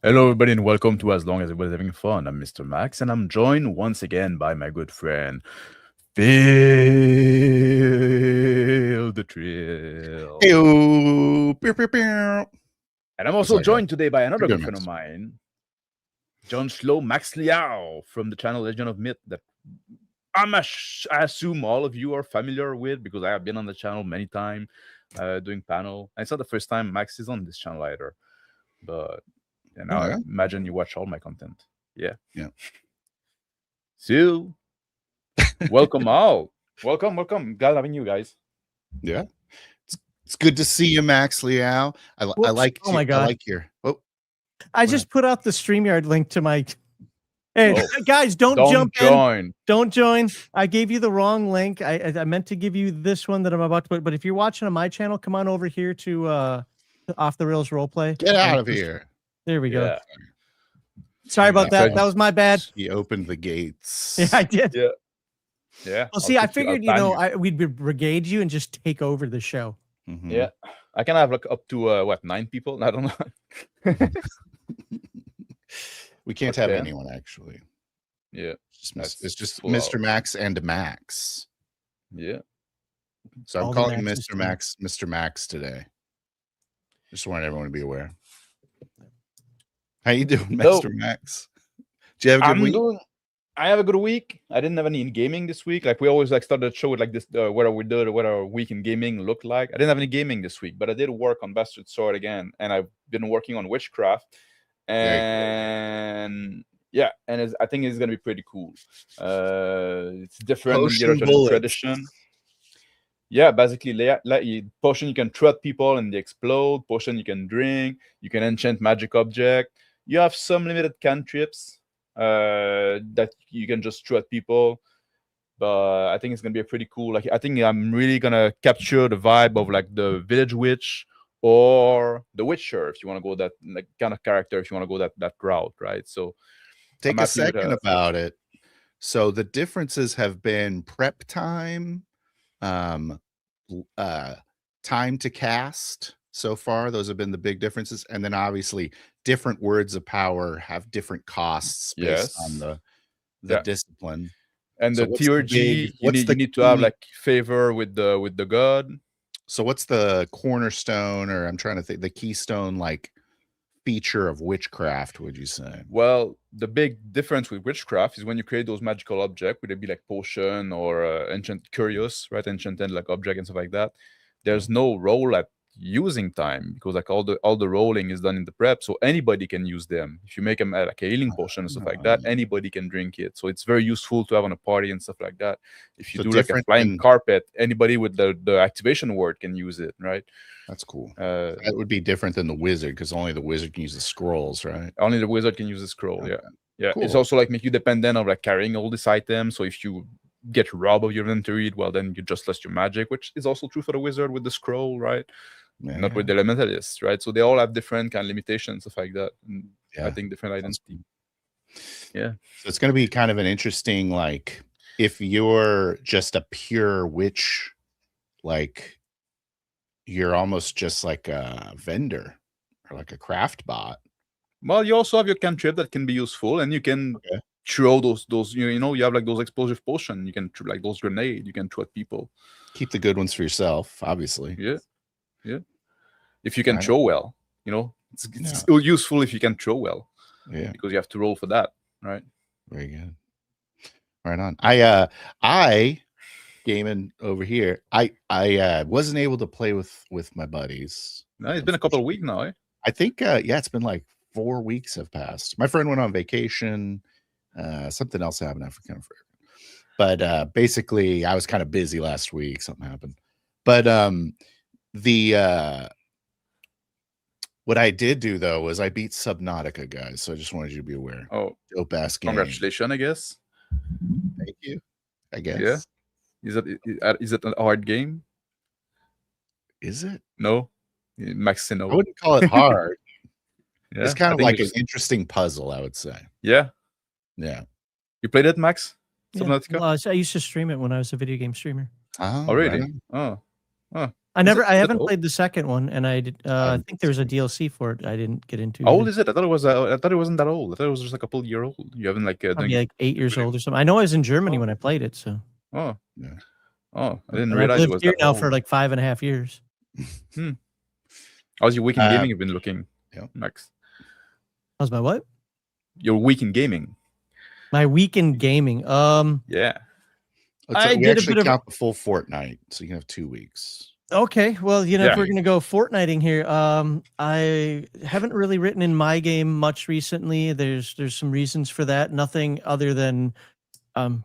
Hello, everybody, and welcome to As Long as Everybody's Having Fun. I'm Mr. Max, and I'm joined once again by my good friend, Phil the Trill. Hey-o. Pew, pew, pew. And I'm also joined today by another good Max. friend of mine, John Slow MaxLiao from the channel Legend of Myth, that I assume all of you are familiar with because I have been on the channel many times doing panel. And it's not the first time Max is on this channel either, but now I imagine you watch all my content. Yeah. So, welcome all. Welcome. Glad having you guys. Yeah. It's good to see you, MaxLiao. I like. Oh my God. I like your. Oh, I just put out the StreamYard link to my. Hey, guys, don't jump in. Don't join. I gave you the wrong link. I meant to give you this one that I'm about to put. But if you're watching on my channel, come on over here to Off the Rails Roleplay. Get out of here. There we go. Sorry about that. That was my bad. He opened the gates. Yeah, I did. Yeah. Well, see, I figured, we'd brigade you and just take over the show. Mm-hmm. Yeah. I can have like up to 9 people. I don't know. We can't have anyone actually. Yeah. It's just Mr. Max and Max. Yeah. So I'm calling Mr. Max today. Just want everyone to be aware. How you doing, Mr. Max? Do you have a good week? I have a good week. I didn't have any in gaming this week. Like we always start the show with like this, what our week in gaming looked like. I didn't have any gaming this week, but I did work on Bastard Sword again, and I've been working on Witchcraft. And I think it's gonna be pretty cool. It's different than the tradition. Yeah, basically, potion you can threat people and they explode. Potion you can drink. You can enchant magic object. You have some limited cantrips that you can just threat people. But I think it's gonna be pretty cool. Like I think I'm really gonna capture the vibe of like the village witch or the Witcher, if you want to go that like kind of character, if you want to go that route, right? So take a second about it. So the differences have been prep time, time to cast so far. Those have been the big differences, and then obviously different words of power have different costs based on the discipline. And the tier G, you need to have like favor with the god. So what's the cornerstone, or I'm trying to think, the keystone like feature of Witchcraft, would you say? Well, the big difference with Witchcraft is when you create those magical objects, would it be like potion or ancient curious, right? Enchanted like object and stuff like that. There's no roll at using time because like all the rolling is done in the prep, so anybody can use them. If you make them like a healing potion and stuff like that, anybody can drink it. So it's very useful to have on a party and stuff like that. If you do like a flying carpet, anybody with the activation word can use it, right? That's cool. That would be different than the wizard because only the wizard can use the scrolls, right? Only the wizard can use the scroll. Okay. Yeah. Cool. It's also like make you dependent on like carrying all these items. So if you get robbed of your inventory, well, then you just lost your magic, which is also true for the wizard with the scroll, right? Yeah. Not with the elementalists, right? So they all have different kind of limitations, stuff like that. And I think different identity. Yeah. So it's going to be kind of an interesting, like, if you're just a pure witch, like, you're almost just like a vendor or like a craft bot. Well, you also have your cantrip that can be useful, and you can throw those you have like those explosive potion. You can like those grenade. You can throw at people. Keep the good ones for yourself, obviously. Yeah. If you can throw well, it's still useful if you can throw well. Yeah. Because you have to roll for that, right? Very good. Right on. I gaming over here. I wasn't able to play with my buddies. No, it's been a couple of weeks now. I think it's been like 4 weeks have passed. My friend went on vacation. Something else happened. I forget. But basically, I was kind of busy last week. Something happened. But what I did do though was I beat Subnautica, guys. So I just wanted you to be aware. Oh, dope ass game. Congratulations, I guess. Thank you. I guess. Yeah. Is it a hard game? Is it? No. Maxino. I wouldn't call it hard. Yeah, it's kind of like an interesting puzzle, I would say. Yeah. You played it, Max? Subnautica? Well, I used to stream it when I was a video game streamer. Oh, really? Right. Oh. I haven't played the second one, and I think there's a DLC for it. I didn't get into. How old is it? I thought it was. I thought it wasn't that old. I thought it was just like a couple year old. You haven't like probably like 8 years old or something. I know I was in Germany when I played it, so. Oh Yeah. Oh, I didn't realize it was here that now old. for like 5.5 years. How's your week in gaming? You've been looking, Max. How's my what? Your week in gaming. My week in gaming. Yeah. We actually count the full fortnight, so you can have 2 weeks. Okay, well, if we're gonna go fortnighting here, I haven't really written in my game much recently. There's some reasons for that. Nothing other than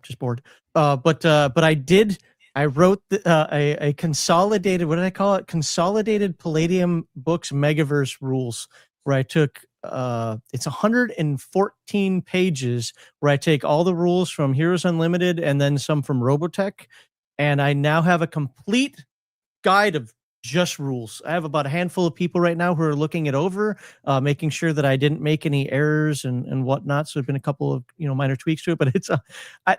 just bored. But I wrote a consolidated. What did I call it? Consolidated Palladium Books Megaverse rules, where I took it's 114 pages, where I take all the rules from Heroes Unlimited and then some from Robotech, and I now have a complete guide of just rules. I have about a handful of people right now who are looking it over, making sure that I didn't make any errors and whatnot. So there's been a couple of minor tweaks to it, but it's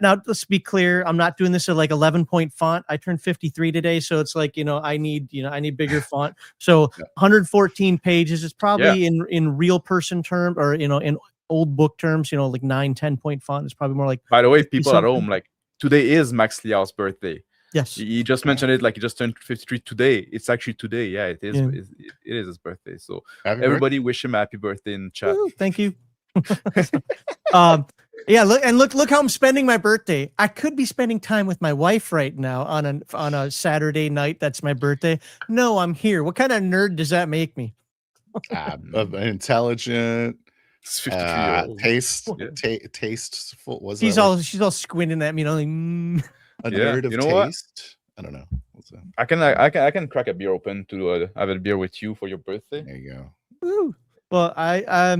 now let's be clear. I'm not doing this at like 11-point font. I turned 53 today, so it's like I need bigger font. So 114 pages is probably in real person terms, or in old book terms, like 9-10 point font is probably more like. By the way, people at home, like today is MaxLiao's birthday. Yes, he just mentioned it, like he just turned 53 today. It's actually today. Yeah, it is. It is his birthday. So everybody wish him happy birthday in chat. Ooh, thank you. Look how I'm spending my birthday. I could be spending time with my wife right now on a Saturday night. That's my birthday. No, I'm here. What kind of nerd does that make me? Intelligent. Tasteful. She's all squinting at me, like. A nerd of taste. What? I don't know. I can crack a beer open to have a beer with you for your birthday. There you go. Woo. Well, I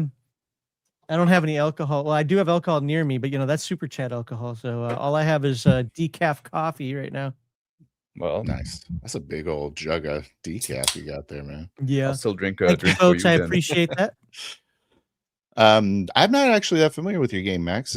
don't have any alcohol. Well, I do have alcohol near me, but that's super chat alcohol. So all I have is decaf coffee right now. Well, nice. That's a big old jug of decaf you got there, man. Yeah. I'll still drink. Thank you, folks. I appreciate that. I'm not actually that familiar with your game, Max.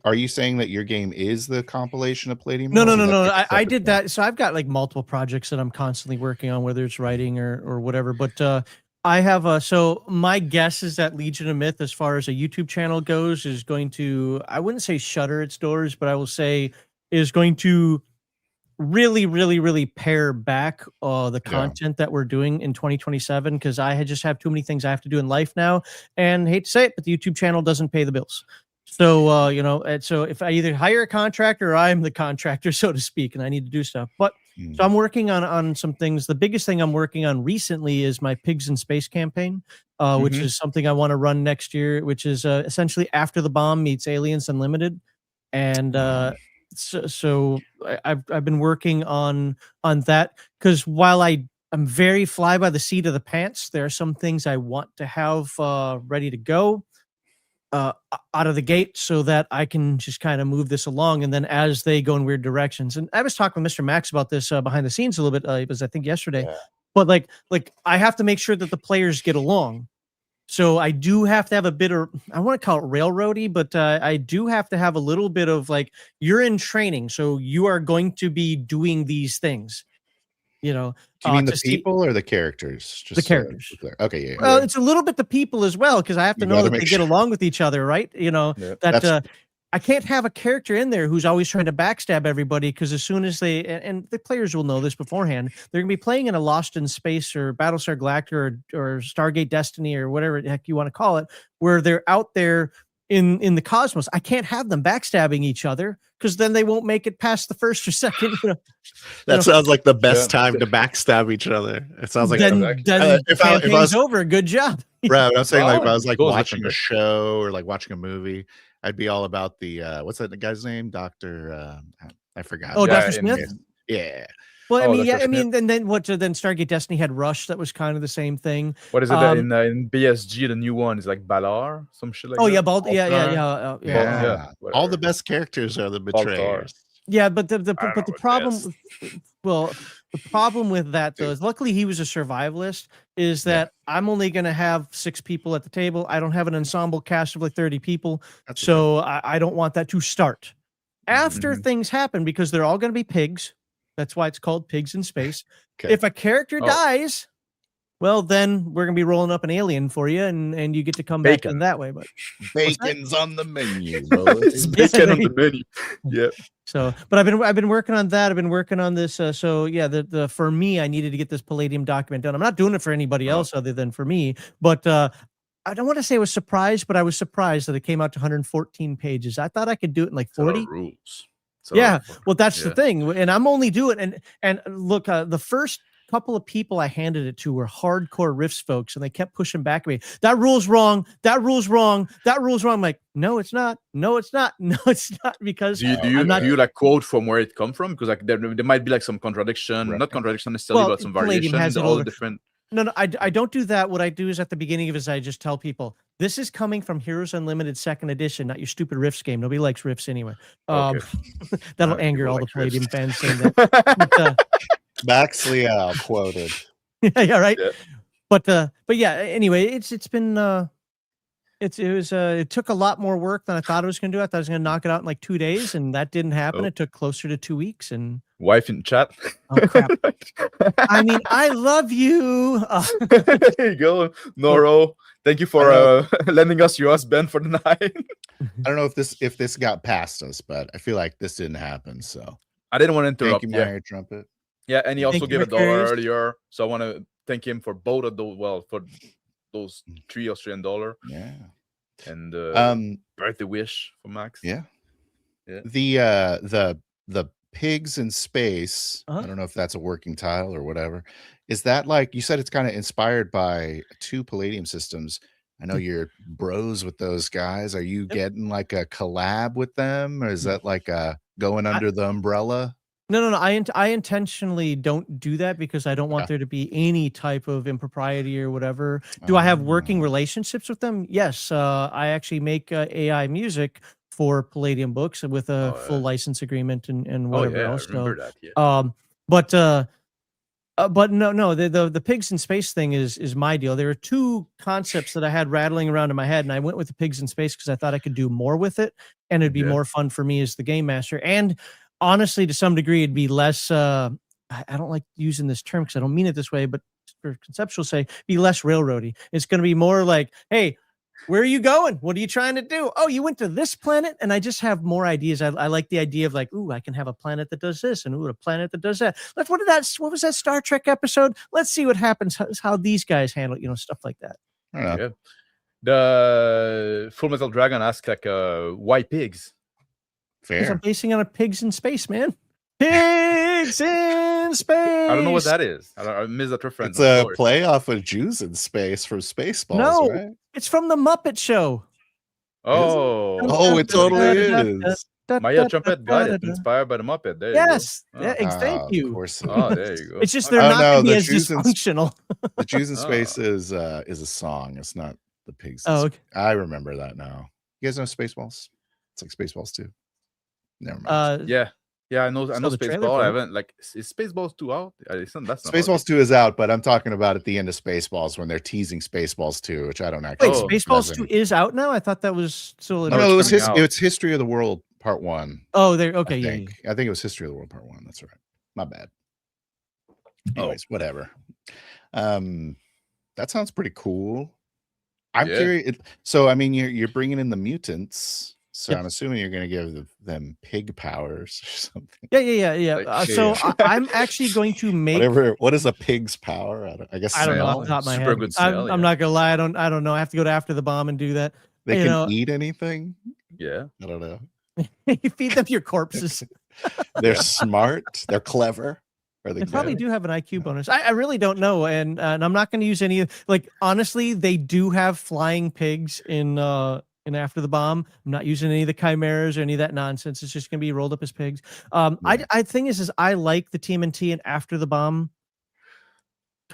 Are you saying that your game is the compilation of Palladium? No. I did that. So I've got like multiple projects that I'm constantly working on, whether it's writing or whatever. But I have so my guess is that Legion of Myth, as far as a YouTube channel goes, is going to, I wouldn't say shutter its doors, but I will say is going to really pare back the content that we're doing in 2027, because I just have too many things I have to do in life now, and hate to say it, but the YouTube channel doesn't pay the bills. So and so if I either hire a contractor or I'm the contractor, so to speak, and I need to do stuff. But so I'm working on some things. The biggest thing I'm working on recently is my Pigs in Space campaign, which is something I want to run next year, which is essentially After the Bomb meets Aliens Unlimited, and So I've been working on that, because while I'm very fly by the seat of the pants, there are some things I want to have ready to go out of the gate, so that I can just kind of move this along, and then as they go in weird directions. And I was talking with Mr. Max about this behind the scenes a little bit. It was, I think, yesterday. Yeah. But like I have to make sure that the players get along. So I do have to have a bit of, I want to call it railroady, but I do have to have a little bit of like, you're in training, so you are going to be doing these things. Do you mean the people or the characters? Just the characters. Okay, yeah. Well, it's a little bit the people as well, because I have to know that they get along with each other, right? I can't have a character in there who's always trying to backstab everybody, because as soon as and the players will know this beforehand, they're going to be playing in a Lost in Space or Battlestar Galactica or Stargate Destiny or whatever the heck you want to call it, where they're out there in the cosmos. I can't have them backstabbing each other, because then they won't make it past the first or second. That sounds like the best time to backstab each other. It sounds like then if I was over, good job. Right, I'm saying, like, if I was like watching a show or like watching a movie, I'd be all about the what's that guy's name? Dr. I forgot. Oh, Dr. Smith? Yeah. Well, then what? Then Stargate Destiny had Rush. That was kind of the same thing. What is it in BSG? The new one is like Balar, some shit like that. Yeah. All the best characters are the betrayers. Yeah, but the problem, the problem with that though is, luckily he was a survivalist. Is that I'm only going to have 6 people at the table. I don't have an ensemble cast of like 30 people, so I don't want that to start after things happen, because they're all going to be pigs. That's why it's called Pigs in Space. Okay. If a character dies, well, then we're gonna be rolling up an alien for you, and you get to come back in that way. But bacon's on the menu. Bacon on the menu. Yeah. So, but I've been working on that. I've been working on this. So yeah, the for me, I needed to get this Palladium document done. I'm not doing it for anybody else other than for me. But I don't want to say I was surprised, but I was surprised that it came out to 114 pages. I thought I could do it in like 40 rules. Yeah, well, that's the thing, and I'm only doing and look, the first couple of people I handed it to were hardcore Rifts folks, and they kept pushing back at me. That rule's wrong. That rule's wrong. That rule's wrong. I'm like, no, it's not. No, it's not. No, it's not. Because do you like quote from where it come from? Because like there might be like some contradiction, not contradiction necessarily, but some variation. All the different. No, I don't do that. What I do is at the beginning of it, I just tell people this is coming from Heroes Unlimited 2nd edition, not your stupid Rifts game. Nobody likes Rifts anyway. That'll anger all the Palladium fans saying that. MaxLiao quoted. Yeah, right. Yeah. But yeah. Anyway, it took a lot more work than I thought it was going to do. I thought I was going to knock it out in like 2 days, and that didn't happen. It took closer to 2 weeks. And wife in chat. Oh crap! I mean, I love you. There you go, Noro. Thank you for lending us your husband for the night. I don't know if this got past us, but I feel like this didn't happen. So I didn't want to interrupt. Thank you, Mario Trumpet. Yeah, and he also gave $1 earlier, so I want to thank him for both of those. Well, for those $3 Australian. Yeah, and birthday wish for Max. Yeah. The Pigs in Space. I don't know if that's a working title or whatever. Is that like you said? It's kind of inspired by 2 Palladium systems. I know you're bros with those guys. Are you getting like a collab with them, or is that like going under the umbrella? No. I intentionally don't do that because I don't want there to be any type of impropriety or whatever. Do I have working relationships with them? Yes. I actually make AI music for Palladium books with a full license agreement and whatever else. I remember that. Yeah. But no, the Pigs in Space thing is my deal. There are 2 concepts that I had rattling around in my head, and I went with the Pigs in Space because I thought I could do more with it, and it'd be more fun for me as the game master. And honestly, to some degree, it'd be less. I don't like using this term because I don't mean it this way, but for conceptual sake, be less railroady. It's going to be more like, hey, where are you going? What are you trying to do? Oh, you went to this planet, and I just have more ideas. I like the idea of like, ooh, I can have a planet that does this, and ooh, a planet that does that. What was that Star Trek episode? Let's see what happens. How these guys handle, stuff like that. Yeah. The Full Metal Dragon asked like, why pigs? Fair. I'm basing on a Pigs in Space, man. Pigs in Space. I don't know what that is. I missed that reference. It's a play off of Jews in Space from Spaceballs. No, right? It's from the Muppet Show. Oh, it totally is. Maya Trumpet got it. Inspired by the Muppet. There yes. You go. Thank you. Of course. Oh, there you go. It's just they're not going to be as dysfunctional. The Jews in Space is a song. It's not the Pigs. Okay. I remember that now. You guys know Spaceballs? It's like Spaceballs 2. Never mind. Yeah, I know Spaceball. I haven't is Spaceballs 2 out? That's not Spaceballs 2 is out, but I'm talking about at the end of Spaceballs when they're teasing Spaceballs 2, which I don't actually. Wait, Spaceballs 2 is out now? I thought that was still. No, it's History of the World Part 1. Oh, there. Okay, I think it was History of the World Part 1. That's right. My bad. Anyways, whatever. That sounds pretty cool. I'm curious. So, I mean, you're bringing in the mutants. So I'm assuming you're going to give them pig powers or something. Yeah. So I'm actually going to make what is a pig's power? I guess I don't know off the top of my head. Good smell, I'm not gonna lie. I don't know. I have to go to After the Bomb and do that. They can eat anything. Yeah, I don't know. You feed them your corpses. They're smart. They're clever. They probably do have an IQ bonus. I really don't know, and I'm not going to use any. Honestly, they do have flying pigs in After the Bomb. I'm not using any of the chimeras or any of that nonsense. It's just going to be rolled up as pigs. I think I like the TMNT and After the Bomb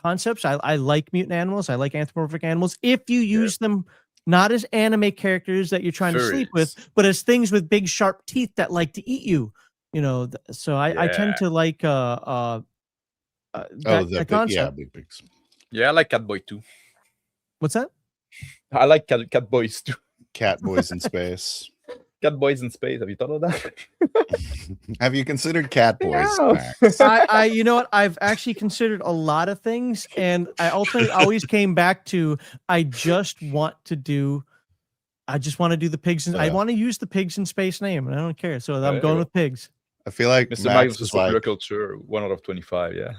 concepts. I like mutant animals. I like anthropomorphic animals. If you use them not as anime characters that you're trying to sleep with, but as things with big sharp teeth that like to eat you. So I tend to like that concept. Big pigs. Yeah, I like Catboy too. What's that? I like Catboys too. Cat boys in space. cat boys in space. Have you thought of that? Have you considered cat boys? I you know what? I've actually considered a lot of things, and I ultimately always came back to I just want to do the pigs. I want to use the pigs in space name, and I don't care. So I'm going with pigs. I feel like Mr. Max is like culture 1 out of 25. Yeah.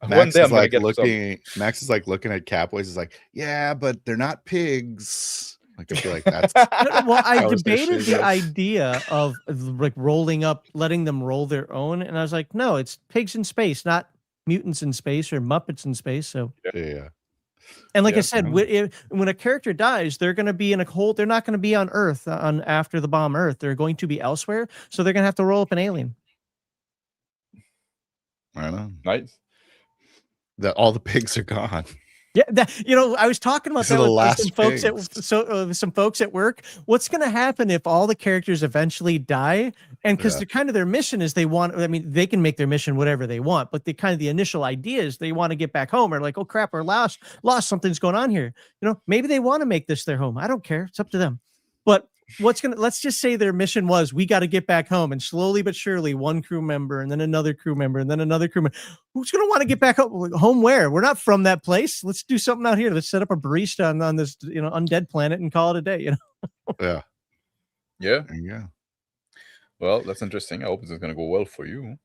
Max is like looking. Max is like looking at cat boys. Is like, yeah, but they're not pigs. Like I feel like that's. Well, I debated the idea of like letting them roll their own, and I was like, no, it's pigs in space, not mutants in space or Muppets in space. So yeah. And like I said, when a character dies, they're going to be in a hole. They're not going to be on Earth after the bomb Earth. They're going to be elsewhere, so they're going to have to roll up an alien. I know. Nice. All the pigs are gone. Yeah, I was talking about that with some folks at work. What's going to happen if all the characters eventually die? And because their mission is they can make their mission whatever they want, but the initial idea is they want to get back home, or like, oh crap, we're lost, something's going on here. Maybe they want to make this their home. I don't care. It's up to them. But let's just say their mission was, we got to get back home, and slowly but surely one crew member, and then another crew member, and then another crew member. Who's going to want to get back home? Home where? We're not from that place. Let's do something out here. Let's set up a barista on this undead planet and call it a day. Yeah. Yeah. Well, that's interesting. I hope it's going to go well for you.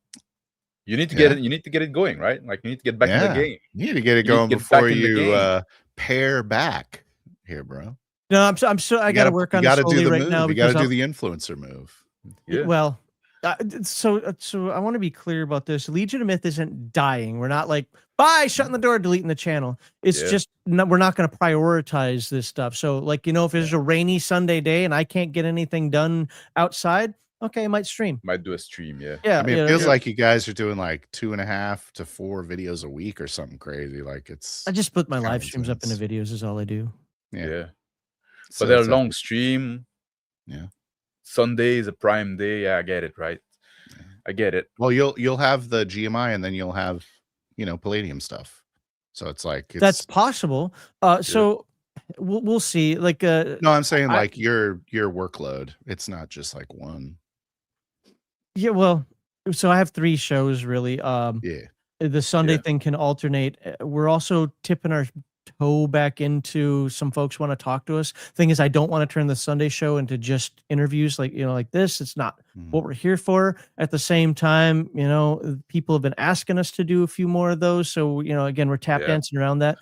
You need to get it. You need to get it going, right? Like, you need to get back in the game. You need to get it going before you pair back here, bro. No, I got to work on it slowly right now. You got to do the influencer move. Yeah. Well, so I want to be clear about this. Legion of Myth isn't dying. We're not like, bye, shutting the door, deleting the channel. It's just we're not going to prioritize this stuff. So, like, if there's a rainy Sunday day and I can't get anything done outside, okay, I might stream. Might do a stream, yeah. Yeah. I mean, it feels like you guys are doing like 2.5 to 4 videos a week or something crazy. Like, I just put my live streams up into videos is all I do. Yeah. But they're a long stream. Yeah. Sunday is a prime day. Yeah, I get it, right? Yeah. I get it. Well, you'll have the GMI, and then you'll have, Palladium stuff. So it's like that's possible. So we'll see. Like no, I'm saying like your workload. It's not just like one. Yeah, well, so I have 3 shows really. The Sunday thing can alternate. We're also tipping our toe back into some folks want to talk to us. Thing is, I don't want to turn the Sunday show into just interviews like this. It's not what we're here for. At the same time, people have been asking us to do a few more of those. So, again, we're tap dancing around that.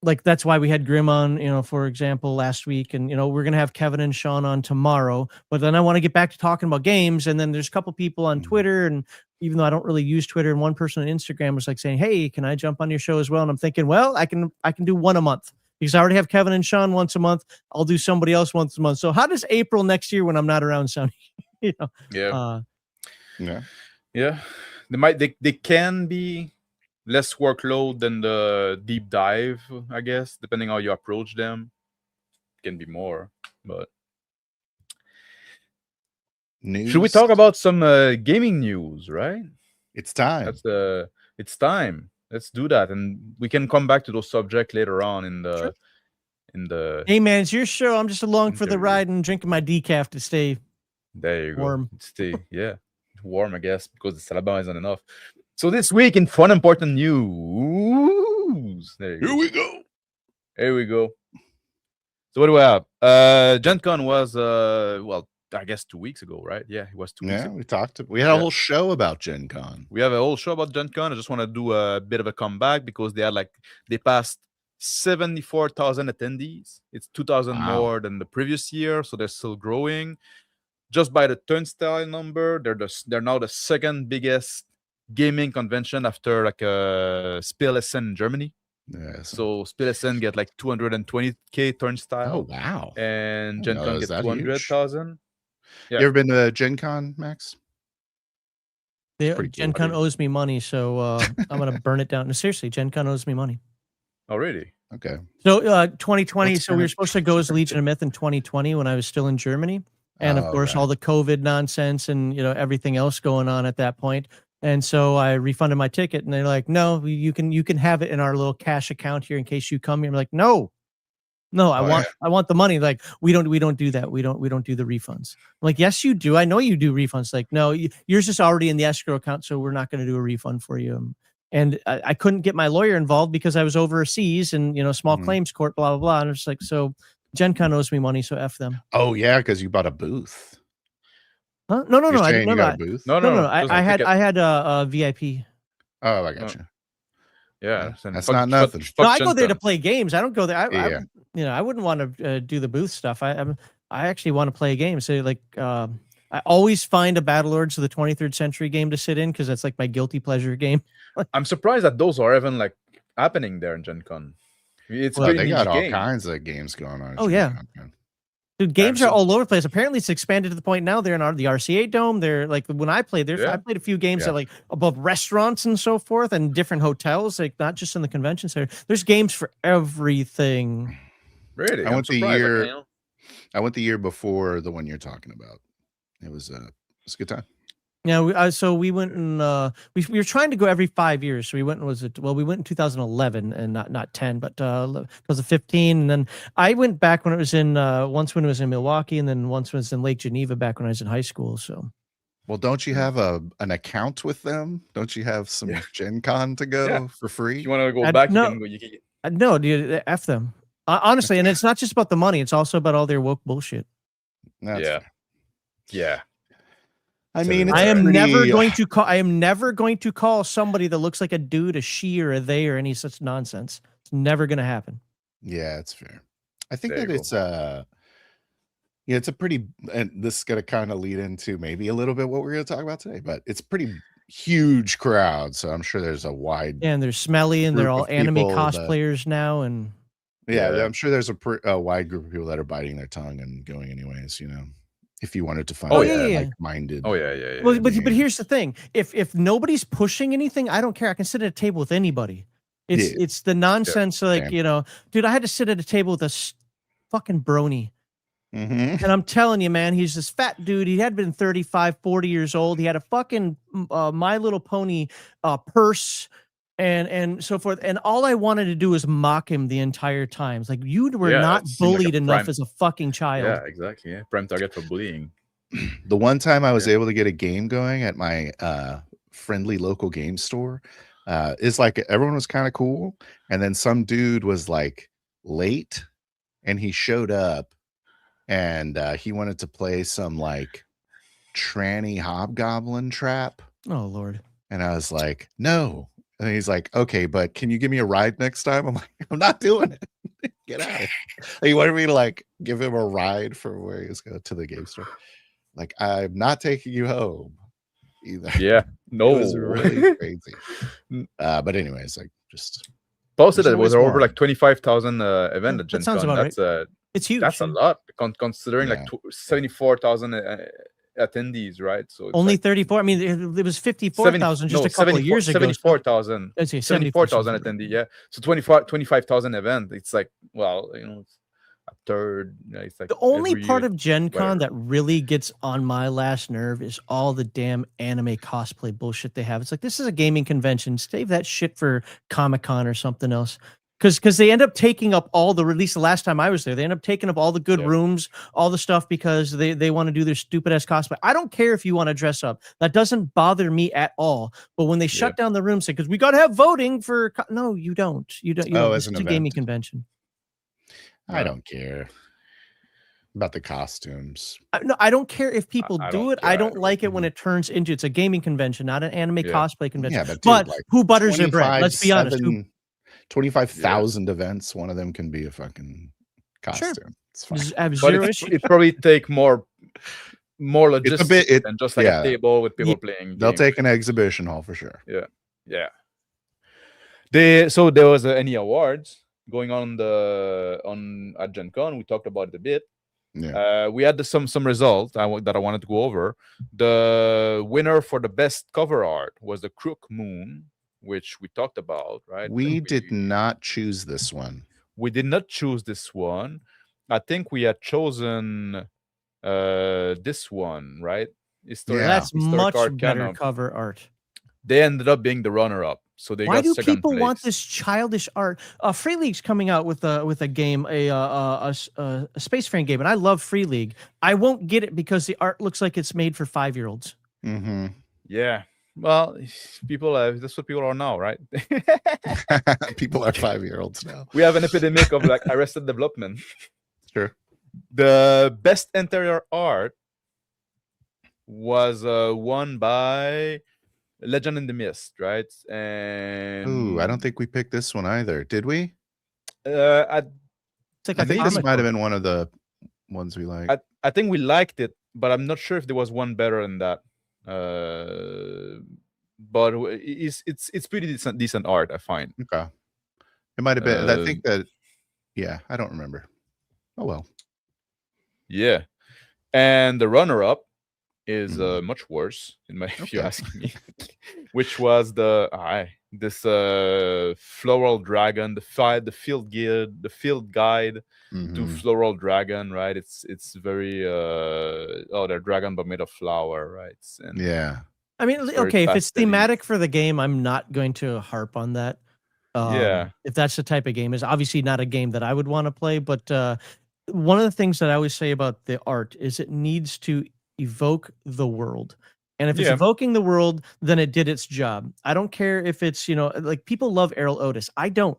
Like, that's why we had Grim on, for example, last week. And, we're going to have Kevin and Sean on tomorrow. But then I want to get back to talking about games. And then there's a couple people on Twitter, and even though I don't really use Twitter, and one person on Instagram was like saying, hey, can I jump on your show as well? And I'm thinking, well, I can do one a month, because I already have Kevin and Sean once a month. I'll do somebody else once a month. So how does April next year, when I'm not around, sound? Yeah. They can be less workload than the deep dive, I guess, depending how you approach them. It can be more, but news. Should we talk about some gaming news, right? It's time. It's time. Let's do that, and we can come back to those subjects later on in the Hey man, it's your show. I'm just along for the ride and drinking my decaf to stay warm. Stay warm, I guess, because the Salabama isn't enough. So this week in fun important news. Here we go. So what do we have? Gen Con was I guess 2 weeks ago, right? Yeah, it was 2 weeks ago. We had a whole show about Gen Con. We have a whole show about Gen Con. I just want to do a bit of a comeback because they passed 74,000 attendees. It's 2,000 more than the previous year, so they're still growing. Just by the turnstile number, they're now the second biggest gaming convention after Spiel Essen in Germany. Yeah, so Spiel Essen get like 220K turnstile. Oh wow! And Gen Con get 200,000. Yeah. You ever been to Gen Con, Max? Gen Con owes me money, so I'm gonna burn it down. No, seriously, Gen Con owes me money. Oh really? Okay. So 2020. So we were supposed to go as Legion of Myth in 2020 when I was still in Germany, and of course all the COVID nonsense and everything else going on at that point. And so I refunded my ticket, and they're like, "No, you can have it in our little cash account here in case you come here." I'm like, "No, No, I want the money. Like, we don't do that. We don't do the refunds. I'm like, yes, you do. I know you do refunds. Like, no, yours is already in the escrow account, so we're not going to do a refund for you. And I couldn't get my lawyer involved because I was overseas and small claims court, blah blah blah. And it's like, so Gen Con owes me money, so F them. Oh yeah, because you bought a booth. Huh? No. I didn't got a booth. No. I had a VIP. Oh, I got you. Yeah, that's not nothing. No, I go there to play games. I don't go there. I wouldn't want to do the booth stuff. I actually want to play games. So like, I always find a Battlelords of the 23rd Century game to sit in because that's like my guilty pleasure game. I'm surprised that those are even like happening there in Gen Con. It's they got all kinds of games going on. Oh yeah. Dude, games are all over the place. Apparently, it's expanded to the point now they're in the RCA Dome. They're like when I played there, I played a few games that like above restaurants and so forth, and different hotels, like not just in the convention center. There's games for everything. Really, I went the year before the one you're talking about. It was a good time. Yeah, so we went and we were trying to go every 5 years. So we went we went in 2011 and not 10, but 2015. And then I went back when it was in once when it was in Milwaukee, and then once when it was in Lake Geneva back when I was in high school. So, well, don't you have an account with them? Don't you have some Gen Con to go for free? You want to go back? No, no, dude, F them. Honestly, and it's not just about the money; it's also about all their woke bullshit. Yeah. I mean, I am never going to call somebody that looks like a dude a she or a they or any such nonsense. It's never going to happen. Yeah, it's fair. I think that it's it's a pretty, and this is going to kind of lead into maybe a little bit what we're going to talk about today, but it's pretty huge crowd. So I'm sure there's a wide and they're smelly and they're all anime cosplayers now. And I'm sure there's a wide group of people that are biting their tongue and going anyways, if you wanted to find like-minded. Well, but here's the thing: if nobody's pushing anything, I don't care. I can sit at a table with anybody. It's the nonsense, dude. I had to sit at a table with a fucking brony, and I'm telling you, man, he's this fat dude. He had been 35, 40 years old. He had a fucking My Little Pony purse. And so forth, and all I wanted to do was mock him the entire time. It's like, you were not bullied enough as a fucking child. Yeah, exactly. Yeah, prime target for bullying. The one time I was able to get a game going at my friendly local game store, is like everyone was kind of cool, and then some dude was like late, and he showed up, and he wanted to play some like tranny hobgoblin trap. Oh Lord! And I was like, no. And he's like, okay, but can you give me a ride next time? I'm like, I'm not doing it. Get out. He wanted me to like give him a ride for where he was going to the game store. Like, I'm not taking you home either. Yeah, no. It was really crazy. But anyways, like just posted it was over like 25,000 event at Gen Con. That's right. It's huge. That's a lot considering like 74,000 attendees, right? So only like 34. I mean, it was 54,000 just a couple of years ago. 74,000. 74,000 attendees. Yeah. So 25,000 event. It's like, well, it's a third. It's like the only part of Gen Con that really gets on my last nerve is all the damn anime cosplay bullshit they have. It's like, this is a gaming convention. Save that shit for Comic-Con or something else. Because they end up taking up all the, at least the last time I was there, they end up taking up all the good rooms, all the stuff, because they want to do their stupid ass cosplay. I don't care if you want to dress up. That doesn't bother me at all. But when they shut down the room, say, because we got to have voting for, no, you don't. You don't. It's a gaming convention. I don't care about the costumes. No, I don't care if people do it. I don't like it when it turns into, it's a gaming convention, not an anime cosplay convention. Yeah, but like, who butters their bread? Let's be honest. 25,000 events, one of them can be a fucking costume. Sure. It's fine. But it probably take more logistics than just like a table with people playing. They'll take an exhibition hall for sure. Yeah. So there was any awards going on at Gen Con. We talked about it a bit. Yeah. We had some result that I wanted to go over. The winner for the best cover art was the Crook Moon, which we talked about, right? We did not choose this one. We did not choose this one. I think we had chosen this one, right? That's much better cover art. They ended up being the runner-up. So they Why got do second people place. want this childish art? Free League's coming out with a game, a Space Marine game, and I love Free League. I won't get it because the art looks like it's made for 5-year-olds. Mm-hmm. Yeah. Well, people that's what people are now, right? People are 5-year-olds now. We have an epidemic of like arrested development. Sure. The best interior art was won by Legend in the Mist, right? And ooh, I don't think we picked this one either. Did we? I It's like I think this comic might have book. been one of the ones we liked. I think we liked it, but I'm not sure if there was one better than that. But it's pretty decent art, I find. Okay. It might have been. I think that. Yeah, I don't remember. Oh well. Yeah, and the runner-up is much worse, if you ask me, which was this floral dragon, the field guide to floral dragon, right? It's very they're dragon but made of flower, right? And yeah. I mean, okay, if it's thematic for the game, I'm not going to harp on that. Yeah. If that's the type of game, is obviously not a game that I would want to play. But one of the things that I always say about the art is it needs to evoke the world. And if it's evoking the world, then it did its job. I don't care if it's, like people love Errol Otis. I don't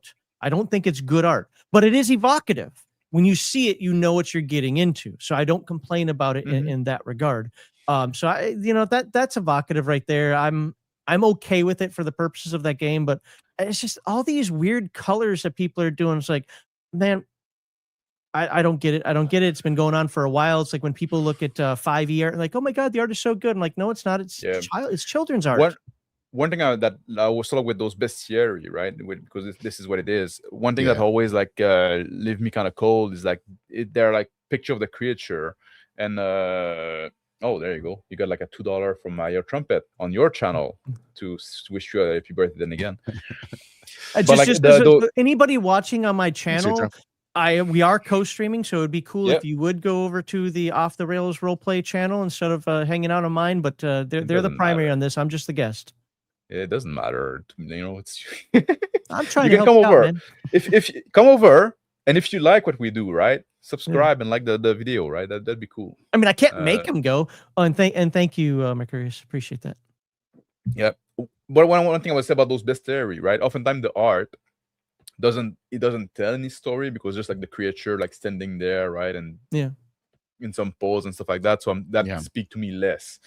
think it's good art, but it is evocative. When you see it, you know what you're getting into. So I don't complain about it in that regard. So that's evocative right there. I'm okay with it for the purposes of that game, but it's just all these weird colors that people are doing. It's like, man, I don't get it. I don't get it. It's been going on for a while. It's like when people look at 5e art, like, oh my God, the art is so good. I'm like, no, it's not. It's children's art. One thing that I was sort of with those bestiery, right? Because this is what it is. One thing that always like leave me kind of cold is like they're like picture of the creature, and oh, there you go. You got like a $2 from your trumpet on your channel to wish you a happy birthday then again. Anybody watching on my channel, we are co-streaming, so it'd be cool if you would go over to the Off the Rails roleplay channel instead of hanging out on mine. But they're the primary on this. I'm just the guest. It doesn't matter. It's. I'm trying to help come you over. Out, man. If you come over, and if you like what we do, right, subscribe and like the video, right? That'd be cool. I mean, I can't make them go. Oh, and thank you, Mercurius. Appreciate that. Yeah. But one thing I would say about those bestiary, right? Oftentimes the art doesn't tell any story because just like the creature like standing there, right, and in some pose and stuff like that. So that speak to me less.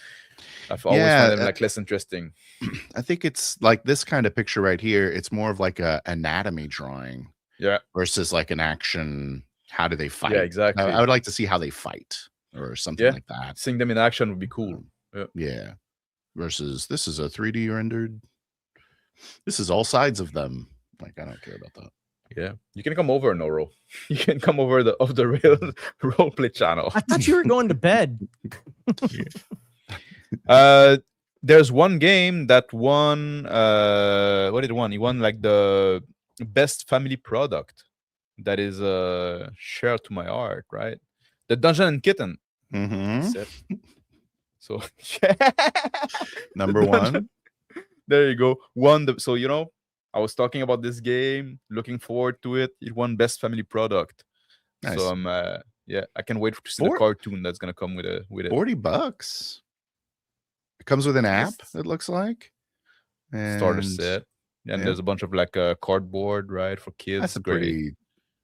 I've always found them like less interesting. I think it's like this kind of picture right here. It's more of like a anatomy drawing, versus like an action. How do they fight? Yeah, exactly. I would like to see how they fight or something like that. Seeing them in action would be cool. Yeah. Versus this is a 3D rendered. This is all sides of them. Like I don't care about that. Yeah, you can come over, Noro. You can come over the Off the Rails roleplay channel. I thought you were going to bed. There's one game that won. What did it won? He won like the best family product. That is shared to my art, right? The Dungeon and Kitten. So number one. There you go. So I was talking about this game, looking forward to it. It won best family product. Nice. So I can wait to see the cartoon that's gonna come with it. $40. It comes with an app, it looks like. And starter set. And there's a bunch of like cardboard, right, for kids. That's pretty.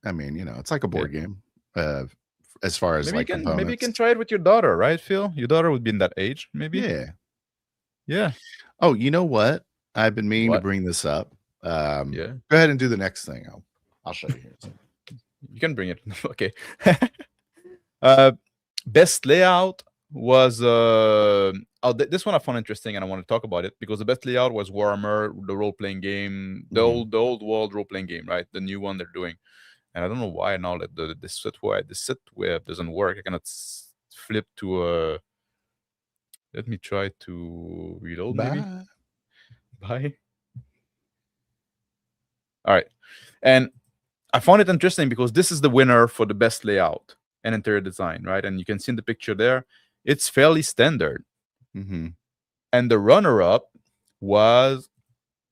I mean, it's like a board game. As far as maybe you can try it with your daughter, right, Phil? Your daughter would be in that age, maybe. Yeah. Oh, you know what? I've been meaning to bring this up. Go ahead and do the next thing. I'll show you here. You can bring it. Okay. Best layout was this one I found interesting and I want to talk about it because the best layout was Warhammer, the role-playing game, the old world role-playing game, right? The new one they're doing. And I don't know why now that the sit web doesn't work. I cannot flip to let me try to reload maybe. Bye. All right. And I found it interesting because this is the winner for the best layout and interior design, right? And you can see in the picture there, it's fairly standard. And the runner-up was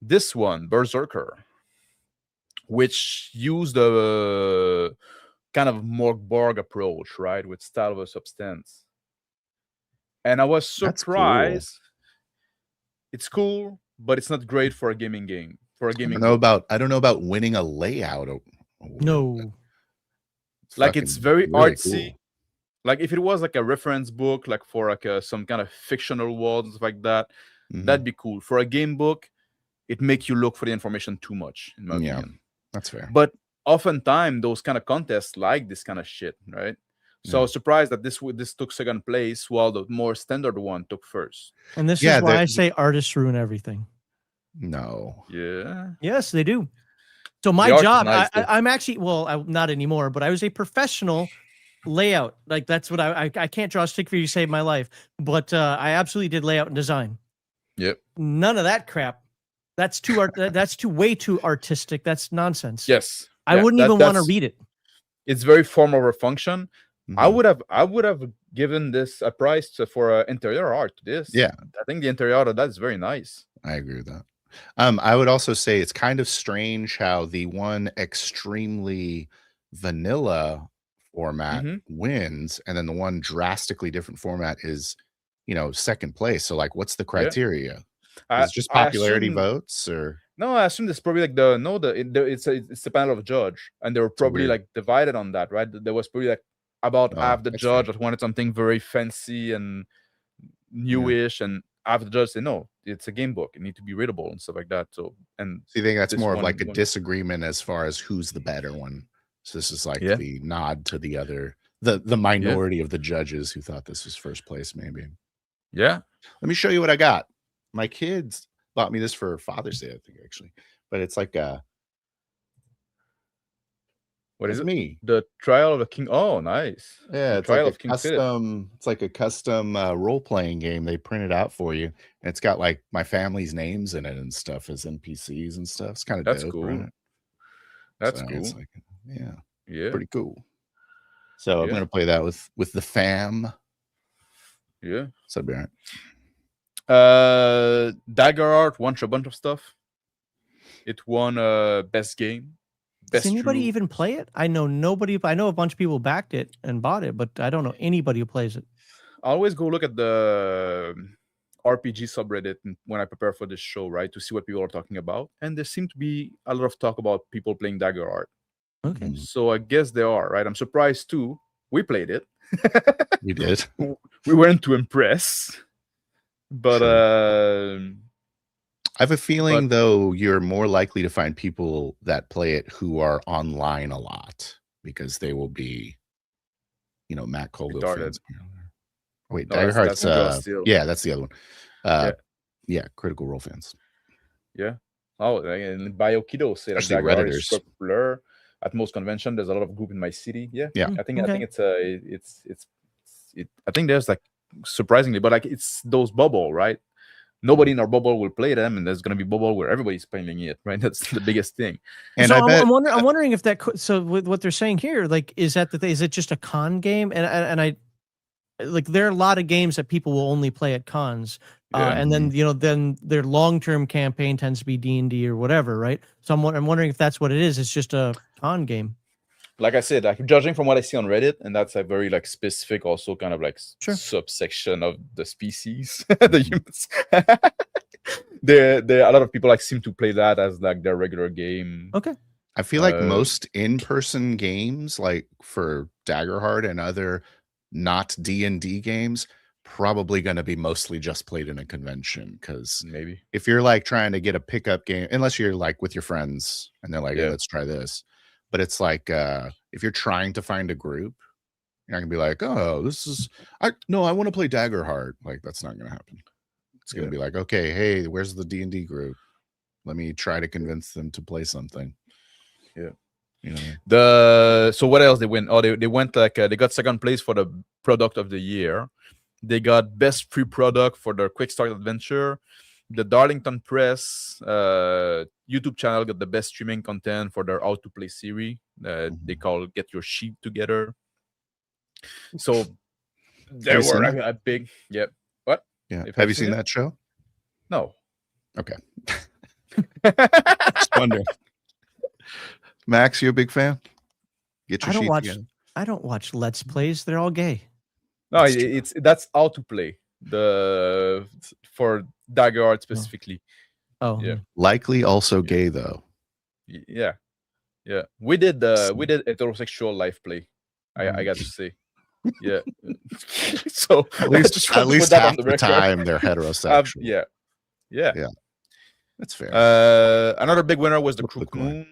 this one, Berserker, which used a kind of Morgborg approach, right, with style of a substance. And I was surprised. Cool. It's cool, but it's not great for a gaming game. For a gaming, I don't know about winning a layout. No, like it's very really artsy. Cool. Like if it was like a reference book, like for like some kind of fictional world, stuff like that, that'd be cool. For a game book, it makes you look for the information too much, in my opinion. That's fair. But oftentimes those kind of contests like this kind of shit, right? So I was surprised that this took second place while the more standard one took first. And this is why I say artists ruin everything. No. Yeah. Yes, they do. So my job, I'm actually, not anymore, but I was a professional layout. Like that's what I can't draw a stick figure to save my life, but I absolutely did layout and design. Yep. None of that crap. That's way too artistic. That's nonsense. Yes. I wouldn't even want to read it. It's very form over function. I would have given this a prize for interior art to this. Yeah. I think the interior art of that is very nice. I agree with that. I would also say it's kind of strange how the one extremely vanilla format wins, and then the one drastically different format is, second place. So like, what's the criteria? Is it just popularity votes, or no? I assume it's probably like it's a panel of judge, and they were probably like divided on that, right? There was probably like about half the judge that wanted something very fancy and newish, and half the judge said no, it's a game book, it needs to be readable and stuff like that. So you think that's more of like a disagreement as far as who's the better one? So this is like the nod to the other, the minority of the judges who thought this was first place, maybe. Yeah. Let me show you what I got. My kids bought me this for Father's Day, I think, actually. But it's like what is it? Me. The Trial of the King. Oh, nice. Yeah, it's like a custom. It's like a custom role-playing game they printed out for you. And it's got like my family's names in it and stuff as NPCs and stuff. It's kind of dope, cool. Right? That's cool. It's like, yeah, pretty cool. So I'm gonna play that with the fam. Yeah, so that'd be all right. Daggerheart won a bunch of stuff. It won best game. Does anybody even play it? I know nobody. I know a bunch of people backed it and bought it, but I don't know anybody who plays it. I always go look at the RPG subreddit when I prepare for this show, right, to see what people are talking about, and there seems to be a lot of talk about people playing Daggerheart. Okay, so I guess they are, right? I'm surprised too. We played it. We did. We weren't too impressed. But I have a feeling though you're more likely to find people that play it who are online a lot, because they will be, Matt Colville fans. Wait, Daggerheart's that's the other one. Yeah, Critical Role fans. Yeah. Oh, and BioKido say that Daggerheart is super popular at most convention. There's a lot of group in my city. Yeah. I think it's I think there's like, surprisingly, but like it's those bubble, right? Nobody in our bubble will play them, and there's going to be bubble where everybody's playing it, right? That's the biggest thing. And so I'm wondering if that. So with what they're saying here, like, is it just a con game? And I like, there are a lot of games that people will only play at cons, and then then their long-term campaign tends to be D&D or whatever, right? So I'm wondering if that's what it is. It's just a con game. Like I said, like judging from what I see on Reddit, and that's a very like specific, also kind of like subsection of the species, the humans. There a lot of people like seem to play that as like their regular game. Okay. I feel like most in-person games, like for Daggerheart and other not D&D games, probably going to be mostly just played in a convention, because maybe if you're like trying to get a pickup game, unless you're like with your friends and they're like, hey, let's try this. But it's like, if you're trying to find a group, you're not gonna be like, oh, I want to play Daggerheart. Like, that's not gonna happen. It's gonna be like, okay, hey, where's the D&D group? Let me try to convince them to play something. Yeah. So what else they win? Oh, they went like they got second place for the product of the year. They got best free product for their quick start adventure. The Darlington Press YouTube channel got the best streaming content for their How to Play series. They call Get Your Sheet Together. So there were a big, What? Yeah. Have you seen that show? No. Okay. Just wondering. Max, you a big fan? Get your sheets again. I don't watch Let's Plays. They're all gay. No, that's how to play for Daggerheart specifically. Oh, yeah. Likely also gay though. Yeah. We did heterosexual live play. I got to say. Yeah. So at least half the time they're heterosexual. Yeah. That's fair. Another big winner was the Crook Moon.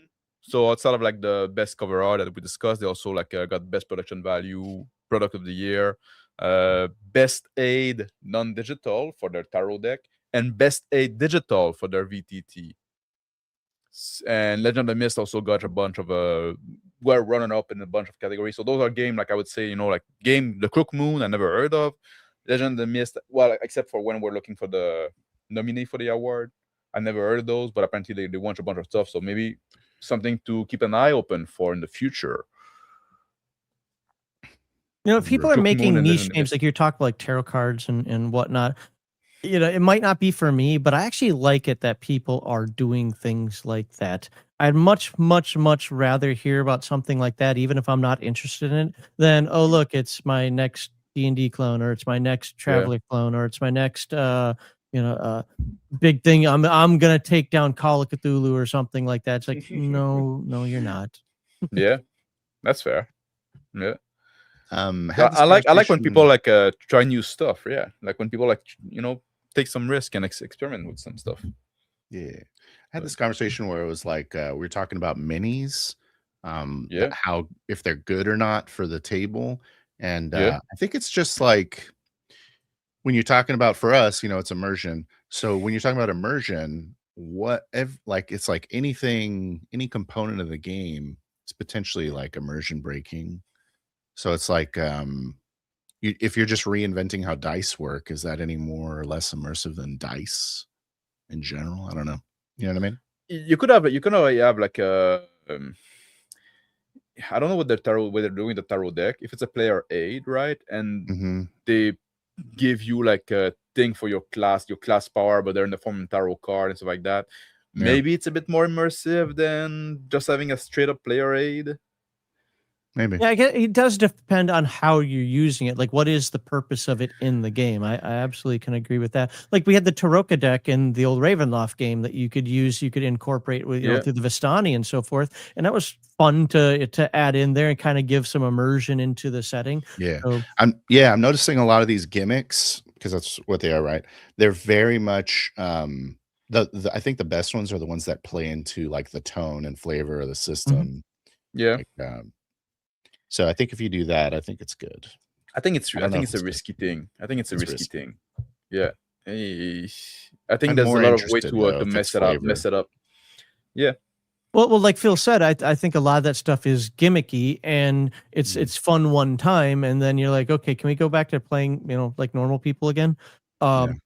So outside of like the best cover art that we discussed, they also like got best production value, product of the year, best aid non-digital for their tarot deck, and best aid digital for their VTT. And Legend of the Mist also got a bunch of were running up in a bunch of categories. So those are game, like I would say, like game the Crook Moon I never heard of. Legend of the Mist, well, except for when we're looking for the nominee for the award, I never heard of those, but apparently they want a bunch of stuff. So maybe something to keep an eye open for in the future. If people are making niche games, like you're talking about, like tarot cards and whatnot, it might not be for me, but I actually like it that people are doing things like that. I'd much, much, much rather hear about something like that, even if I'm not interested in it, than, oh, look, it's my next D&D clone, or it's my next Traveler clone, or it's my next, big thing. I'm gonna take down Call of Cthulhu or something like that. It's like, no, you're not. Yeah, that's fair. Yeah. I like when people like try new stuff. Yeah, like when people like take some risk and experiment with some stuff. Yeah, I had this conversation where it was like we were talking about minis, how if they're good or not for the table, and I think it's just like when you're talking about, for us, it's immersion. So when you're talking about immersion, it's like anything, any component of the game is potentially like immersion breaking. So it's like if you're just reinventing how dice work, is that any more or less immersive than dice in general? I don't know. You know what I mean? You could have like a I don't know what they're doing the tarot deck. If it's a player aid, right? And they give you like a thing for your class power, but they're in the form of tarot card and stuff like that. Yeah. Maybe it's a bit more immersive than just having a straight up player aid. Maybe. Yeah, I guess it does depend on how you're using it. Like, what is the purpose of it in the game? I absolutely can agree with that. Like, we had the Taroka deck in the old Ravenloft game that you could use, you could incorporate with through the Vistani and so forth, and that was fun to add in there and kind of give some immersion into the setting. Yeah, so, I'm noticing a lot of these gimmicks, because that's what they are, right? They're very much I think the best ones are the ones that play into like the tone and flavor of the system. Yeah. Like, so I think if you do that, I think it's good. I think it's a risky thing. I think it's a risky thing. Yeah. I think there's a lot of way to mess it up. Yeah. Well, like Phil said, I think a lot of that stuff is gimmicky, and it's fun one time, and then you're like, okay, can we go back to playing, like normal people again?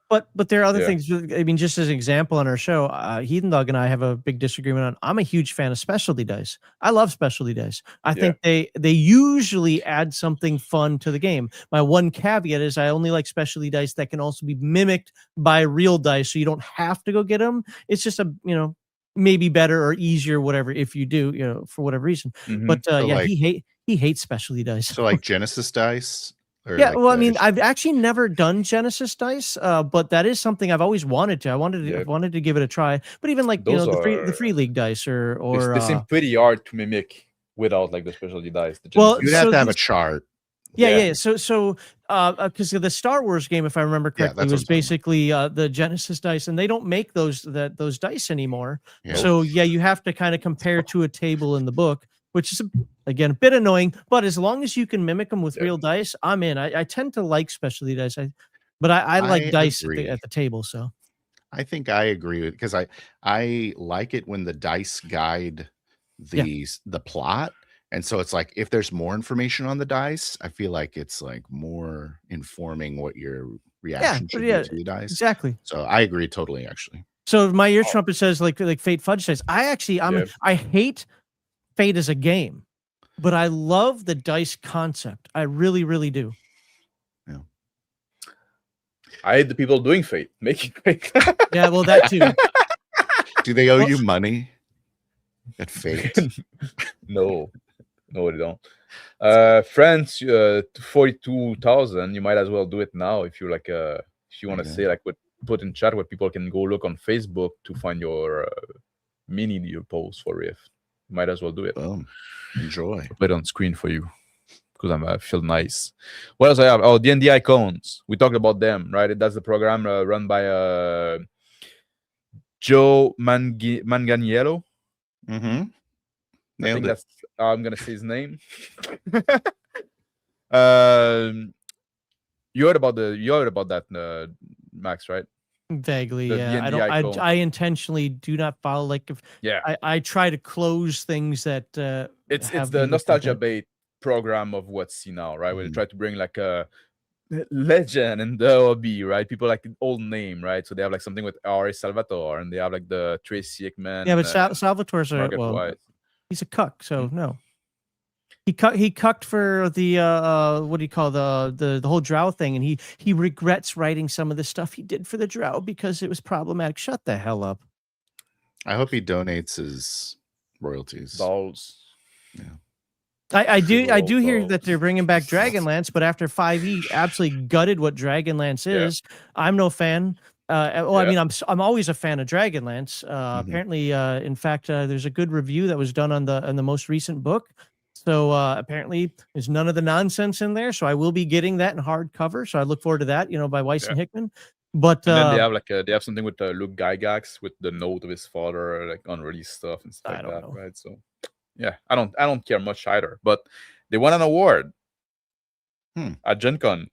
But there are other things. I mean, just as an example on our show, Heathen Dog and I have a big disagreement on. I'm a huge fan of specialty dice. I love specialty dice. I think they usually add something fun to the game. My one caveat is I only like specialty dice that can also be mimicked by real dice, so you don't have to go get them. It's just maybe better or easier, whatever, if you do, for whatever reason. But so he hates specialty dice. So like Genesis dice. Yeah, well, I mean, I've actually never done Genesis dice, but that is something I've always wanted to. I wanted to give it a try. But even like the free league dice or they seem pretty hard to mimic without like the specialty dice. Well, you'd have to have a chart. Yeah. So because the Star Wars game, if I remember correctly, was basically the Genesis dice, and they don't make those dice anymore. Yeah. So you have to kind of compare to a table in the book, which is again a bit annoying. But as long as you can mimic them with real dice, I'm in. I tend to like specialty dice, but I like dice at the table. So I think I agree with, because I like it when the dice guide the plot. And so it's like, if there's more information on the dice, I feel like it's like more informing what your reaction should be to the dice. Exactly. So I agree totally, actually. So my ear trumpet says like Fate Fudge says, I hate Fate as a game, but I love the dice concept. I really, really do. Yeah. I hate the people doing fate, making fate. Yeah, well, that too. Do they owe you money at fate? No, they don't. France, 42,000. You might as well do it now if you like. If you want to say like put in chat where people can go look on Facebook to find your mini you post for Rift. You might as well do it. Enjoy. I'll put it on screen for you because I feel nice. What else I have? Oh, D&D Icons. We talked about them, right? That's the program run by Joe Manganiello. Mm-hmm. I think that's how I'm gonna say his name. You heard about that, Max, right? Vaguely, The yeah. D&D I intentionally do not follow. Like, if I try to close things that it's the nostalgia bait program of what's now, right? Where they try to bring like a legend and the hobby, right? People like the old name, right? So they have like something with R.A. Salvatore, and they have like the Tracy Hickman. Yeah, but Salvatore's he's a cuck, so no. He cucked for the what do you call the whole drow thing, and he regrets writing some of the stuff he did for the drow because it was problematic. Shut the hell up. I hope he donates his royalties. Balls. Yeah. I do hear that they're bringing back Dragonlance, but after 5e absolutely gutted what Dragonlance is. I'm no fan. I mean, I'm always a fan of Dragonlance. Apparently, in fact, there's a good review that was done on the most recent book. So apparently, there's none of the nonsense in there. So I will be getting that in hardcover. So I look forward to that. By Weiss and Hickman. But and then they have like they have something with Luke Gygax with the note of his father, like unreleased stuff and stuff like that, right? So yeah, I don't care much either. But they won an award at Gen Con.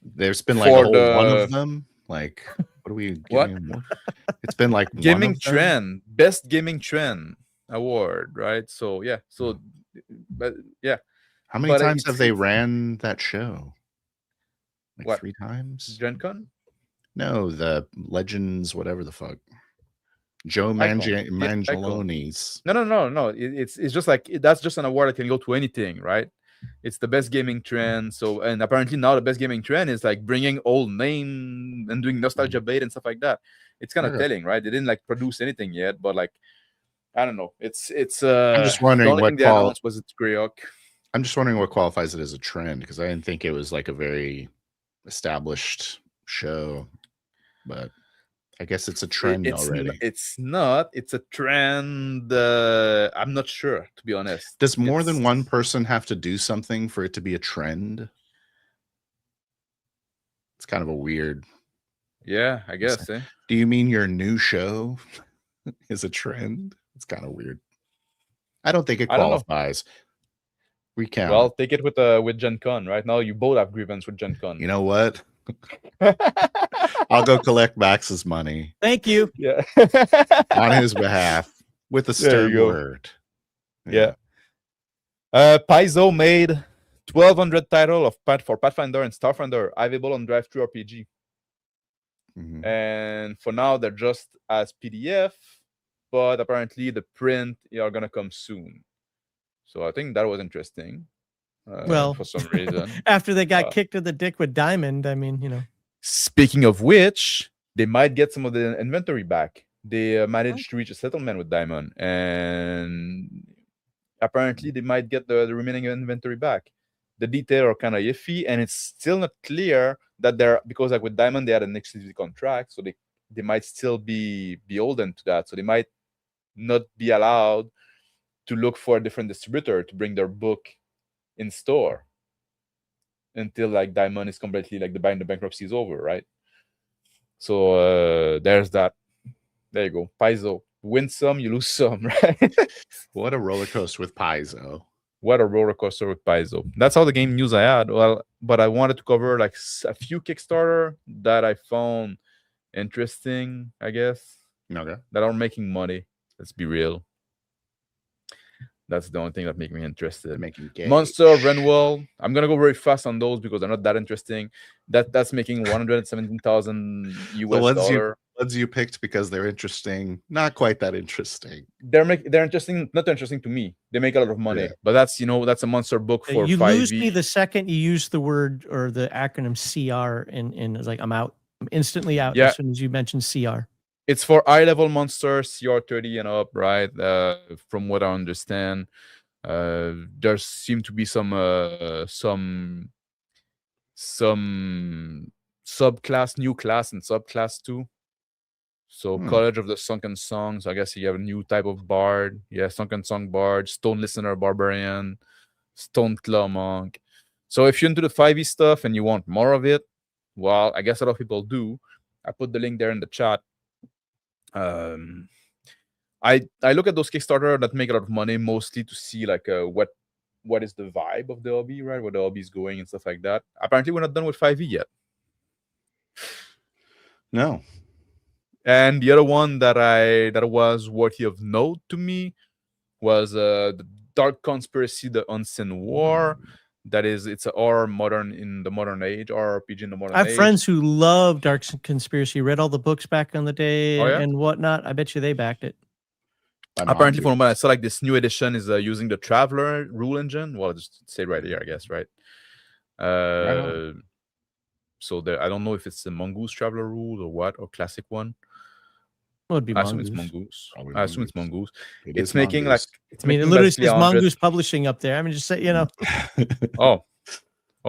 There's been like one of them. Like, what are we? What? It's been like gaming trend, best gaming trend award, right? So yeah, but yeah. How many times have they ran that show? Like 3 times? Gen Con? No, the Legends, whatever the fuck. Joe Mangialone's. No. It's just like that's just an award that can go to anything, right? It's the best gaming trend. So, and apparently now the best gaming trend is like bringing old name and doing nostalgia bait and stuff like that. It's kind of telling, right? They didn't like produce anything yet, but like I don't know. It's. I'm just wondering what was it Greyhawk. I'm just wondering what qualifies it as a trend because I didn't think it was like a very established show, but I guess it's a trend already. It's not. It's a trend. I'm not sure, to be honest. Does more than one person have to do something for it to be a trend? It's kind of a weird. Yeah, I guess. Do you mean your new show is a trend? It's kind of weird. I don't think it qualifies. Recount. Well, take it with Gen Con. Right now, you both have grievance with Gen Con. You know what? I'll go collect Max's money. Thank you. Yeah. On his behalf with a stern word. Yeah. Paizo made 1,200 title for Pathfinder and Starfinder available on Drive-Thru RPG. And for now, they're just as PDF, but apparently the print are gonna come soon. So I think that was interesting. Well, for some reason, after they got kicked in the dick with Diamond, I mean, Speaking of which, they might get some of the inventory back. They managed to reach a settlement with Diamond, and apparently they might get the remaining inventory back. The details are kind of iffy, and it's still not clear that because like with Diamond they had an exclusive contract, so they might still be beholden to that. So they might not be allowed to look for a different distributor to bring their book in store until like Diamond is completely like the bankruptcy is over, right? So there's that. There you go. Paizo. Win some, you lose some, right? What a roller coaster with Paizo. What a roller coaster with Paizo. That's all the game news I had. Well, but I wanted to cover like a few Kickstarter that I found interesting, I guess. Okay. That are making money. Let's be real. That's the only thing that makes me interested. Monster of Renwell. I'm gonna go very fast on those because they're not that interesting. That's making $117,000 US. ones you picked because they're interesting, not quite that interesting. They're interesting, not interesting to me. They make a lot of money, but that's that's a monster book for you 5e. lose me the second you use the word or the acronym CR, and it's like I'm out. I'm instantly out as soon as you mention CR. It's for high level monsters, CR 30 and up, right? From what I understand, there seem to be some subclass, new class, and subclass too. So College of the Sunken Songs, I guess you have a new type of bard. Yeah, Sunken Song Bard, Stone Listener Barbarian, Stone Claw Monk. So if you're into the 5e stuff and you want more of it, well, I guess a lot of people do. I put the link there in the chat. I look at those Kickstarter that make a lot of money mostly to see like what is the vibe of the hobby, right? Where the hobby is going and stuff like that. Apparently, we're not done with 5e yet. No. And the other one that was worthy of note to me was the Dark Conspiracy, the Unseen War. That is, it's a horror in the modern age, RPG in the modern age. I have friends who love Dark Conspiracy, read all the books back in the day and whatnot. I bet you they backed it. Apparently, from what I saw, like this new edition is using the Traveler rule engine. Well, I'll just say right here, I guess, right? So I don't know if it's the Mongoose Traveler rule or what, or classic one. Would be I assume it's Mongoose. I assume it's Mongoose. It's making Mongoose. It literally says Mongoose Publishing up there. I mean, just say, you know. Oh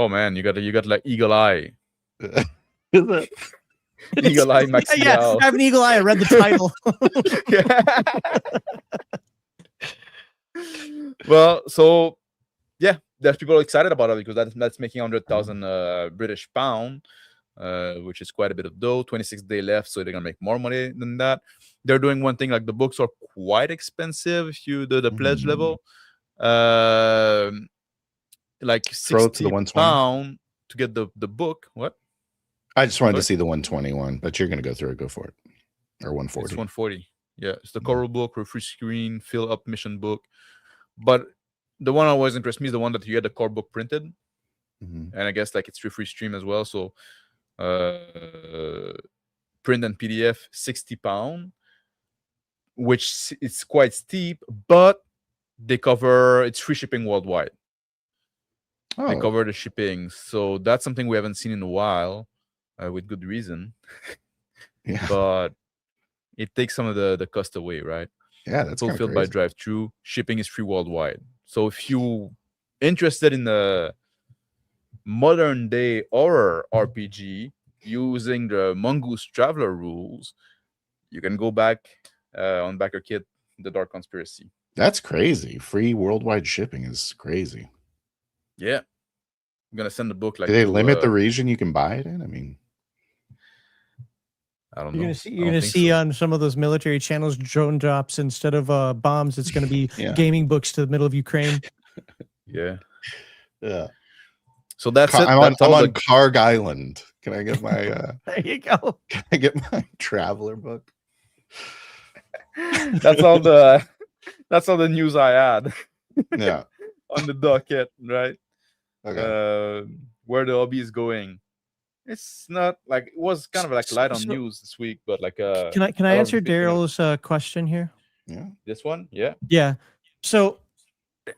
man, you got like Eagle Eye. Eagle Eye MaxLiao. Yeah, I have an eagle eye. I read the title. Well, so yeah, there's people excited about it because that's making 100,000 British pound. Which is quite a bit of dough. 26 days left, so they're gonna make more money than that. They're doing one thing, like the books are quite expensive if you do the pledge level. Like 60 pound to get the book. What? I just wanted to see the 121, but you're gonna go through it. Go for it. Or 140. It's 140. Yeah, it's the Coral book, or free screen, fill up mission book. But the one that always interests me is the one that you get the core book printed. And I guess like it's free stream as well. So print and PDF, 60 pound, which it's quite steep, but they cover, it's free shipping worldwide. They cover the shipping, so that's something we haven't seen in a while, with good reason. But it takes some of the cost away, right? Yeah, that's fulfilled by drive-through. Shipping is free worldwide. So if you interested in the modern day horror RPG using the Mongoose Traveler rules, you can go back on Backer Kit, the Dark Conspiracy. That's crazy. Free worldwide shipping is crazy. Yeah, I'm gonna send the book. Like, do they limit the region you can buy it in? I mean, I don't know. You're gonna see on some of those military channels drone drops instead of bombs. It's gonna be gaming books to the middle of Ukraine. Yeah. So that's it. I'm on Karg Island. Can I get my there you go. Can I get my traveler book? That's all the news I had. Yeah. On the docket, right? Okay. Where the hobby is going. It's not like, it was kind of like light on news this week, but like can I answer Daryl's question here? Yeah. This one? Yeah. Yeah. So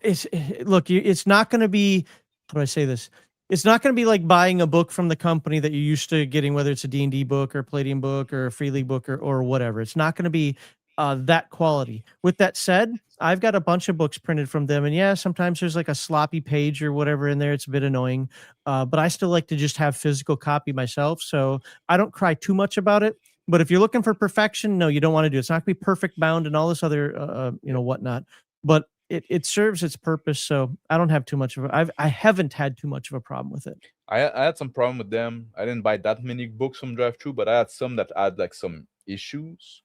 it's not going to be, how do I say this? It's not going to be like buying a book from the company that you're used to getting, whether it's a D&D book or a Palladium book or a Free League book or whatever. It's not going to be that quality. With that said, I've got a bunch of books printed from them, and yeah, sometimes there's like a sloppy page or whatever in there. It's a bit annoying, but I still like to just have physical copy myself, so I don't cry too much about it. But if you're looking for perfection, no, you don't want to do it. It's not going to be perfect bound and all this other, whatnot. But it serves its purpose, so I don't have too much of it. I haven't had too much of a problem with it. I had some problem with them. I didn't buy that many books from Drive-Thru, but I had some that had like some issues.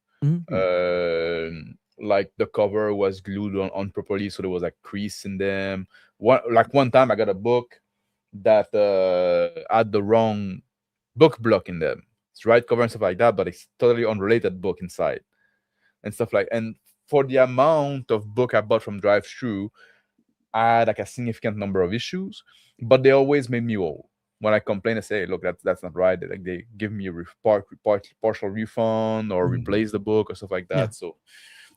Like the cover was glued on properly, so there was like crease in them. One time I got a book that had the wrong book block in them. It's right cover and stuff like that, but it's totally unrelated book inside and stuff like. And for the amount of book I bought from Drive-Thru, I had like a significant number of issues, but they always made me whole. when I complain, I say, look, that's not right. Like they give me a partial refund or replace the book or stuff like that. Yeah. So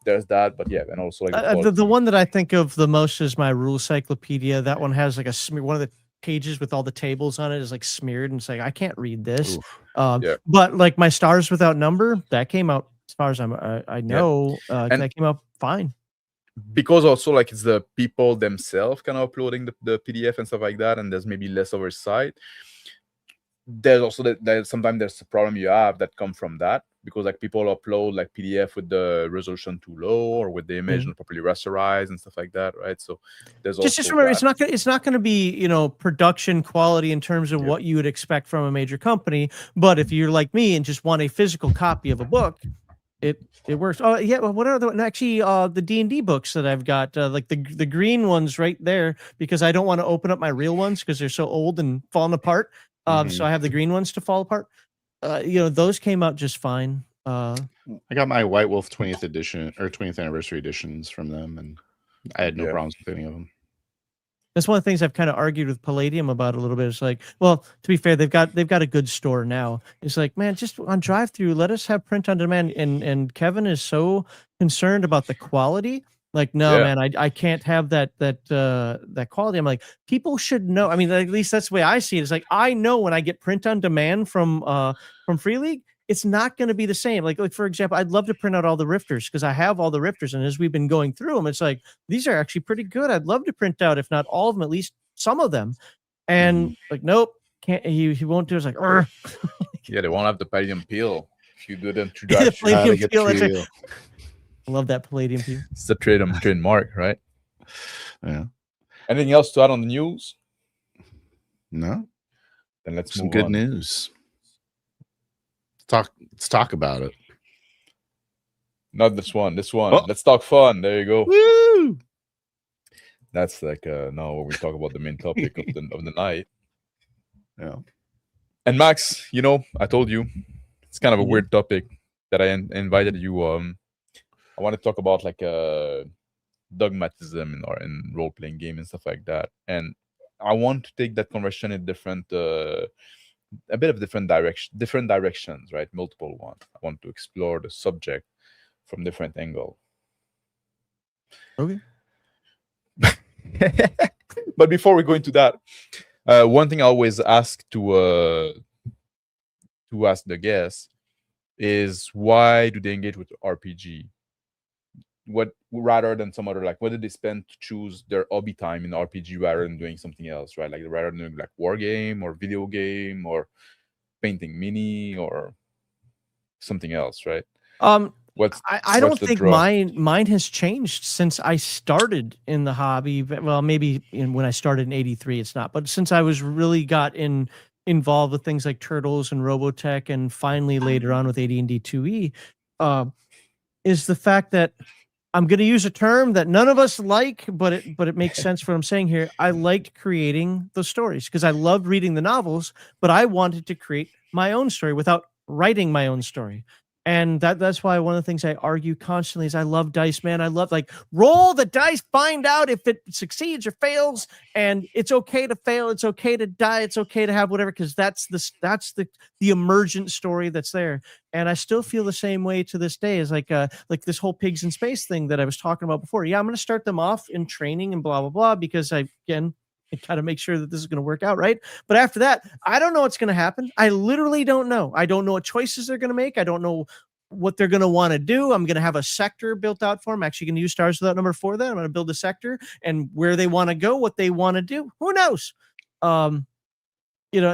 there's that. But yeah, and also like the one that I think of the most is my rule cyclopedia. That one has like one of the pages with all the tables on it is like smeared, and it's like I can't read this. But like my Stars Without Number, that came out, as far as I know, and that came out fine. Because also like it's the people themselves kind of uploading the PDF and stuff like that, and there's maybe less oversight. There's also that sometimes there's a problem you have that come from that, because like people upload like PDF with the resolution too low or with the image not properly rasterized and stuff like that, right? So there's just remember it's not going to be, you know, production quality in terms of what you would expect from a major company. But if you're like me and just want a physical copy of a book, it works. Oh yeah, well, what are the D&D books that I've got, like the green ones right there, because I don't want to open up my real ones because they're so old and falling apart. So I have the green ones to fall apart. You know, those came out just fine. I got my White Wolf 20th edition or 20th anniversary editions from them, and I had no problems with any of them. That's one of the things I've kind of argued with Palladium about a little bit. It's like, well, to be fair, they've got a good store now. It's like, man, just on drive-through, let us have print on demand. And Kevin is so concerned about the quality. Like, no, man, I can't have that quality. I'm like, people should know. I mean, at least that's the way I see it. It's like, I know when I get print on demand from Free League, it's not going to be the same. Like for example, I'd love to print out all the Rifters because I have all the Rifters, and as we've been going through them, it's like these are actually pretty good. I'd love to print out, if not all of them, at least some of them. And like, nope, can't. He won't do it. It's like, yeah, they won't have the Palladium peel if you do them to drive. Palladium peel. I love that Palladium peel. It's the trademark, right? Yeah. Anything else to add on the news? No. Then let's some move good on. News. Let's talk about it. Not this one. Oh. Let's talk fun. There you go. Woo! That's like now when we talk about the main topic of the night. Yeah. And Max, you know, I told you it's kind of a weird topic that I invited you. I want to talk about like dogmatism in role-playing game and stuff like that. And I want to take that conversation in different a bit of different directions, right? Multiple ones. I want to explore the subject from different angle. Okay. But before we go into that, one thing I always ask to ask the guests is, why do they engage with RPG? What rather than some other, like, what did they spend to choose their hobby time in RPG rather than doing something else, right? Like rather than doing like war game or video game or painting mini or something else, right? I don't think mine has changed since I started in the hobby. Well, maybe when I started in '83, it's not, but since I was really got involved with things like Turtles and Robotech, and finally later on with AD&D 2E, is the fact that I'm going to use a term that none of us like, but it makes sense for what I'm saying here. I liked creating the stories because I loved reading the novels, but I wanted to create my own story without writing my own story. And that's why one of the things I argue constantly is I love dice, man. I love, like, roll the dice, find out if it succeeds or fails, and it's okay to fail, it's okay to die, it's okay to have whatever, because that's the emergent story that's there. And I still feel the same way to this day. Is like this whole pigs in space thing that I was talking about before. Yeah, I'm going to start them off in training and blah blah blah because I kind of make sure that this is going to work out, right? But after that, I don't know what's going to happen. I literally don't know. I don't know what choices they're going to make. I don't know what they're going to want to do. I'm going to have a sector built out for them. I'm actually going to use Stars Without Number for that. I'm going to build a sector, and where they want to go, what they want to do, who knows?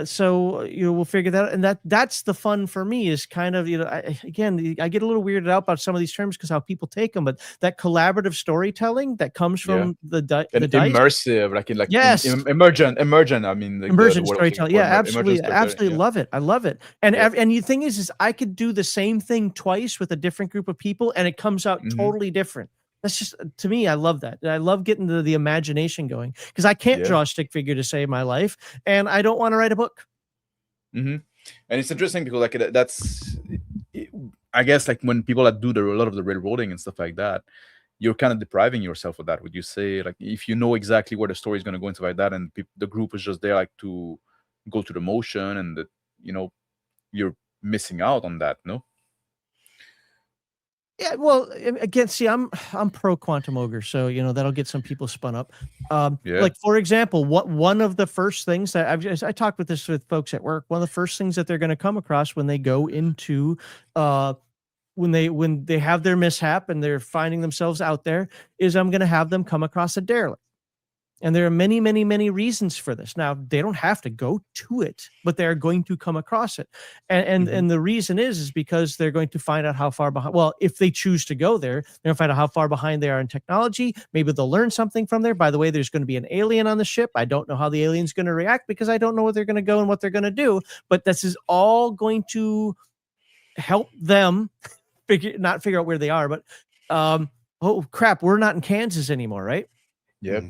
So we'll figure that out. And that's the fun for me, is kind of, I get a little weirded out about some of these terms because how people take them, but that collaborative storytelling that comes from the dice. Immersive, yes. Immersion. I mean, immersion storytelling. Yeah, absolutely love it. I love it. And the thing is I could do the same thing twice with a different group of people, and it comes out totally different. That's just, to me, I love that. I love getting the imagination going, because I can't draw a stick figure to save my life, and I don't want to write a book. And it's interesting because, like, I guess, like, when people that do a lot of the railroading and stuff like that, you're kind of depriving yourself of that. Would you say, like, if you know exactly where the story is going to go and stuff like that, and the group is just there, like, to go through the motion, and that you're missing out on that. No. Yeah, well, again, see, I'm pro Quantum Ogre, so that'll get some people spun up. Like, for example, one of the first things that I talked with folks at work. One of the first things that they're going to come across when they go into when they have their mishap and they're finding themselves out there is I'm going to have them come across a derelict. And there are many, many, many reasons for this. Now, they don't have to go to it, but they're going to come across it. And the reason is because they're going to find out how far behind. Well, if they choose to go there, they're going to find out how far behind they are in technology. Maybe they'll learn something from there. By the way, there's going to be an alien on the ship. I don't know how the alien's going to react because I don't know where they're going to go and what they're going to do. But this is all going to help them not figure out where they are. But, oh, crap, we're not in Kansas anymore, right? Yeah.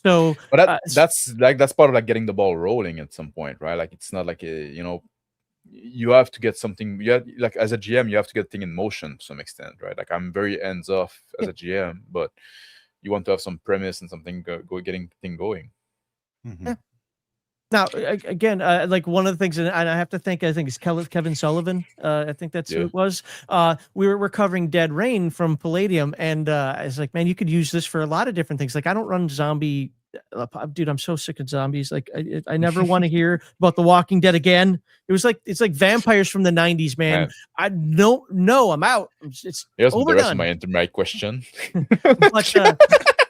So, but that's part of like getting the ball rolling at some point, right? Like it's not like you have to get something. Like as a GM, you have to get thing in motion to some extent, right? Like I'm very hands off as a GM, but you want to have some premise and something getting thing going. Yeah. Now, again, like one of the things, and I have to think, I think it's Kevin Sullivan. I think that's who it was. We were covering Dead Rain from Palladium, and I was like, man, you could use this for a lot of different things. Like, I don't run zombie. Dude, I'm so sick of zombies. Like, I never want to hear about The Walking Dead again. It's like vampires from the 90s, man. I don't know. I'm out. It's overdone. The rest of my question. But,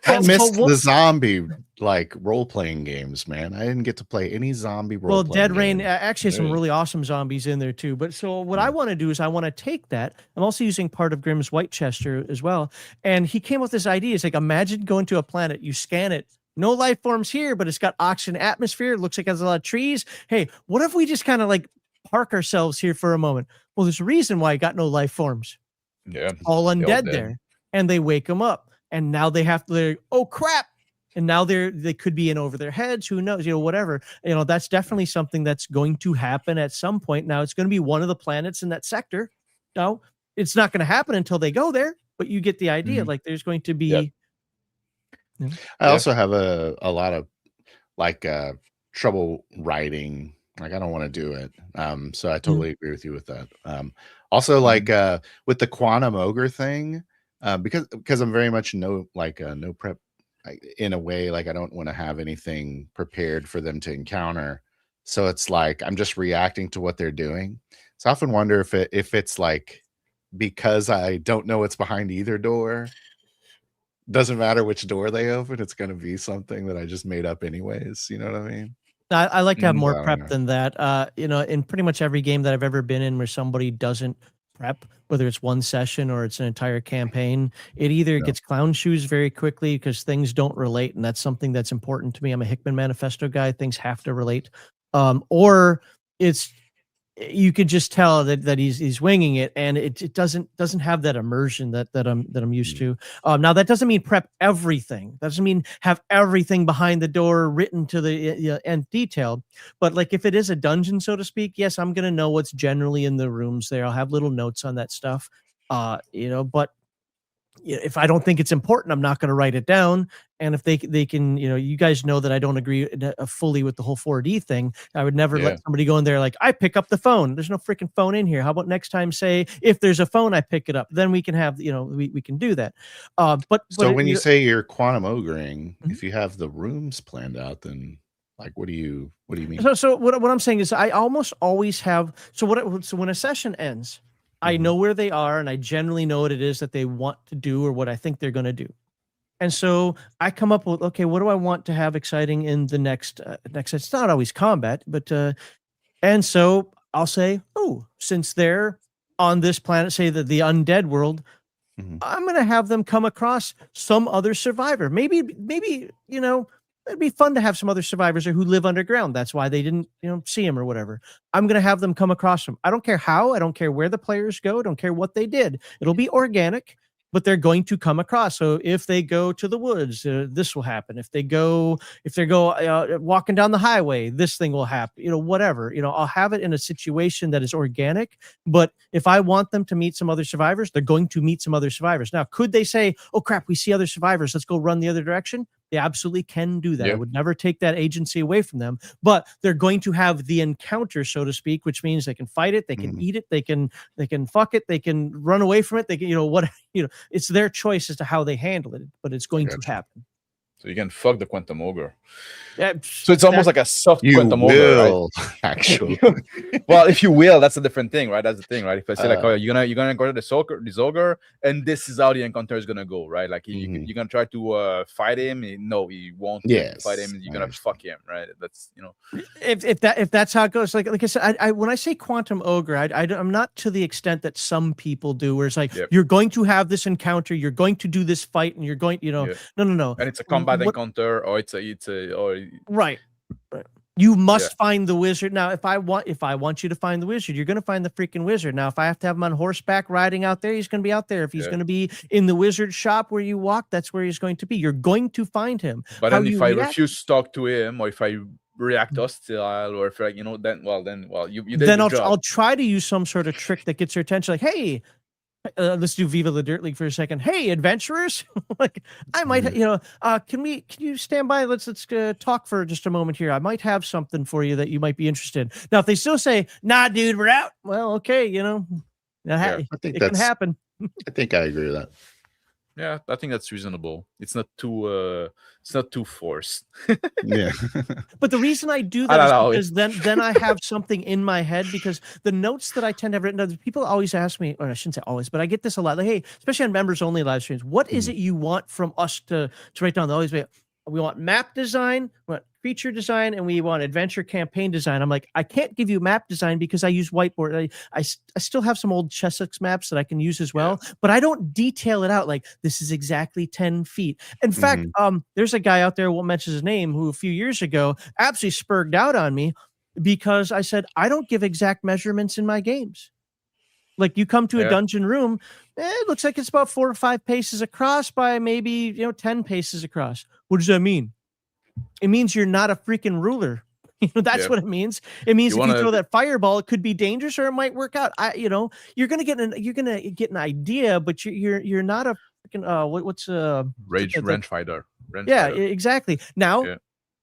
I missed the zombie role-playing games, man. I didn't get to play any zombie role-playing games. Dead Rain actually has some really awesome zombies in there too. But so what I want to do is I want to take that. I'm also using part of Grimm's Whitechester as well. And he came up with this idea. It's like, imagine going to a planet, you scan it, no life forms here, but it's got oxygen atmosphere. It looks like it has a lot of trees. Hey, what if we just kind of like park ourselves here for a moment? Well, there's a reason why I got no life forms. Yeah. All undead there. And they wake them up. And now they have to, oh crap. And now they could be in over their heads. Who knows? Whatever. That's definitely something that's going to happen at some point. Now it's going to be one of the planets in that sector. No, it's not going to happen until they go there, but you get the idea. Like there's going to be. I also have a lot of trouble writing. Like I don't want to do it. So I totally agree with you with that. Also with the Quantum Ogre thing, because I'm very much no prep in a way. Like I don't want to have anything prepared for them to encounter. So it's like I'm just reacting to what they're doing. So I often wonder if it's like because I don't know what's behind either door. Doesn't matter which door they open, it's going to be something that I just made up anyways. You know what I mean? I like to have more prep than that. In pretty much every game that I've ever been in where somebody doesn't prep, whether it's one session or it's an entire campaign, it either gets clown shoes very quickly because things don't relate. And that's something that's important to me. I'm a Hickman Manifesto guy. Things have to relate. Or you could just tell that he's winging it, and it doesn't have that immersion that I'm used to. Now that doesn't mean prep everything. That doesn't mean have everything behind the door written to the nth detail. But like if it is a dungeon, so to speak, yes, I'm gonna know what's generally in the rooms there. I'll have little notes on that stuff. But if I don't think it's important, I'm not going to write it down. And if they can, you guys know that I don't agree fully with the whole 4D thing. I would never let somebody go in there like, I pick up the phone. There's no freaking phone in here. How about next time say, if there's a phone, I pick it up. Then we can have, we can do that. But when you say you're quantum ogring, if you have the rooms planned out, then like, what do you mean? So what I'm saying is I almost always have, so when a session ends, I know where they are, and I generally know what it is that they want to do or what I think they're going to do. And so I come up with, okay, what do I want to have exciting in the next? It's not always combat, but and so I'll say, oh, since they're on this planet, say that the undead world, I'm going to have them come across some other survivor. Maybe it'd be fun to have some other survivors who live underground. That's why they didn't, see him or whatever. I'm going to have them come across them. I don't care how. I don't care where the players go. I don't care what they did. It'll be organic, but they're going to come across. So if they go to the woods, this will happen. If they're walking down the highway, this thing will happen. Whatever. I'll have it in a situation that is organic. But if I want them to meet some other survivors, they're going to meet some other survivors. Now, could they say, "Oh crap, we see other survivors. Let's go run the other direction"? They absolutely can do that. Yeah. I would never take that agency away from them, but they're going to have the encounter, so to speak, which means they can fight it, they can eat it, they can fuck it, they can run away from it, they can, it's their choice as to how they handle it, but it's going to happen. So you can fuck the Quantum Ogre. Yeah, so it's almost like a soft Quantum Ogre, right? Actually. Well, if you will, that's a different thing, right? That's the thing, right? If I say like, oh, you're gonna encounter this ogre, and this is how the encounter is gonna go, right? Like you're gonna try to fight him. No, he won't. Fight him. You're gonna fuck him, right? That's If that's how it goes. Like I said, I when I say Quantum Ogre, I'm not to the extent that some people do, where it's like you're going to have this encounter, you're going to do this fight, and you're going, no. And it's a combat encounter, or right. You must find the wizard. Now, if I want you to find the wizard, you're going to find the freaking wizard. Now, if I have to have him on horseback riding out there, he's going to be out there. If he's going to be in the wizard shop where you walk, that's where he's going to be. You're going to find him. But then if I refuse to talk to him, or if I react hostile, or if then I'll try to use some sort of trick that gets your attention. Like, hey, let's do Viva the Dirt League for a second. Hey, adventurers! Like, I might, can you stand by? Let's talk for just a moment here. I might have something for you that you might be interested in. Now, if they still say, "Nah, dude, we're out," well, okay, I think it can happen. I think I agree with that. Yeah, I think that's reasonable. It's not too forced. Yeah. But the reason I do that is because then I have something in my head, because the notes that I tend to have written down, people always ask me, or I shouldn't say always, but I get this a lot. Like, hey, especially on members only live streams, what is it you want from us to write down? They always be, we want map design, we want creature design, and we want adventure campaign design. I'm like, I can't give you map design because I use whiteboard. I still have some old Chessex maps that I can use as well, but I don't detail it out like this is exactly 10 feet. In fact, there's a guy out there, won't mention his name, who a few years ago absolutely spurred out on me because I said, I don't give exact measurements in my games. Like, you come to a dungeon room, it looks like it's about 4 or 5 paces across by maybe 10 paces across. What does that mean? It means you're not a freaking ruler. That's what it means. It means if you throw that fireball, it could be dangerous or it might work out. You're gonna get an idea, but you're not a freaking what's range fighter. Exactly. Now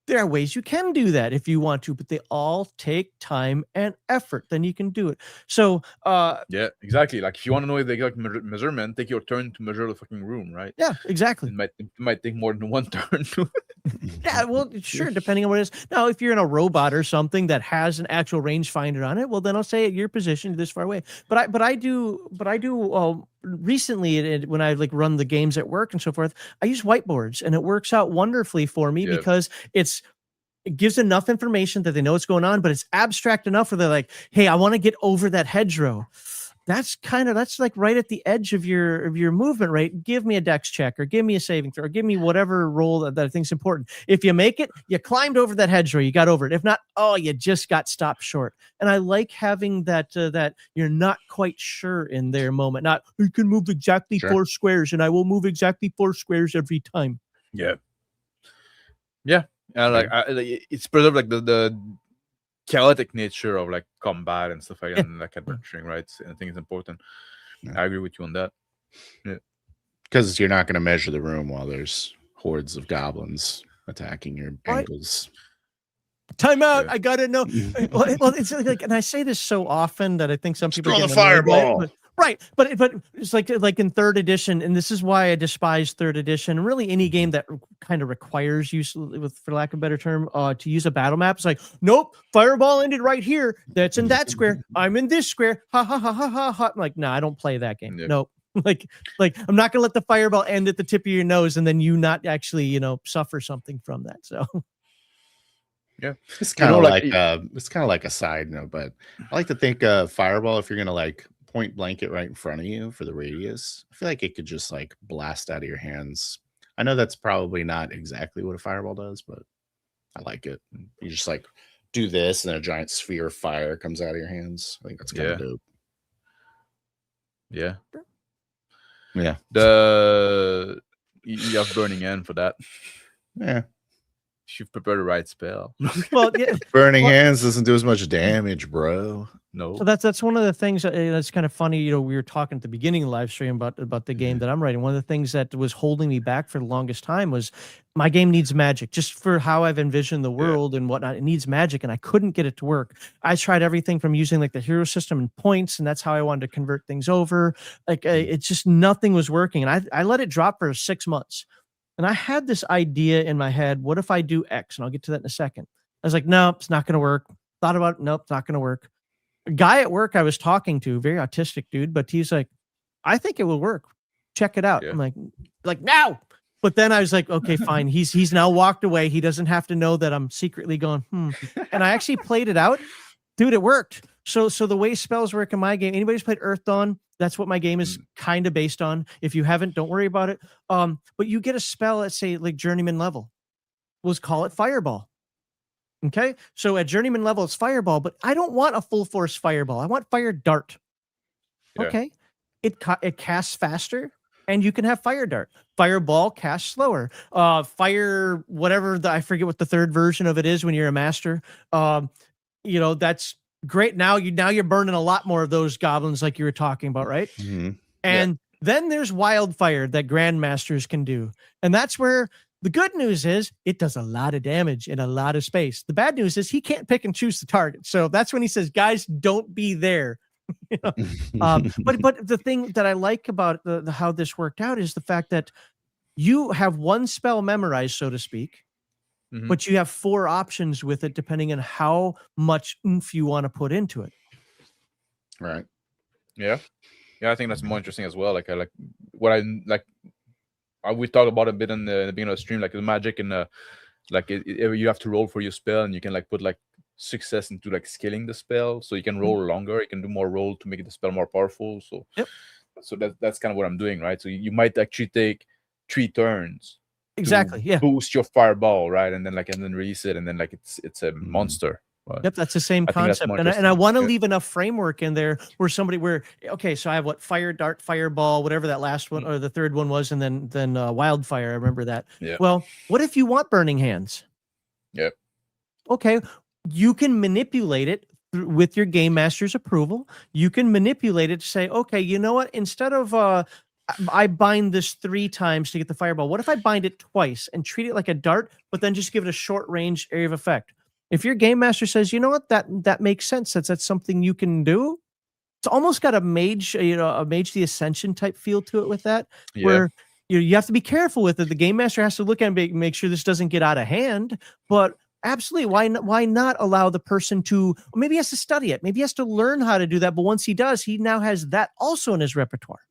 there are ways you can do that if you want to, but they all take time and effort. Then you can do it. So yeah, exactly. Like, if you want to know the exact measurement, take your turn to measure the fucking room, right? Yeah, exactly. It might take more than one turn. Yeah, well, sure, depending on what it is. Now, if you're in a robot or something that has an actual rangefinder on it, well, then I'll say at your position this far away. But I do recently, when I run the games at work and so forth, I use whiteboards, and it works out wonderfully for me because it gives enough information that they know what's going on, but it's abstract enough where they're like, hey, I want to get over that hedgerow. That's like right at the edge of your movement rate. Give me a dex check, or give me a saving throw, or give me whatever roll that I think is important. If you make it, you climbed over that hedgerow, you got over it. If not, you just got stopped short. And I like having that you're not quite sure in their moment. Not, you can move exactly 4 squares, and I will move exactly 4 squares every time. Yeah. And it's preserved the chaotic nature of combat and stuff like that, and adventuring, right? I think it's important. I agree with you on that. Yeah, because you're not going to measure the room while there's hordes of goblins attacking your ankles. Time out. I gotta know. Well, it's like, and I say this so often that I think some people throw the fireball. Right, but it's like in 3rd edition, and this is why I despise 3rd edition. And really, any game that kind of requires you, for lack of a better term, to use a battle map. It's like, nope, fireball ended right here. That's in that square. I'm in this square. Ha ha ha ha ha ha. I'm like, nah, I don't play that game. Yep. Nope. Like I'm not gonna let the fireball end at the tip of your nose and then you not actually suffer something from that. So. Yeah, it's kind of it's kind of like a side note, but I like to think fireball, if you're gonna point blank it right in front of you for the radius, I feel like it could just blast out of your hands. I know that's probably not exactly what a fireball does, but I like it. You just do this, and a giant sphere of fire comes out of your hands. I think that's kind of dope. Yeah. You have Burning End for that. Yeah. You've prepared the right spell. Well, yeah. Burning Hands doesn't do as much damage, bro. No. So that's one of the things that's kind of funny. You know, we were talking at the beginning of the live stream about the game that I'm writing. One of the things that was holding me back for the longest time was my game needs magic, just for how I've envisioned the world and whatnot. It needs magic, and I couldn't get it to work. I tried everything from using like the hero system and points, and that's how I wanted to convert things over. Like it's just nothing was working, and I let it drop for 6 months. And I had this idea in my head: what if I do X? And I'll get to that in a second. I was like, no, it's not going to work. Thought about it. Nope, it's not going to work. A guy at work I was talking to, very autistic dude, but he's like, I think it will work. Check it out. Yeah. I'm like, no. But then I was like, okay, fine. He's now walked away. He doesn't have to know that I'm secretly going, And I actually played it out. Dude, it worked. So the way spells work in my game, anybody's played Earth Dawn, that's what my game is kind of based on. If you haven't, don't worry about it. But you get a spell at, say, like journeyman level. Let's call it Fireball. Okay, so at journeyman level, it's Fireball, but I don't want a full force Fireball. I want Fire Dart. Yeah. Okay, it casts faster, and you can have Fire Dart. Fireball casts slower. Fire whatever I forget what the third version of it is when you're a master. You know, that's great. Now you're burning a lot more of those goblins like you were talking about, right? Mm-hmm. And then there's Wildfire that Grandmasters can do, and that's where. The good news is it does a lot of damage in a lot of space. The bad news is he can't pick and choose the target. So that's when he says, guys, don't be there. You know? But the thing that I like about the how this worked out is the fact that you have one spell memorized, so to speak, but you have 4 options with it depending on how much oomph you want to put into it. Right. Yeah. Yeah, I think that's more interesting as well. Like I like what I like. We talked about a bit in the beginning of the stream, like the magic and you have to roll for your spell, and you can like put like success into like scaling the spell, so you can roll longer, you can do more roll to make the spell more powerful. So so that's kind of what I'm doing, right? So you might actually take 3 turns, boost your fireball, right, and then release it, and then like it's a monster. Yep, that's the same concept, and I want to leave enough framework in there where okay, so I have what Fire Dart, Fireball, whatever that last one or the third one was, and then Wildfire. I remember that. Yeah. Well, what if you want Burning Hands? Yep. Okay, you can manipulate it with your game master's approval. You can manipulate it to say, okay, you know what? Instead of I bind this 3 times to get the Fireball, what if I bind it twice and treat it like a dart, but then just give it a short range area of effect? If your game master says, you know what, that makes sense, that's something you can do, it's almost got a Mage the Ascension type feel to it with that, where you have to be careful with it. The game master has to look at it, make sure this doesn't get out of hand, but absolutely, why not allow the person to, maybe he has to study it, maybe he has to learn how to do that, but once he does, he now has that also in his repertoire.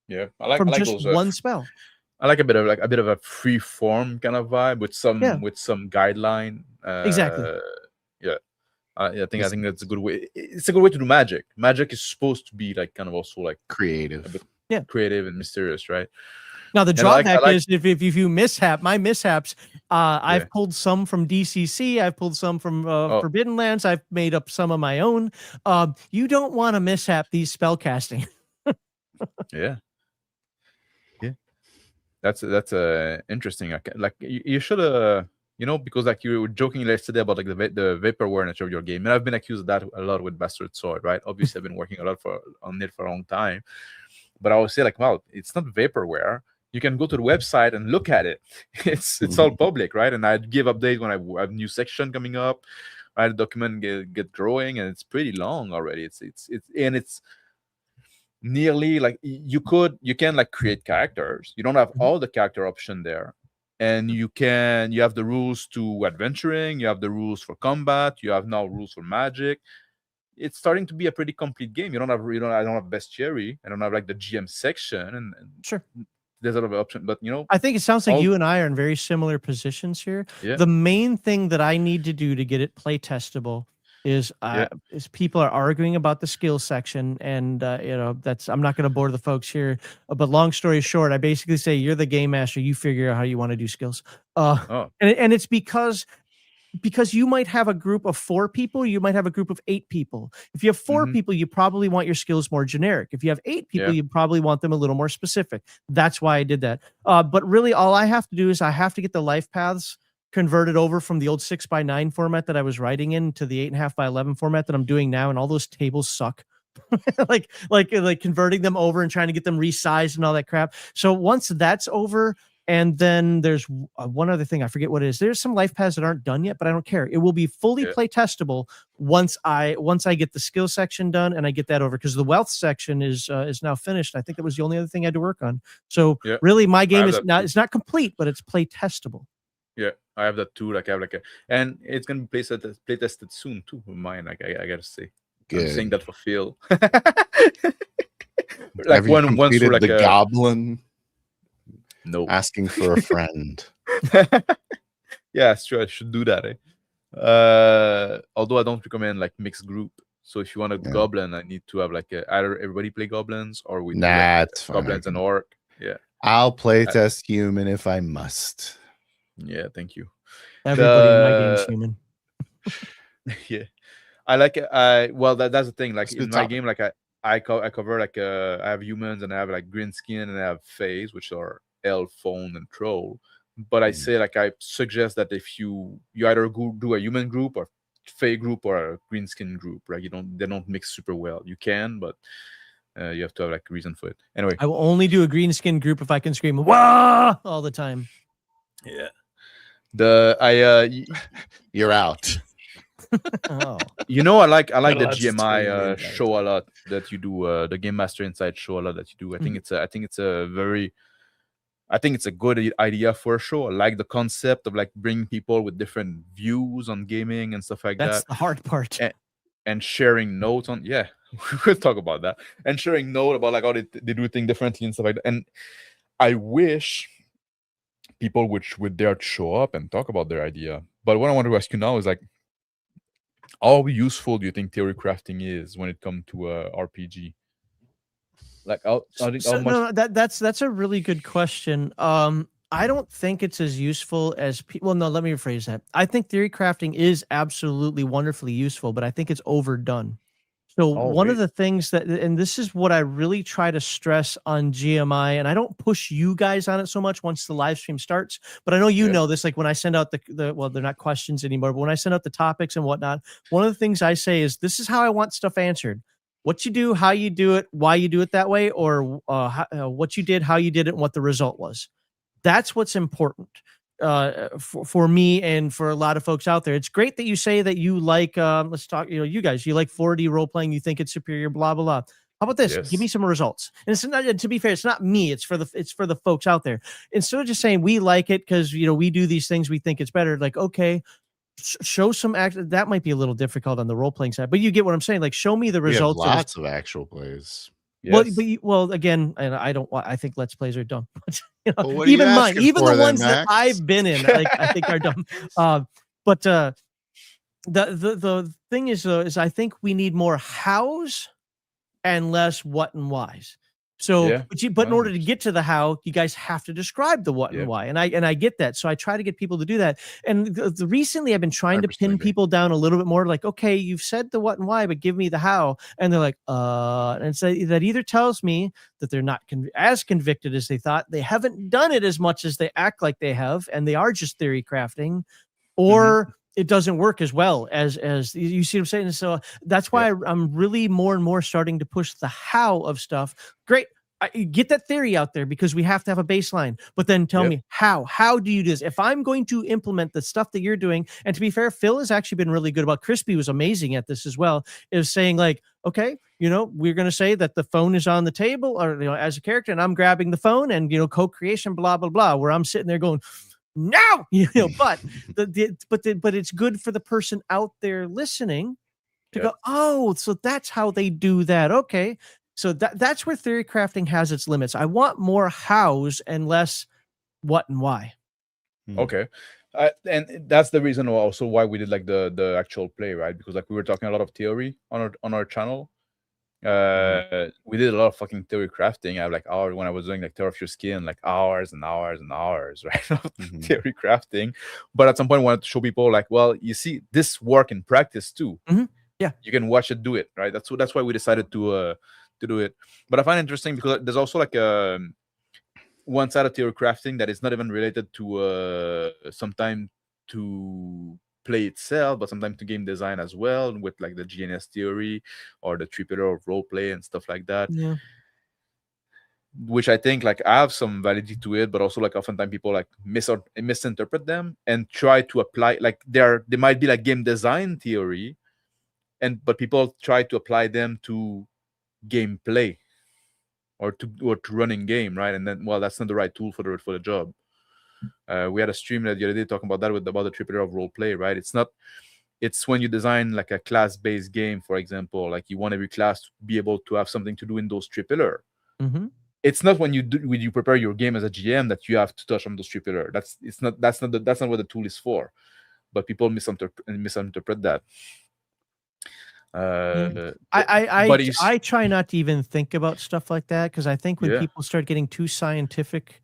Yeah, I like just one spell. I like a bit of a free form kind of vibe with some guideline. Exactly. I think that's a good way. It's a good way to do magic. Magic is supposed to be like kind of also like creative, a bit creative and mysterious, right? Now the drawback is if you my mishaps, I've pulled some from DCC, I've pulled some from Forbidden Lands, I've made up some of my own. You don't want to mishap these spell casting. Yeah. That's interesting. Like you should because like you were joking yesterday about like the vaporware nature of your game, and I've been accused of that a lot with Bastard Sword, right? Obviously, I've been working a lot on it for a long time, but I would say like, well, it's not vaporware. You can go to the website and look at it. It's all public, right? And I give updates when I have new section coming up. Right, the document get growing, and it's pretty long already. It's nearly like you can like create characters. You don't have all the character option there, and you have the rules to adventuring, you have the rules for combat, you have now rules for magic. It's starting to be a pretty complete game. I don't have bestiary, I don't have like the GM section, and sure, there's a lot of options, but I think it sounds like you and I are in very similar positions here. The main thing that I need to do to get it play testable is people are arguing about the skill section, and I'm not going to bore the folks here, but long story short, I basically say you're the game master, you figure out how you want to do skills. And it's because you might have a group of 4 people, you might have a group of 8 people. If you have 4 people, you probably want your skills more generic. If you have 8 people, you probably want them a little more specific. That's why I did that. But really, all I have to do is I have to get the life paths converted over from the old 6x9 format that I was writing in to the 8.5x11 format that I'm doing now, and all those tables suck. like converting them over and trying to get them resized and all that crap. So once that's over, and then there's one other thing, I forget what it is. There's some life paths that aren't done yet, but I don't care. It will be fully play testable once I get the skill section done and I get that over, because the wealth section is now finished. I think that was the only other thing I had to work on. So really, my game is not, it's not complete, but it's play testable. Yeah, I have that too. Like I have and it's gonna be play tested soon too. Mine, like I gotta say. Good. I'm saying that for Phil. Like once we're like the goblin. No. Asking for a friend. Yeah, it's true. I should do that. Although I don't recommend like mixed group. So if you want a goblin, I need to have like either everybody play goblins or we do like, goblins and orc. Yeah. I'll play test human if I must. Yeah, thank you. Everybody in my game is human. Yeah. I like it. Well, that's the thing. Like in my game, like I cover like I have humans and I have like green skin and I have fays, which are elf, faun, and troll. But I say like I suggest that if you either do a human group or fey group or a green skin group, right? They don't mix super well. You can, but you have to have like a reason for it. Anyway, I will only do a green skin group if I can scream "Wah!" all the time. Yeah. You're out. Oh. You know, I like the GMI show a lot that you do. The Game Master Inside show a lot that you do. I think it's a good idea for a show. I like the concept of like bringing people with different views on gaming and stuff like that. That's the hard part. And sharing notes on we'll talk about that. And sharing note about like how they do things differently and stuff like that. And I wish people would dare to show up and talk about their idea. But what I want to ask you now is like, how useful do you think theory crafting is when it comes to RPG? Like, how much? No, that's a really good question. I don't think it's as useful as people. Well, no, let me rephrase that. I think theory crafting is absolutely wonderfully useful, but I think it's overdone. So one of the things that, and this is what I really try to stress on GMI, and I don't push you guys on it so much once the live stream starts, but I know you know this, like when I send out well, they're not questions anymore, but when I send out the topics and whatnot, one of the things I say is, this is how I want stuff answered. What you do, how you do it, why you do it that way, or what you did, how you did it, and what the result was. That's what's important. For me and for a lot of folks out there. It's great that you say that you like, let's talk, you guys, you like 4D role playing, you think it's superior, blah, blah, blah. How about this? Give me some results. And it's not, to be fair, it's not me, it's for the folks out there. Instead of just saying we like it because, we do these things, we think it's better. Like, okay, show some act. That might be a little difficult on the role playing side, but you get what I'm saying. Like, show me the results. Lots of actual plays. Yes. Well, again, and I think Let's Plays are dumb. Even mine, even the ones that I've been in, I think are dumb. But the thing is I think we need more hows and less what and whys. So, but in order to get to the how, you guys have to describe the what and why, and I get that. So I try to get people to do that. And recently, I've been trying to pin people down a little bit more. Like, okay, you've said the what and why, but give me the how. And they're like, and so that either tells me that they're not as convicted as they thought, they haven't done it as much as they act like they have, and they are just theory crafting, or it doesn't work as well as you see what I'm saying. So that's why I'm really more and more starting to push the how of stuff. Great. Get that theory out there because we have to have a baseline, but then tell me how do you do this? If I'm going to implement the stuff that you're doing, and to be fair, Phil has actually been really good about, Crispy was amazing at this as well, is saying like, okay, we're going to say that the phone is on the table, or, as a character, and I'm grabbing the phone, and, co-creation, blah, blah, blah, where I'm sitting there going, no, but but it's good for the person out there listening to go, oh, so that's how they do that. Okay. So that's where theory crafting has its limits. I want more hows and less what and why. Okay. And that's the reason also why we did like the actual play, right? Because like we were talking a lot of theory on our channel. We did a lot of fucking theory crafting. I have like hours when I was doing like Terror of Your Skin, like hours and hours and hours, right? Of theory crafting. But at some point I wanted to show people like, well, you see this work in practice too. Yeah. You can watch it do it, right? That's why we decided to do it. But I find it interesting because there's also like one side of theory crafting that is not even related to sometimes to play itself, but sometimes to game design as well, with like the GNS theory or the 3 pillar of role play and stuff like that. Yeah. Which I think like I have some validity to it, but also like oftentimes people like misinterpret them and try to apply like they might be like game design theory, but people try to apply them to gameplay or to running game, right? And then that's not the right tool for the job. We had a stream the other day talking about that about the 3 pillar of role play, right? It's when you design like a class-based game, for example, like you want every class to be able to have something to do in those 3 pillar. Mm-hmm. It's not when you prepare your game as a GM that you have to touch on those 3 pillar. That's not what the tool is for. But people misinterpret that. I try not to even think about stuff like that, because I think when people start getting too scientific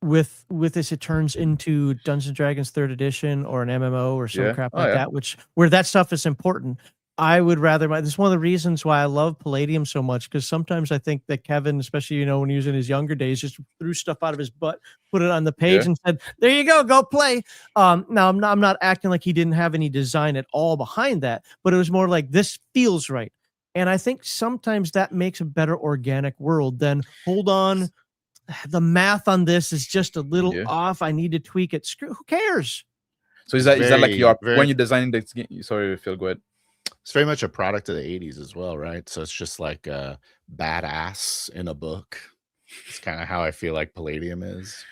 with this, it turns into Dungeons and Dragons 3rd edition or an MMO or some crap like that, where that stuff is important. I would rather, this is one of the reasons why I love Palladium so much, because sometimes I think that Kevin, especially, when he was in his younger days, just threw stuff out of his butt, put it on the page and said, there you go play. Now I'm not acting like he didn't have any design at all behind that, but it was more like, this feels right. And I think sometimes that makes a better organic world than, hold on, the math on this is just a little off, I need to tweak it. Who cares? So is that like when you're designing the game? Sorry, Phil, go ahead. It's very much a product of the 80s as well, right? So it's just like a badass in a book. It's kind of how I feel like Palladium is.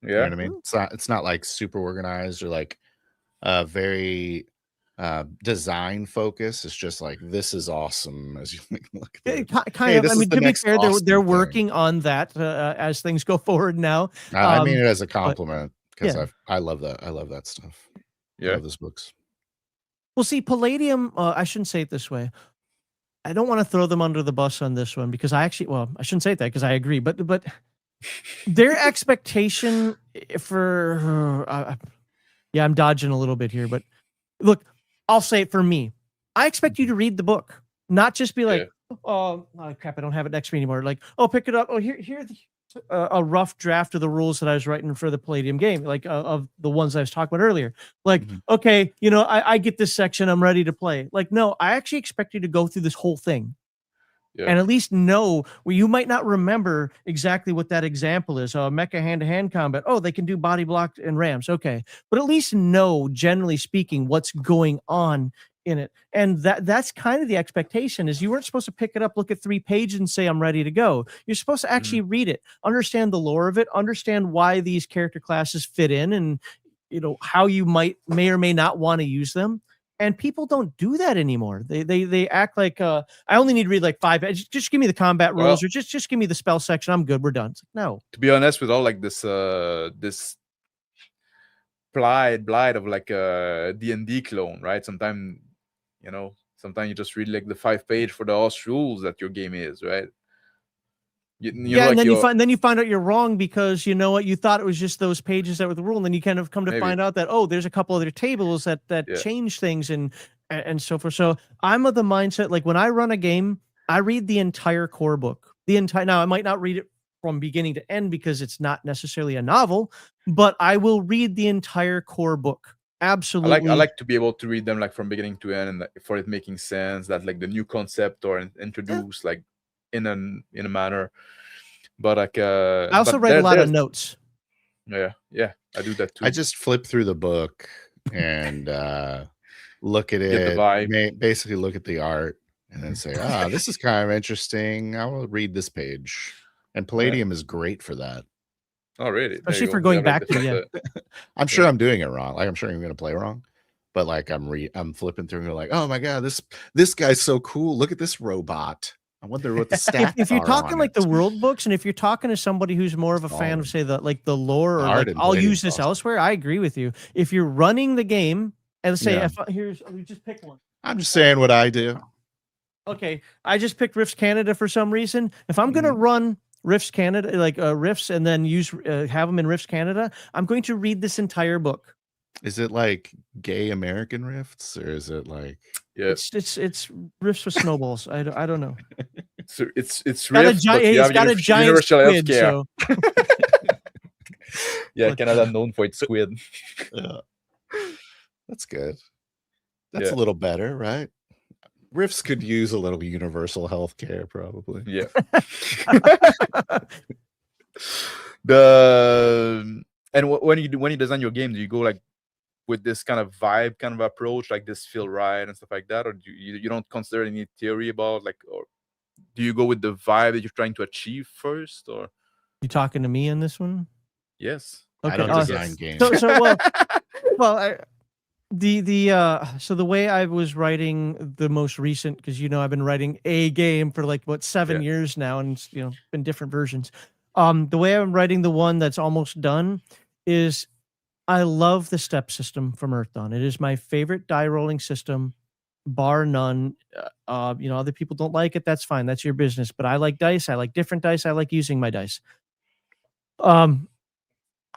Yeah. You know what I mean? It's not like super organized or like very design focused. It's just like, this is awesome as you look at it. Kind of. I mean, to be fair, they're working on that as things go forward now. I mean it as a compliment, because I love that. I love that stuff. I love those books. Well, see, Palladium, I shouldn't say it this way. I don't want to throw them under the bus on this one, because I shouldn't say that, because I agree. But their expectation for, I'm dodging a little bit here. But look, I'll say it for me. I expect you to read the book, not just be like, oh crap, I don't have it next to me anymore. Like, oh, pick it up. Oh, here's a rough draft of the rules that I was writing for the Palladium game, like of the ones I was talking about earlier. Like, okay, I get this section, I'm ready to play. Like, no, I actually expect you to go through this whole thing and at least know where you might not remember exactly what that example is. Mecha hand-to-hand combat. Oh, they can do body block and rams. Okay. But at least know, generally speaking, what's going on in it. And that's kind of the expectation, is you weren't supposed to pick it up, look at 3 pages and say, I'm ready to go. You're supposed to actually read it, understand the lore of it, understand why these character classes fit in, and how you may or may not want to use them. And people don't do that anymore. They act like, I only need to read like 5 pages. Just give me the combat rules, or just give me the spell section. I'm good. We're done. It's like, no. To be honest, with all like this blight of like a D&D clone, right? Sometimes you just read like the 5-page for the house rules that your game is, right? And then you find out you're wrong, because you know what, you thought it was just those pages that were the rule, and then you kind of come to find out that there's a couple other tables that change things and so forth. So I'm of the mindset, like, when I run a game, I read the entire core book. Now I might not read it from beginning to end, because it's not necessarily a novel, but I will read the entire core book. Absolutely. I like to be able to read them like from beginning to end, and for it making sense, that like the new concept or introduced like in a manner. But like I also write a lot of notes. Yeah, I do that too. I just flip through the book and look at Get it, the vibe. basically look at the art, and then say, this is kind of interesting. I will read this page. And Palladium is great for that. Oh, really? Especially for going back to I'm sure I'm doing it wrong. Like, I'm sure I'm going to play wrong. But like, I'm flipping through and go like, oh my god, this guy's so cool. Look at this robot. I wonder what the stats if you're talking like the world books, and if you're talking to somebody who's more of a fan of, say, the lore, or like, I'll use this elsewhere, I agree with you. If you're running the game, and let's say, we just pick one. I'm just saying what I do. Okay, I just picked Rifts Canada for some reason. If I'm going to run Rifts Canada, like Rifts, and then have them in Rifts Canada, I'm going to read this entire book. Is it like gay American Rifts, or is it like? Yeah, it's Rifts with snowballs. I don't know. So it's Rifts, it's got a giant squid. So. Yeah, Canada known for its squid. That's good. That's a little better, right? Rifts could use a little universal health care, probably. Yeah. When you design your game, do you go like with this kind of vibe, kind of approach, like this feel right and stuff like that, or do you don't consider any theory about like, or do you go with the vibe that you're trying to achieve first, or you talking to me on this one? Yes. Okay. I don't design games. So so the way I was writing the most recent, because I've been writing a game for like 7 years now, and it's been different versions. The way I'm writing the one that's almost done is I love the step system from Earth Dawn. It is my favorite die rolling system, bar none. Other people don't like it. That's fine. That's your business. But I like dice. I like different dice. I like using my dice. I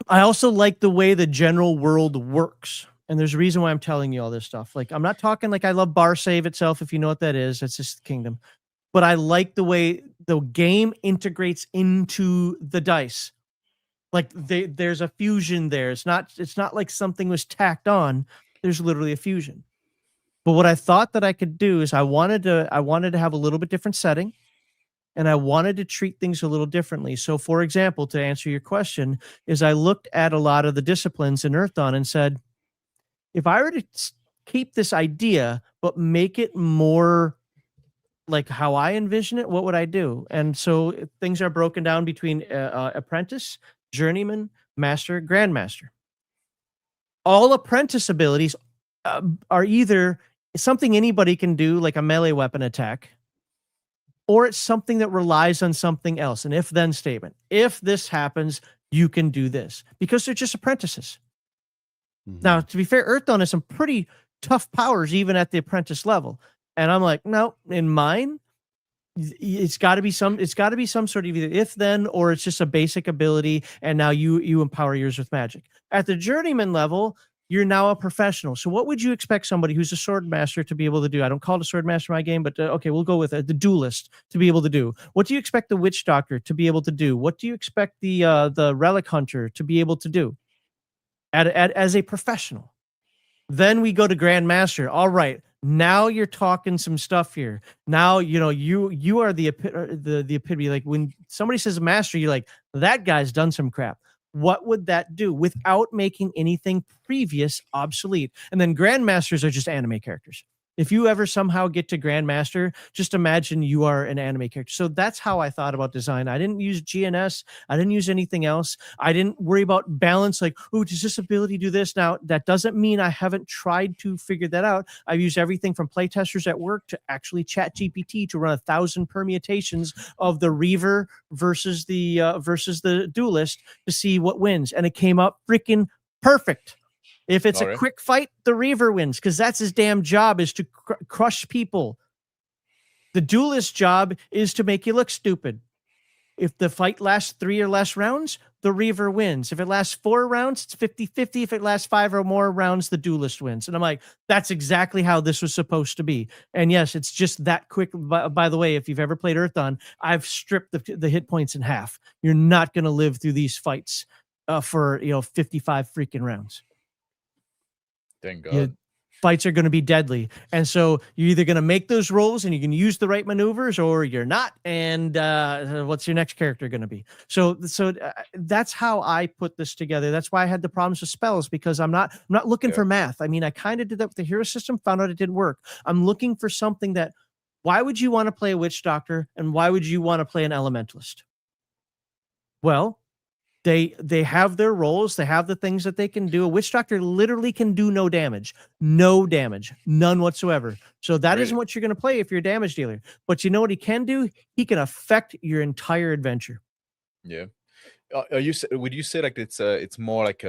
also like the way the general world works. And there's a reason why I'm telling you all this stuff. Like, I'm not talking like I love bar save itself, if you know what that is. That's just Kingdom. But I like the way the game integrates into the dice. Like there's a fusion there. It's not like something was tacked on. There's literally a fusion. But what I thought that I could do is I wanted to have a little bit different setting, and I wanted to treat things a little differently. So, for example, to answer your question, is I looked at a lot of the disciplines in Earth Dawn and said, if I were to keep this idea but make it more like how I envision it, what would I do? And so things are broken down between apprentice, journeyman, master, grandmaster. All apprentice abilities are either something anybody can do, like a melee weapon attack, or it's something that relies on something else, an if-then statement. If this happens, you can do this, because they're just apprentices. Mm-hmm. Now, to be fair, Earth Dawn has some pretty tough powers, even at the apprentice level. And I'm like, no, in mine, it's got to be some sort of either if-then, or it's just a basic ability, and now you empower yours with magic. At the journeyman level, you're now a professional. So what would you expect somebody who's a sword master to be able to do? I don't call it a sword master in my game, but okay, we'll go with it. The duelist to be able to do. What do you expect the witch doctor to be able to do? What do you expect the relic hunter to be able to do as a professional? Then we go to grandmaster. All right, now you're talking some stuff here. Now you are the epitome. Like when somebody says master, you're like, that guy's done some crap. What would that do without making anything previous obsolete? And then grandmasters are just anime characters. If you ever somehow get to grandmaster, just imagine you are an anime character. So that's how I thought about design. I didn't use GNS. I didn't use anything else. I didn't worry about balance. Like, oh, does this ability do this? Now, that doesn't mean I haven't tried to figure that out. I've used everything from playtesters at work to actually ChatGPT to run 1,000 permutations of the Reaver versus the duelist to see what wins. And it came up freaking perfect. If it's a quick fight, the Reaver wins, because that's his damn job, is to crush people. The duelist's job is to make you look stupid. If the fight lasts 3 or less rounds, the Reaver wins. If it lasts 4 rounds, it's 50-50. If it lasts 5 or more rounds, the duelist wins. And I'm like, that's exactly how this was supposed to be. And yes, it's just that quick. By the way, if you've ever played Earth Dawn, I've stripped the hit points in half. You're not going to live through these fights for 55 freaking rounds. Thank God. Fights are going to be deadly. And so you're either going to make those rolls and you can use the right maneuvers, or you're not. And what's your next character going to be? So that's how I put this together. That's why I had the problems with spells, because I'm not looking for math. I mean, I kind of did that with the hero system, found out it didn't work. I'm looking for something that, why would you want to play a witch doctor, and why would you want to play an elementalist? Well, They have their roles. They have the things that they can do. A witch doctor literally can do no damage, none whatsoever. So that isn't what you're going to play if you're a damage dealer. But you know what he can do? He can affect your entire adventure. Yeah. Would you say like it's more like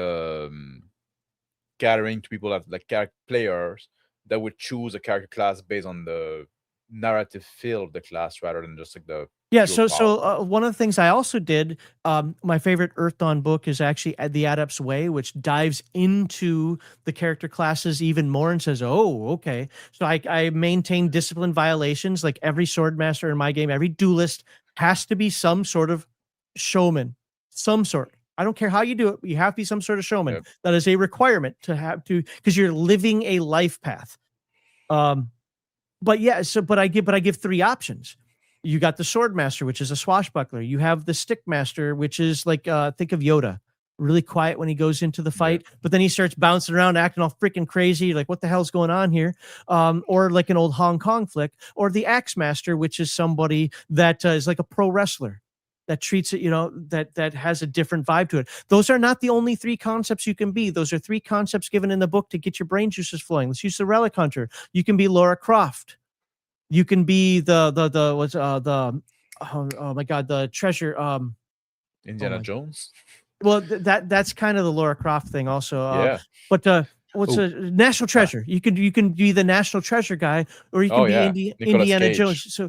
gathering to people that like character players that would choose a character class based on the narrative feel of the class rather than just like the So one of the things I also did, my favorite Earth Dawn book is actually The Adept's Way, which dives into the character classes even more and says, oh, okay. So I maintain discipline violations. Like every sword master in my game, every duelist has to be some sort of showman, some sort. I don't care how you do it. You have to be some sort of showman. Yep. That is a requirement because you're living a life path. But I give 3 options. You got the sword master, which is a swashbuckler. You have the stick master, which is like think of Yoda, really quiet when he goes into the fight, but then he starts bouncing around, acting all freaking crazy. Like, what the hell's going on here? Or like an old Hong Kong flick, or the axe master, which is somebody that is like a pro wrestler that treats it, that has a different vibe to it. Those are not the only 3 concepts you can be. Those are 3 concepts given in the book to get your brain juices flowing. Let's use the relic hunter. You can be Lara Croft. You can be the treasure. Indiana Jones. Well, that's kind of the Lara Croft thing, also. But what's a national treasure? You can be the national treasure guy, or you can be Indiana Jones.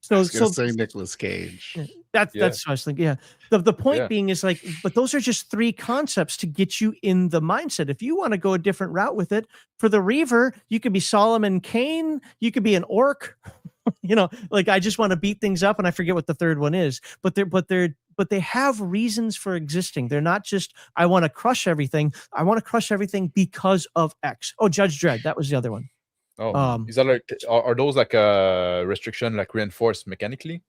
So say Nicolas Cage. That's what I was thinking. Yeah. The point being is like, but those are just 3 concepts to get you in the mindset. If you want to go a different route with it, for the Reaver, you could be Solomon Kane. You could be an orc. Like, I just want to beat things up, and I forget what the third one is. But they have reasons for existing. They're not just, I want to crush everything. I want to crush everything because of X. Oh, Judge Dredd. That was the other one. Oh, is that like, are those like a restriction, like reinforced mechanically?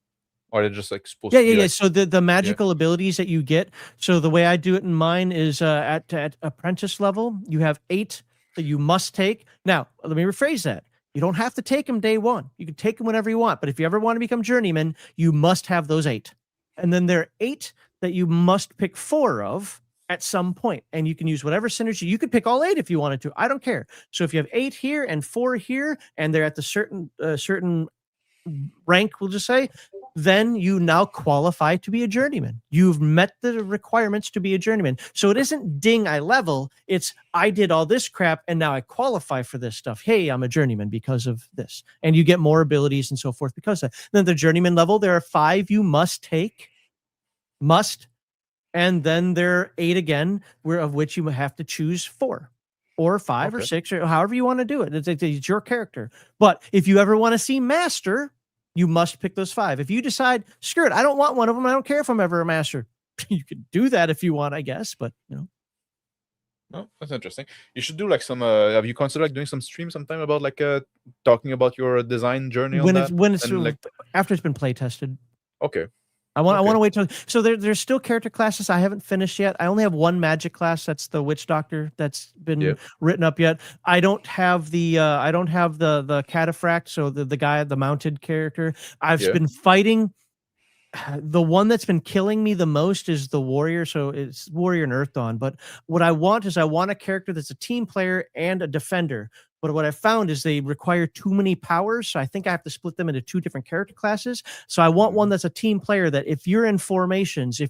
Or they're just like supposed to be like, so the magical abilities that you get. So the way I do it in mine is at apprentice level, you have 8 that you must take. Now, let me rephrase that. You don't have to take them day 1. You can take them whenever you want. But if you ever want to become journeyman, you must have those 8. And then there are 8 that you must pick 4 of at some point. And you can use whatever synergy. You could pick all 8 if you wanted to. I don't care. So if you have 8 here and 4 here, and they're at the certain rank, we'll just say, then you now qualify to be a journeyman. You've met the requirements to be a journeyman. So it isn't ding, I level. It's I did all this crap and now I qualify for this stuff. Hey, I'm a journeyman because of this. And you get more abilities and so forth because of that. Then the journeyman level, there are 5 you must take. And then there are 8 again, of which you have to choose 4. Or 5 or 6, or however you want to do it. It's your character. But if you ever want to see master, you must pick those 5. If you decide, screw it, I don't want one of them, I don't care if I'm ever a master. You could do that if you want, I guess, but Oh, that's interesting. You should do like some. Have you considered like doing some streams sometime about like talking about your design journey when it's like, after it's been play tested? Okay. I want to wait till. So there's still character classes I haven't finished yet. I only have 1 magic class. That's the Witch Doctor. That's been written up yet. I don't have the cataphract. So the guy, the mounted character. I've been fighting. The one that's been killing me the most is the warrior. So it's warrior and Earth Dawn. But what I want is a character that's a team player and a defender. But what I found is they require too many powers. So I think I have to split them into 2 different character classes. So I want one that's a team player that if you're in formations,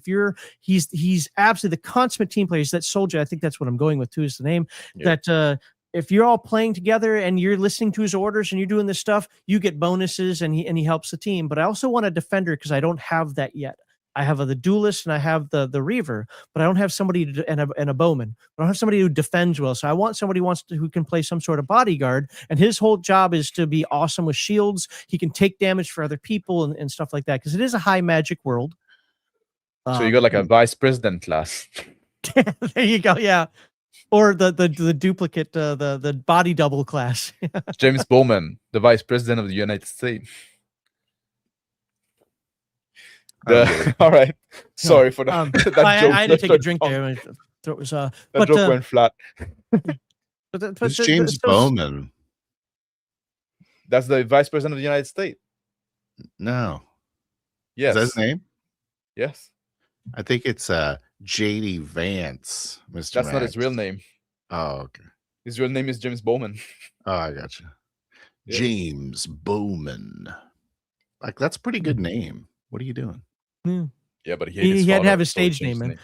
he's absolutely the consummate team player. He's that soldier. I think that's what I'm going with too, is the name. That if you're all playing together and you're listening to his orders and you're doing this stuff, you get bonuses and he helps the team. But I also want a defender because I don't have that yet. I have the duelist and I have the Reaver, but I don't have somebody and a bowman. I don't have somebody who defends well. So I want somebody who can play some sort of bodyguard, and his whole job is to be awesome with shields. He can take damage for other people and stuff like that because it is a high magic world. So you got like a vice president class. There you go. Yeah. Or the duplicate, the body double class. James Bowman, the vice president of the United States. All right. Sorry for that. That joke. I had to take a drink there. Throat was, that joke went flat. It's James Bowman. That's the vice president of the United States. No. Yes. Is that his name? Yes. I think it's J.D. Vance, Mr. That's Max. not his real name. Oh, okay. His real name is James Bowman. Oh, I gotcha. Yeah. James Bowman. Like, that's a pretty good name. What are you doing? Yeah, but he had to have a stage name, man.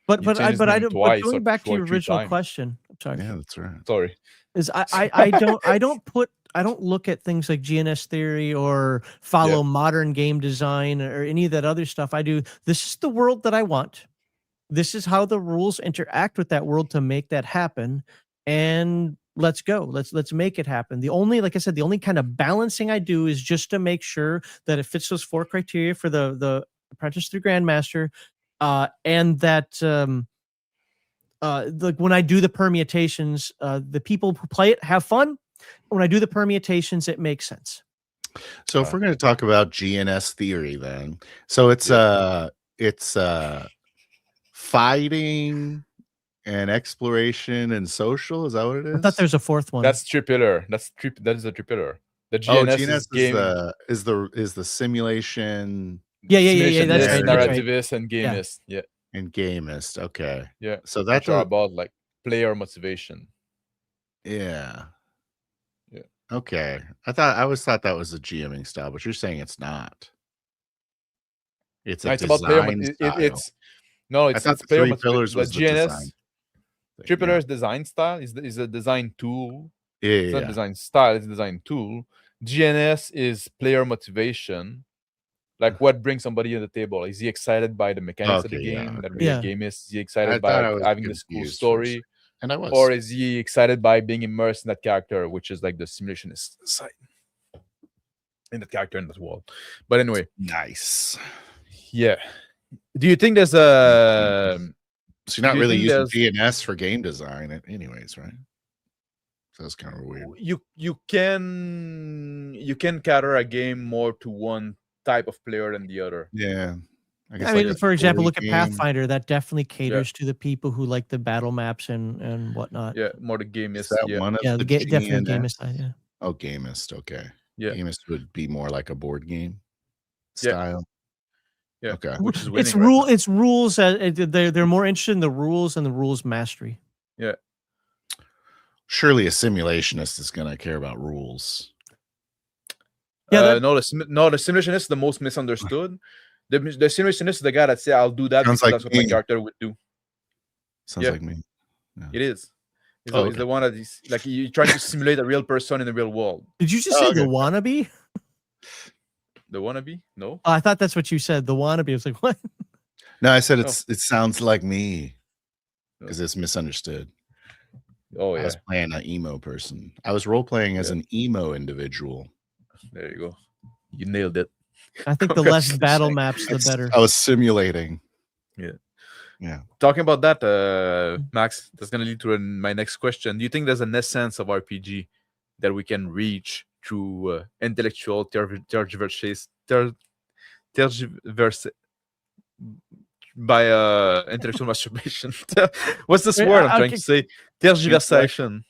But going back to your original question, I'm sorry. Yeah, that's right. Sorry. Is I don't look at things like GNS theory or follow modern game design or any of that other stuff. I do. This is the world that I want. This is how the rules interact with that world to make that happen. And let's go. Let's make it happen. The only, like I said, the only kind of balancing I do is just to make sure that it fits those 4 criteria for the apprentice through grandmaster. and that like when I do the permutations, the people who play it have fun. When I do the permutations, it makes sense. So if we're going to talk about GNS theory, then it's fighting and exploration and social. Is that what it is? I thought there's a fourth one. That's tripiller. That is a tripiller. The GNS is the simulation. Yeah. That's right. Narrativist and gamist. Yeah. And gamist. Okay. Yeah. So that's about like player motivation. Yeah. Yeah. Okay. I always thought that was a GMing style, but you're saying it's not. It's a design style. It's player Three Pillars was the GNS. Tripillar's design style is a design tool. Yeah. It's not design style, it's a design tool. GNS is player motivation. Like what brings somebody to the table? Is he excited by the mechanics of the game? That being a gamist? Is he excited by having this cool story? And I was. Or is he excited by being immersed in that character, which is like the simulationist side in that character in this world? But anyway, nice. Yeah. Do you think there's a? So you're not really using GNS for game design, anyways, right? So that's kind of weird. You can cater a game more to one type of player than the other. Yeah. I mean, for example, look at Pathfinder. That definitely caters to the people who like the battle maps and whatnot. Yeah, more the gamist. Definitely gamist side. Yeah. Oh, gamist. Okay. Yeah. Gamist would be more like a board game style. Yeah. Okay. Which is winning, It's rules. They're more interested in the rules and the rules mastery. Yeah. Surely a simulationist is going to care about rules. Yeah. No, the simulationist is the most misunderstood. The simulationist is the guy that say, "I'll do that because that's what my character would do." Sounds like me. Yeah. It is. He's the one that is like you're trying to simulate a real person in the real world. Did you just say the wannabe? The wannabe? No. I thought that's what you said. The wannabe. I was like, what? No, I said it sounds like me because it's misunderstood. Oh yeah. I was playing an emo person. I was role playing as an emo individual. There you go. You nailed it. I think the less battle maps, the better. I was simulating. Yeah. Talking about that, Max, that's going to lead to my next question. Do you think there's an essence of RPG that we can reach through intellectual tergiversation by intellectual masturbation? What's this word I'm trying to say? Tergiversation.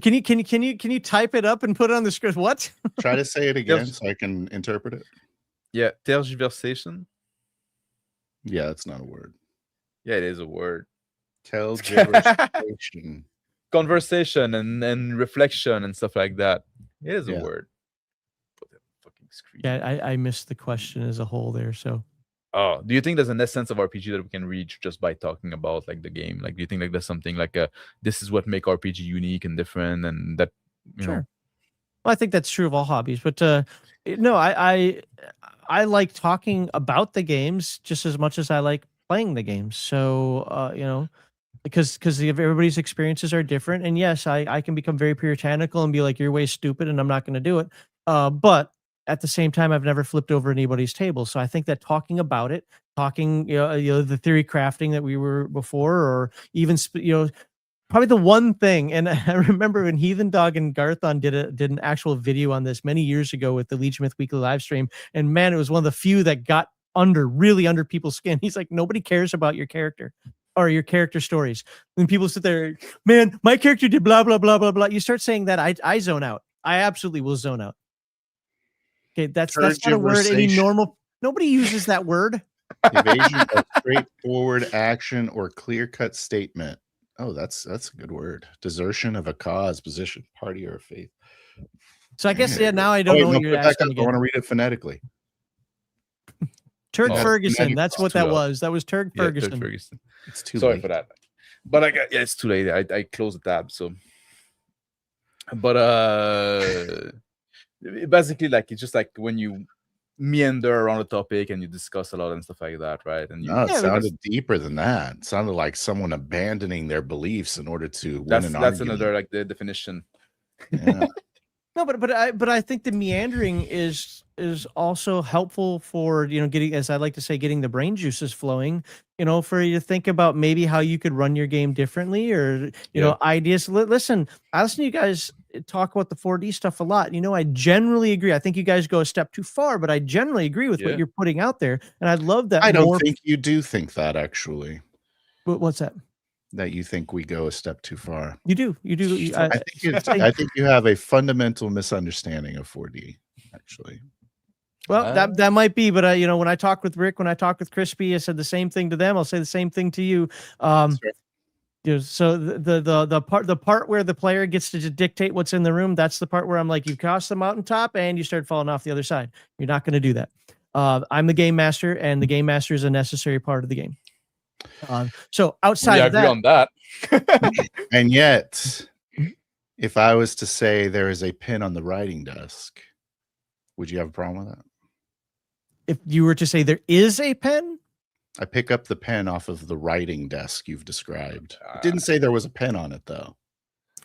Can you type it up and put it on the script? What? Try to say it again so I can interpret it. Yeah, tergiversation. Yeah, that's not a word. Yeah, it is a word. Tergiversation. Conversation and reflection and stuff like that. It is a word. Put that fucking screen. Yeah, I missed the question as a whole there. So, do you think there's an essence of RPG that we can reach just by talking about like the game? Like, do you think like there's something like this is what make RPG unique and different, and that you know? Well, I think that's true of all hobbies, but no, I like talking about the games just as much as I like playing the games. So you know, because everybody's experiences are different, and yes, I can become very puritanical and be like, you're way stupid, and I'm not going to do it. But at the same time, I've never flipped over anybody's table. So I think that talking about it, the theory crafting that we were before, or even probably the one thing, and I remember when Heathen Dog and Garthon did an actual video on this many years ago with the Legion Myth Weekly live stream, and man, it was one of the few that got really under people's skin. He's like, nobody cares about your character or your character stories. When people sit there, man, my character did blah blah blah blah blah. You start saying that, I zone out. I absolutely will zone out. Okay, that's not a word any normal. Nobody uses that word. Evasion of straightforward action or clear-cut statement. Oh, that's a good word. Desertion of a cause, position, party, or faith. So I guess now I don't know what you're asking again. I want to read it phonetically. Turk Ferguson. That's what that was. That was Turk Ferguson. Turk Ferguson. It's too Sorry late. for that. But it's too late. I closed the tab. So, but basically, like it's just like when you meander around a topic and you discuss a lot and stuff like that, right? And it sounded deeper than that. It sounded like someone abandoning their beliefs in order to win an argument. That's another like the definition. Yeah. No, but I think the meandering is also helpful for, you know, getting, as I like to say, getting the brain juices flowing, you know, for you to think about maybe how you could run your game differently, or, you know, ideas. Listen, I listen to you guys talk about the 4D stuff a lot. You know, I generally agree. I think you guys go a step too far, but I generally agree with what you're putting out there. And I'd love that. I don't think you do think that, actually. What's that? That you think we go a step too far. You do. I think you have a fundamental misunderstanding of 4D, actually. Well, that might be, but you know, when I talk with Rick, when I talk with Crispy, I said the same thing to them. I'll say the same thing to you. You know, so the part where the player gets to just dictate what's in the room, that's the part where I'm like, you've crossed the mountaintop and you start falling off the other side. You're not going to do that. I'm the game master, and the game master is a necessary part of the game. So outside of that, on that. And yet, if I was to say there is a pen on the writing desk, would you have a problem with that? If you were to say there is a pen, I pick up the pen off of the writing desk you've described. It didn't say there was a pen on it, though.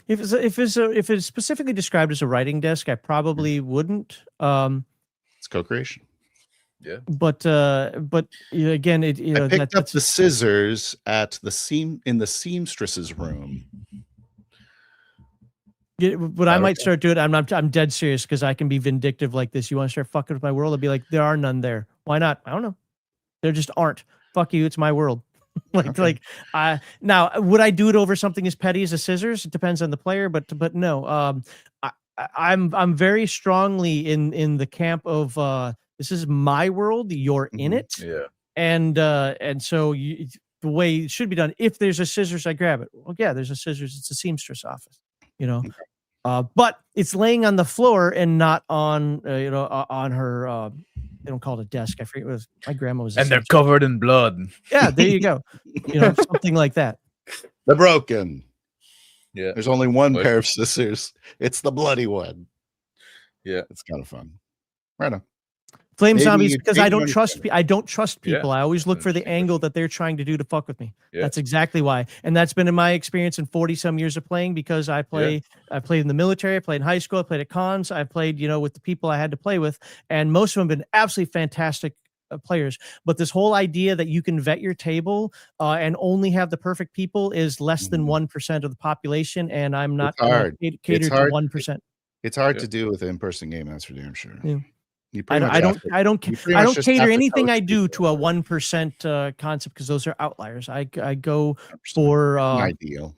If it's specifically described as a writing desk, I probably wouldn't. It's co-creation. Yeah, but you know, again, I picked up the scissors at the seamstress's room. Yeah, but I might start doing it. I'm dead serious, because I can be vindictive like this. You want to start fucking with my world? I'd be like, there are none there. Why not? I don't know. There just aren't. Fuck you. It's my world. Now, would I do it over something as petty as a scissors? It depends on the player, but no. I'm very strongly in the camp of this is my world. You're in it. Yeah. And so the way it should be done, if there's a scissors, I grab it. Well, yeah, there's a scissors. It's a seamstress office, you know. But it's laying on the floor and not on you know, on her. They don't call it a desk. I forget what it was. My grandma was. And they're covered in blood. Yeah, there you go. You know, something like that. They're broken. Yeah. There's only one pair of scissors. It's the bloody one. Yeah, it's kind of fun. Right on. Flame zombies, because I don't trust people. Yeah. I always look for the angle that they're trying to do to fuck with me. Yeah. That's exactly why. And that's been in my experience in 40 some years of playing, because I played in the military, I played in high school, I played at cons, I played, you know, with the people I had to play with, and most of them have been absolutely fantastic players. But this whole idea that you can vet your table and only have the perfect people is less than 1% of the population, and I'm not catered to 1%. It's hard to do with an in-person game, that's for damn sure. Yeah. I don't cater anything I do to a 1% concept, because those are outliers. I go for ideal.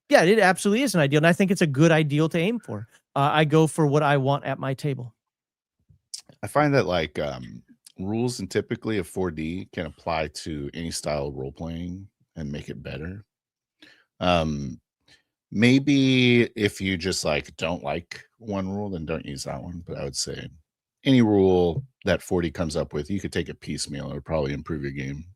It absolutely is an ideal, and I think it's a good ideal to aim for. I go for what I want at my table. I find that like rules and typically of 4D can apply to any style of role playing and make it better. Maybe if you just like don't like one rule, then don't use that one. But I would say any rule that 4D comes up with, you could take it piecemeal. It would probably improve your game.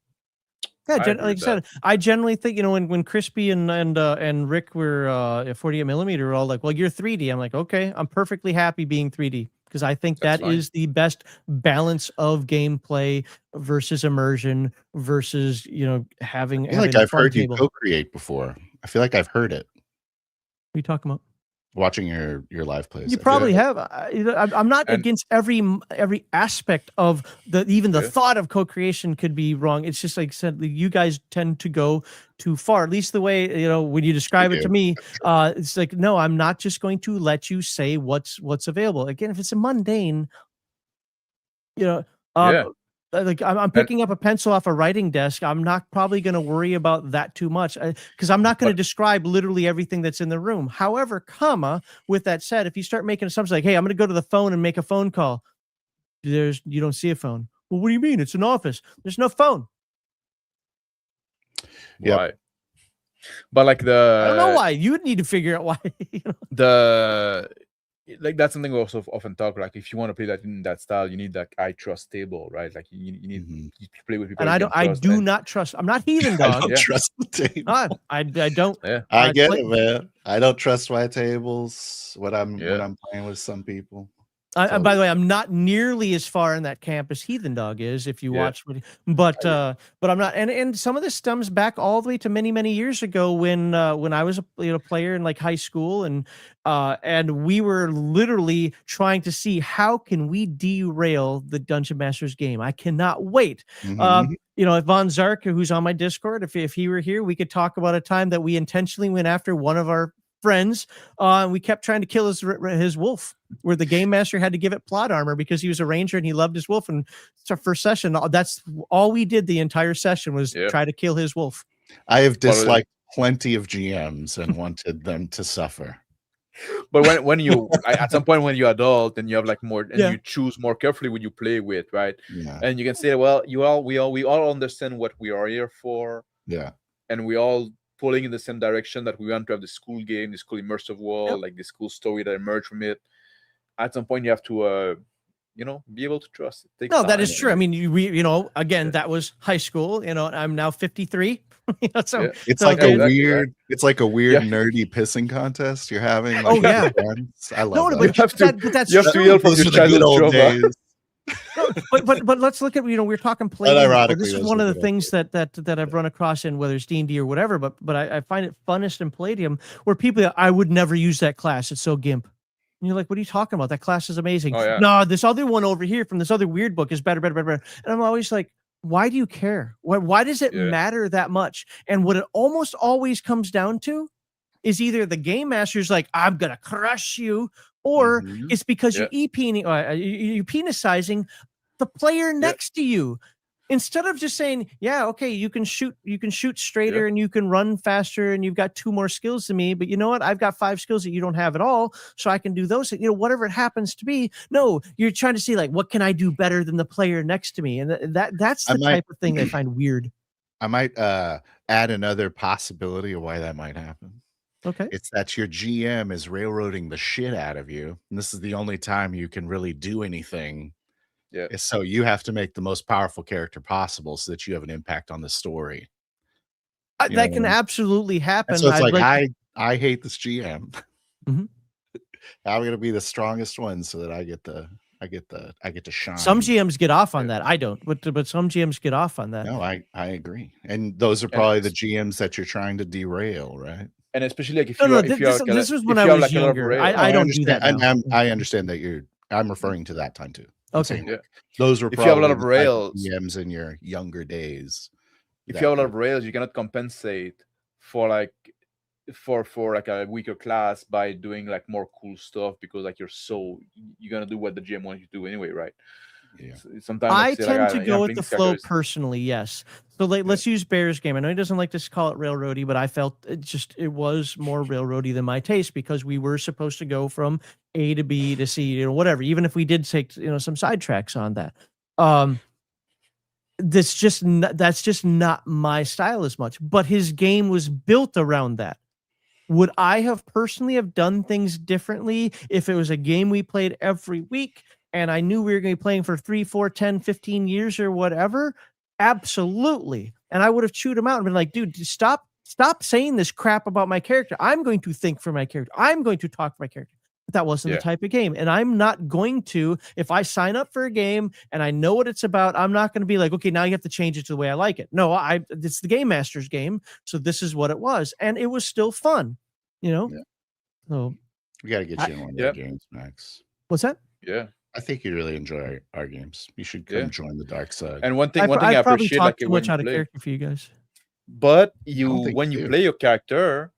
Yeah, like I said, I generally think, you know, when Crispy and Rick were at 48mm, we're all like, well, you're 3D. I'm like, okay, I'm perfectly happy being 3D, because I think that is the best balance of gameplay versus immersion versus, you know, having. I feel like I've heard you co-create before. I feel like I've heard it. What are you talking about? Watching your live plays. You probably have. I'm not against every aspect of the thought of co-creation could be wrong. It's just like I said, you guys tend to go too far. At least the way, you know, when you describe it to me, it's like, no, I'm not just going to let you say what's available. Again, if it's a mundane, you know, like I'm picking up a pencil off a writing desk. I'm not probably going to worry about that too much, because I'm not going to describe literally everything that's in the room. However, with that said, if you start making assumptions like, hey, I'm going to go to the phone and make a phone call, you don't see a phone. Well, what do you mean? It's an office. There's no phone. Yeah. Why? But like I don't know why. You would need to figure out why. You know? Like that's something we also often talk. Like if you want to play that in that style, you need that I trust table, right? Like you need to play with people. And I do not trust. I'm not heathen, dog. I don't trust the table. I don't. Yeah. I get it, man. I don't trust my tables when I'm playing with some people. By the way, I'm not nearly as far in that camp as Heathen Dog is. If you watch, but I'm not. And some of this stems back all the way to many years ago when I was a player in like high school, and we were literally trying to see how can we derail the Dungeon Masters game. I cannot wait. If Von Zark, who's on my Discord, if he were here, we could talk about a time that we intentionally went after one of our friends, and we kept trying to kill his wolf, where the game master had to give it plot armor because he was a ranger and he loved his wolf. And it's our first session. That's all we did the entire session was try to kill his wolf. I have disliked plenty of GMs and wanted them to suffer. But when you at some point when you're adult and you have like more and you choose more carefully what you play with, right? Yeah. And you can say, well, we all understand what we are here for. Yeah. And we all pulling in the same direction, that we want to have the school game, the school immersive world, like the school story that emerged from it. At some point you have to be able to trust it. No, that is true. I mean, again, that was high school. I'm now 53. It's like a weird nerdy pissing contest you're having. Like, I love that. But you have to heal from your childhood trauma. But let's look at we're talking play. This is one of the things that I've run across in whether it's D&D or whatever. But I find it funnest in Palladium where people I would never use that class. It's so gimp. And you're like, what are you talking about? That class is amazing. No, this other one over here from this other weird book is better. And I'm always like, why do you care? Why does it matter that much? And what it almost always comes down to is either the game master's like, I'm gonna crush you, or it's because you're penicizing the player next to you. Instead of just saying, you can shoot straighter and you can run faster and you've got 2 more skills than me, but you know what? I've got 5 skills that you don't have at all, so I can do those. Whatever it happens to be. No, you're trying to see like, what can I do better than the player next to me? And that's the type of thing I find weird. I might add another possibility of why that might happen. Okay. It's that your GM is railroading the shit out of you, and this is the only time you can really do anything. Yeah. So you have to make the most powerful character possible so that you have an impact on the story. That can absolutely happen. And so it's I hate this GM. I'm going to be the strongest one so that I get to shine. Some GMs get off on that. I don't, but some GMs get off on that. No, I agree. And those are probably the GMs that you're trying to derail, right? And especially like this was when I was younger. I don't do that now. I understand that I'm referring to that time too. Okay. Those were if you have a lot of rails GMs in your younger days. If you have a lot of rails, you cannot compensate for like a weaker class by doing like more cool stuff because like you're gonna do what the GM wants you to do anyway, right? Yeah. Sometimes I tend to go with the flow personally. Yes. So let's use Bear's game. I know he doesn't like to call it railroady, but I felt it was more railroady than my taste because we were supposed to go from A to B to C, whatever. Even if we did take some sidetracks on that, that's just not my style as much. But his game was built around that. Would I have personally have done things differently if it was a game we played every week and I knew we were going to be playing for 3, 4, 10, 15 years or whatever? Absolutely. And I would have chewed him out and been like, dude, stop saying this crap about my character. I'm going to think for my character. I'm going to talk for my character. But that wasn't the type of game. And I'm not going to, if I sign up for a game and I know what it's about, I'm not going to be like, okay, now you have to change it to the way I like it. No, it's the game master's game. So this is what it was. And it was still fun, So we got to get you in one of the games, Max. What's that? Yeah. I think you really enjoy our games. You should come join the dark side. And one thing I appreciate, like too much out of character for you guys. But when you play your character,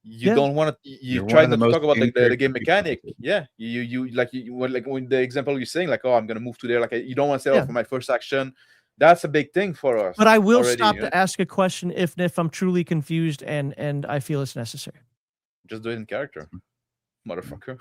you don't want to. You try not to talk about the game mechanic. Yeah, you like when the example you're saying, like, oh, I'm gonna move to there. Like, you don't want to say, oh, for my first action. That's a big thing for us. But I will stop to ask a question if I'm truly confused and I feel it's necessary. Just do it in character, motherfucker.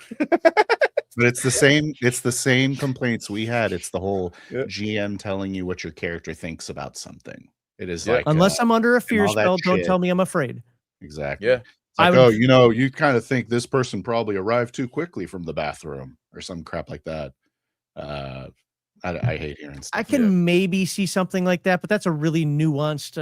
But it's the same complaints we had. It's the whole GM telling you what your character thinks about something. It is like unless I'm under a fear spell, don't tell me I'm afraid. Exactly. Yeah. It's like, you kind of think this person probably arrived too quickly from the bathroom or some crap like that. I hate hearing stuff. I can maybe see something like that, but that's a really nuanced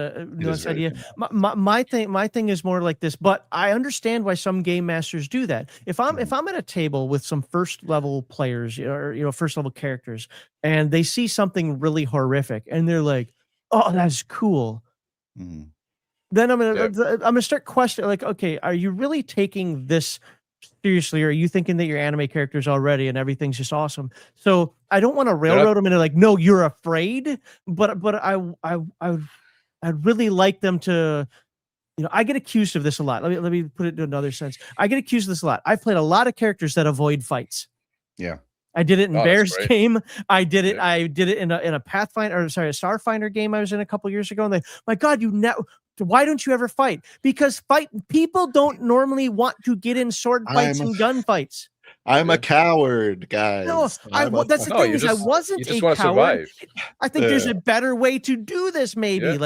idea. My thing is more like this, but I understand why some game masters do that. If I'm at a table with some first level players or first level characters, and they see something really horrific, and they're like, "Oh, that's cool." Then I'm gonna start questioning, like, okay, are you really taking this seriously, or are you thinking that you're anime characters already and everything's just awesome? So I don't want to railroad them into like, no, you're afraid, but I'd really like them to, I get accused of this a lot. Let me put it in another sense. I get accused of this a lot. I've played a lot of characters that avoid fights. Yeah. I did it in Bear's game. I did it in a Pathfinder, or sorry, a Starfinder game I was in a couple years ago. And they, my God, why don't you ever fight? Because people don't normally want to get in sword fights and gun fights. I'm a coward, guys. No, that's the thing is I wasn't a coward. Survive. I think there's a better way to do this. Maybe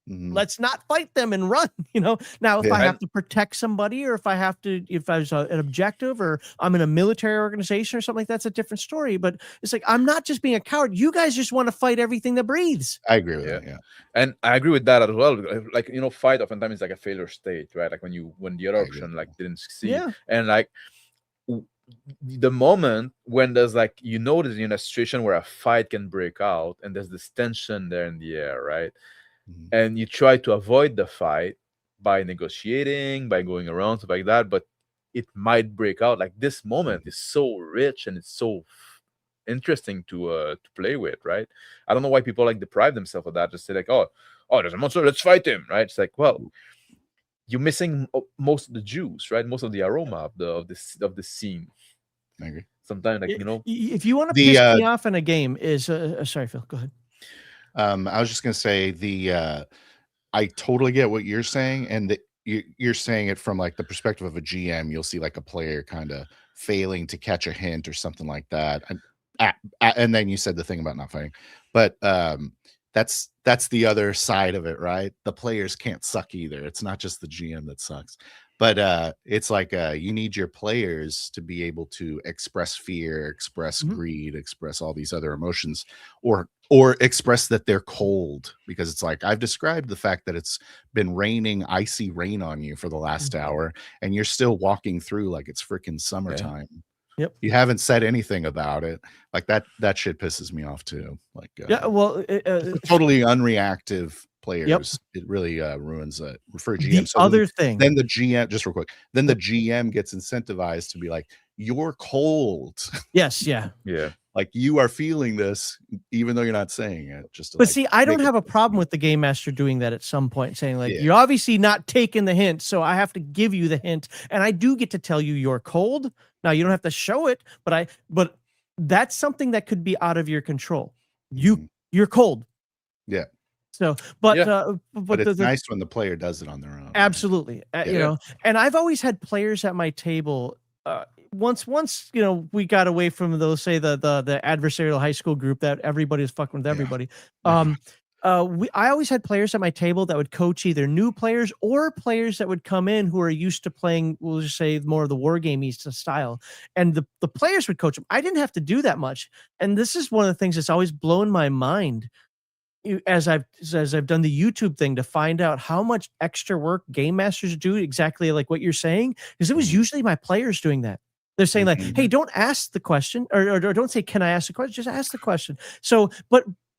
let's not fight them and run. Now if I have to protect somebody, or if I was an objective, or I'm in a military organization or something, that's a different story. But it's like, I'm not just being a coward. You guys just want to fight everything that breathes. I agree with that. Yeah, and I agree with that as well. Like fight oftentimes is like a failure state, right? Like when the other option didn't succeed, and like the moment when there's like there's in a situation where a fight can break out and there's this tension there in the air, right? And you try to avoid the fight by negotiating, by going around, stuff like that, but it might break out. Like this moment is so rich and it's so interesting to play with, right? I don't know why people deprive themselves of that. Just say like, oh, there's a monster, let's fight him, right? It's like, well, you're missing most of the juice, right? Most of the aroma of the scene. I agree. Sometimes, if you want to piss me off in a game, is sorry, Phil, go ahead. I was just gonna say I totally get what you're saying, and you're saying it from like the perspective of a GM. You'll see like a player kind of failing to catch a hint or something like that, and then you said the thing about not fighting, but that's the other side of it, right? The players can't suck either. It's not just the GM that sucks. But it's like you need your players to be able to express fear, express greed, express all these other emotions, or express that they're cold, because it's like, I've described the fact that it's been raining icy rain on you for the last hour, and you're still walking through like it's freaking summertime. Yep. You haven't said anything about it. Like that shit pisses me off too. Like totally unreactive players. It really ruins it for GM. Then the GM, just real quick, then the GM gets incentivized to be like, you're cold. Yes. Yeah. Like, you are feeling this even though you're not saying it. But see, I don't have a problem with the game master doing that at some point, saying like, you're obviously not taking the hint, so I have to give you the hint, and I do get to tell you you're cold. Now you don't have to show it, but that's something that could be out of your control. You're cold. Yeah. So, but it's nice when the player does it on their own. Absolutely. Right? And I've always had players at my table. Once we got away from those, say the adversarial high school group that everybody was fucking with everybody. I always had players at my table that would coach either new players or players that would come in who are used to playing, we'll just say, more of the wargamey style, and the players would coach them. I didn't have to do that much, and this is one of the things that's always blown my mind as I've done the YouTube thing, to find out how much extra work game masters do, exactly like what you're saying, because it was usually my players doing that. They're saying like, hey, don't ask the question, or don't say, can I ask the question? Just ask the question. So,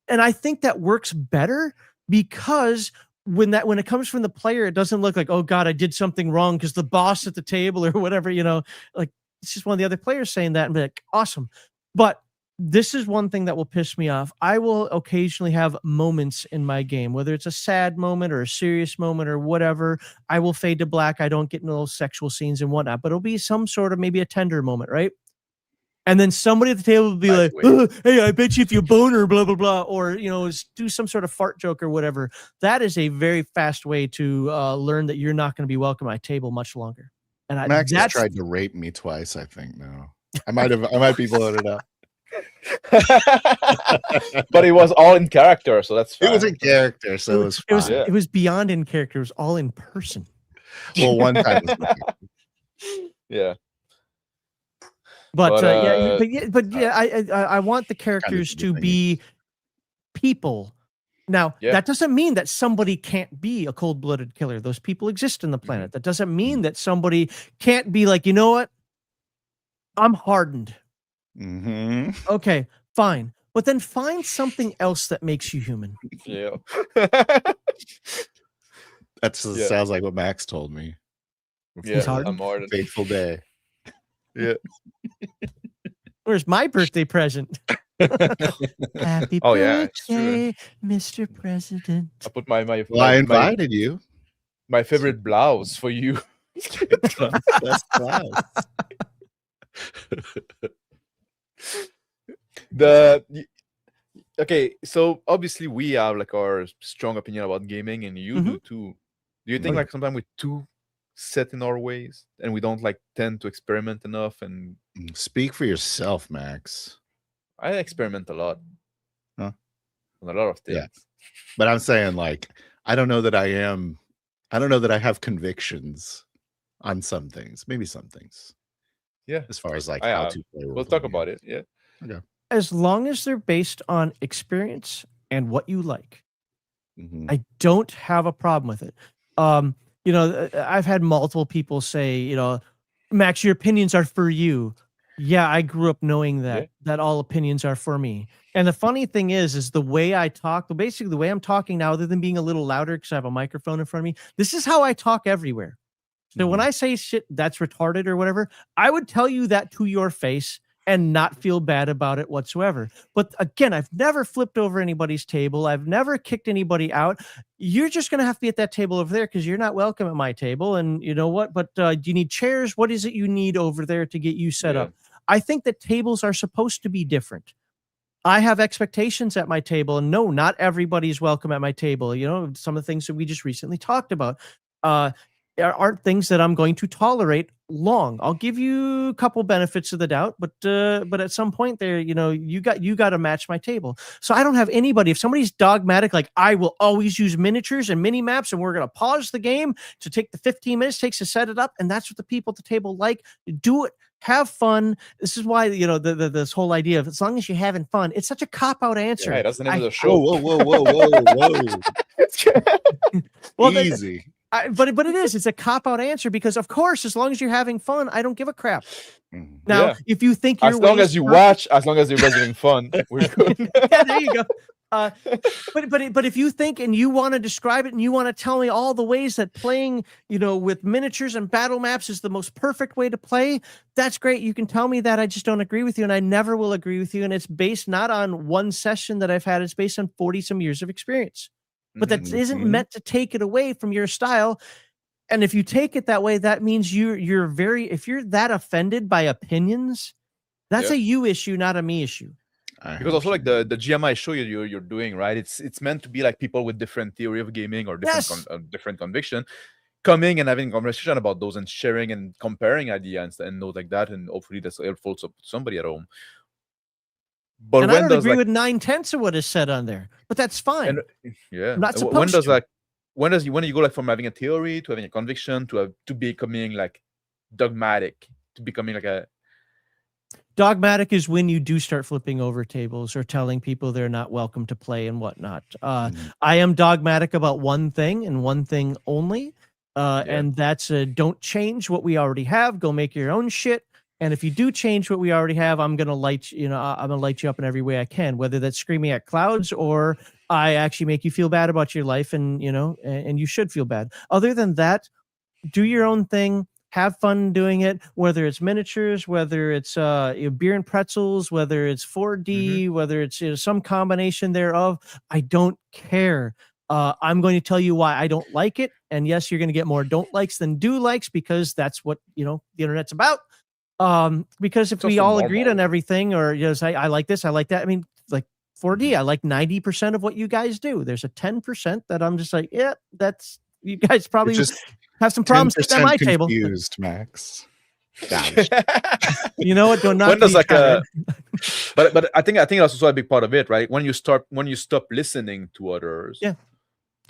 and I think that works better, because when it comes from the player, it doesn't look like, oh God, I did something wrong because the boss at the table or whatever, like it's just one of the other players saying that, and be like, awesome. But this is one thing that will piss me off. I will occasionally have moments in my game, whether it's a sad moment or a serious moment or whatever. I will fade to black. I don't get into those sexual scenes and whatnot, but it'll be some sort of maybe a tender moment, right? And then somebody at the table will be like, hey, I bet you if you boner, blah, blah, blah, or, do some sort of fart joke or whatever. That is a very fast way to learn that you're not going to be welcome at my table much longer. And Max has tried to rape me twice, I think, now. I might be blowing it up. But it was all in character, so that's fine. It was in character, so it was fine. It was beyond in character. It was all in person. Well, one time was yeah. But I want the characters to be people. Now, that doesn't mean that somebody can't be a cold-blooded killer. Those people exist in the planet. That doesn't mean that somebody can't be like, you know what? I'm hardened. Okay, fine. But then find something else that makes you human. Yeah. That sounds like what Max told me. Yeah, I'm hardened. Fateful day. Yeah. Where's my birthday present? Happy birthday, Mr. President. I put my I invited you. My favorite blouse for you. Best blouse. Okay, so obviously we have like our strong opinion about gaming, and you do too. Do you think like sometimes we're too set in our ways and we don't like tend to experiment enough? And speak for yourself, Max. I experiment a lot. On a lot of things. Yeah. But I'm saying like I don't know that I have convictions on some things. Maybe some things. Yeah. As far as like how to play. We'll talk about it. Yeah. Okay. As long as they're based on experience and what you like, I don't have a problem with it. You know, I've had multiple people say, you know, Max, your opinions are for you. Yeah, I grew up knowing that all opinions are for me. And the funny thing is the way I talk, basically the way I'm talking now, other than being a little louder because I have a microphone in front of me, this is how I talk everywhere. So when I say shit that's retarded or whatever, I would tell you that to your face and not feel bad about it whatsoever. But again, I've never flipped over anybody's table. I've never kicked anybody out. You're just going to have to be at that table over there because you're not welcome at my table. And you know what? But do you need chairs? What is it you need over there to get you set up? I think that tables are supposed to be different. I have expectations at my table, and no, not everybody's welcome at my table. You know, some of the things that we just recently talked about aren't things that I'm going to tolerate long. I'll give you a couple benefits of the doubt, but at some point there, you know, you got to match my table. So I don't have anybody. If somebody's dogmatic, like I will always use miniatures and mini maps, and we're going to pause the game to take the 15 minutes takes to set it up, and that's what the people at the table like. Do it. Have fun. This is why, you know, this whole idea of as long as you're having fun, it's such a cop-out answer. Yeah, that's the name of the show. Whoa. Well, easy. But it is. It's a cop-out answer because, of course, as long as you're having fun, I don't give a crap. Now, if you think you're as long as you watch, as long as you're having fun, we're good. Yeah, there you go. But if you think and you want to describe it and you want to tell me all the ways that playing, you know, with miniatures and battle maps is the most perfect way to play, that's great. You can tell me that. I just don't agree with you, and I never will agree with you. And it's based not on one session that I've had. It's based on 40-some years of experience. But that isn't meant to take it away from your style. And if you take it that way, that means you're very, if you're that offended by opinions, that's a you issue, not a me issue. Because also like the GMI show you're doing, right? It's meant to be like people with different theory of gaming or different different conviction coming and having a conversation about those and sharing and comparing ideas and those like that. And hopefully that's helpful to somebody at home. But and I don't agree with 9/10 of what is said on there, but that's fine. And, I'm not supposed to. When you go like from having a theory to having a conviction to becoming like dogmatic, to becoming like a dogmatic is when you do start flipping over tables or telling people they're not welcome to play and whatnot. I am dogmatic about one thing and one thing only, and that's don't change what we already have. Go make your own shit. And if you do change what we already have, I'm gonna light you up in every way I can, whether that's screaming at clouds or I actually make you feel bad about your life, and you know, and you should feel bad. Other than that, do your own thing, have fun doing it. Whether it's miniatures, whether it's beer and pretzels, whether it's 4D, whether it's some combination thereof, I don't care. I'm going to tell you why I don't like it, and yes, you're going to get more don't likes than do likes because that's what the internet's about. Because if we all agreed on everything, or say I like this, I like that. I mean, like 4D, I like 90% of what you guys do. There's a 10% that I'm just like, yeah, that's you guys probably just have some problems at my table. Confused, Max. You know what? Don't knock me. Like but I think that's also a big part of it, right? When you stop listening to others. Yeah.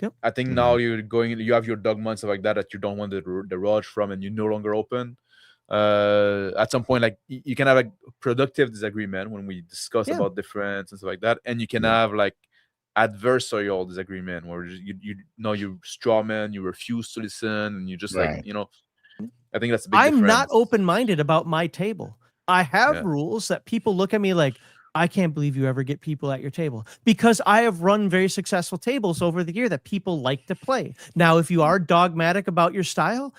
Yep. I think now you have your dogma and stuff like that you don't want the rush from, and you're no longer open. at some point, like you can have a productive disagreement when we discuss about difference and stuff like that, and you can have like adversarial disagreement where you know you strawman, you refuse to listen, and you just like, you know, I think that's a big difference. I'm not open-minded about my table. I have rules that people look at me like, I can't believe you ever get people at your table, because I have run very successful tables over the year that people like to play. Now, if you are dogmatic about your style,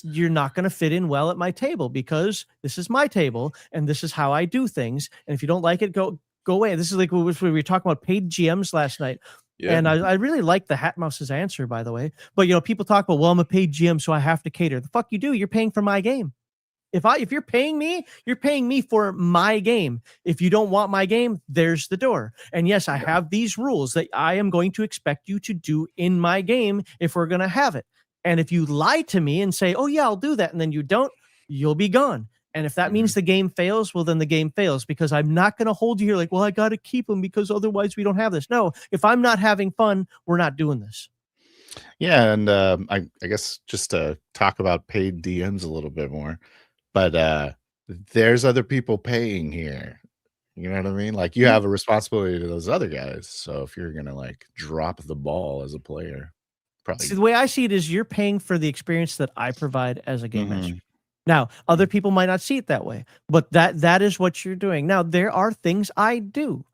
you're not going to fit in well at my table, because this is my table and this is how I do things. And if you don't like it, go away. This is like what we were talking about paid GMs last night. Yeah. And I really like the Hatmouse's answer, by the way. But, you know, people talk about, well, I'm a paid GM, so I have to cater. The fuck you do. You're paying for my game. If you're paying me for my game. If you don't want my game, there's the door. And yes, I have these rules that I am going to expect you to do in my game if we're going to have it. And if you lie to me and say, oh yeah, I'll do that, and then you don't, you'll be gone. And if that means the game fails, well, then the game fails, because I'm not going to hold you here like, well, I got to keep them because otherwise we don't have this. No, if I'm not having fun, we're not doing this. Yeah. And I guess just to talk about paid DMs a little bit more, but there's other people paying here. You know what I mean? Like, you have a responsibility to those other guys. So if you're going to like drop the ball as a player, probably. See, the way I see it is you're paying for the experience that I provide as a game master. Now, other people might not see it that way, but that is what you're doing. Now, there are things I do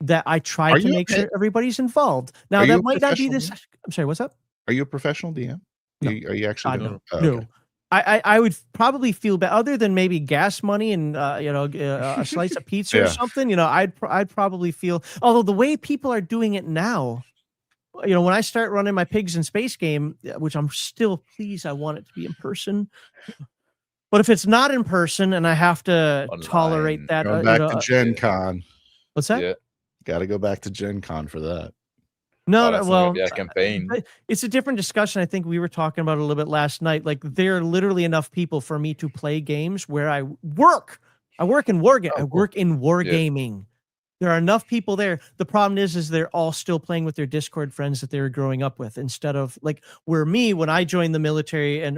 that I try to make sure everybody's involved. Now, that might not be this. I'm sorry, what's up? Are you a professional DM? No. Are you actually? No. Okay. I would probably feel bad, other than maybe gas money and a slice of pizza or something. You know, I'd probably feel. Although the way people are doing it now, you know, when I start running my Pigs in Space game, which I'm still pleased, I want it to be in person. But if it's not in person and I have to tolerate that, going back to Gen Con. What's that? Yeah. Got to go back to Gen Con for that. No, well, campaign. It's a different discussion. I think we were talking about it a little bit last night. Like, there are literally enough people for me to play games where I work. I work in wargaming. There are enough people there. The problem is they're all still playing with their Discord friends that they were growing up with, instead of like where me, when I joined the military and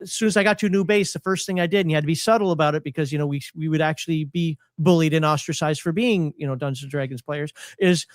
as soon as I got to a new base, the first thing I did, and you had to be subtle about it because, you know, we would actually be bullied and ostracized for being, you know, Dungeons and Dragons players, is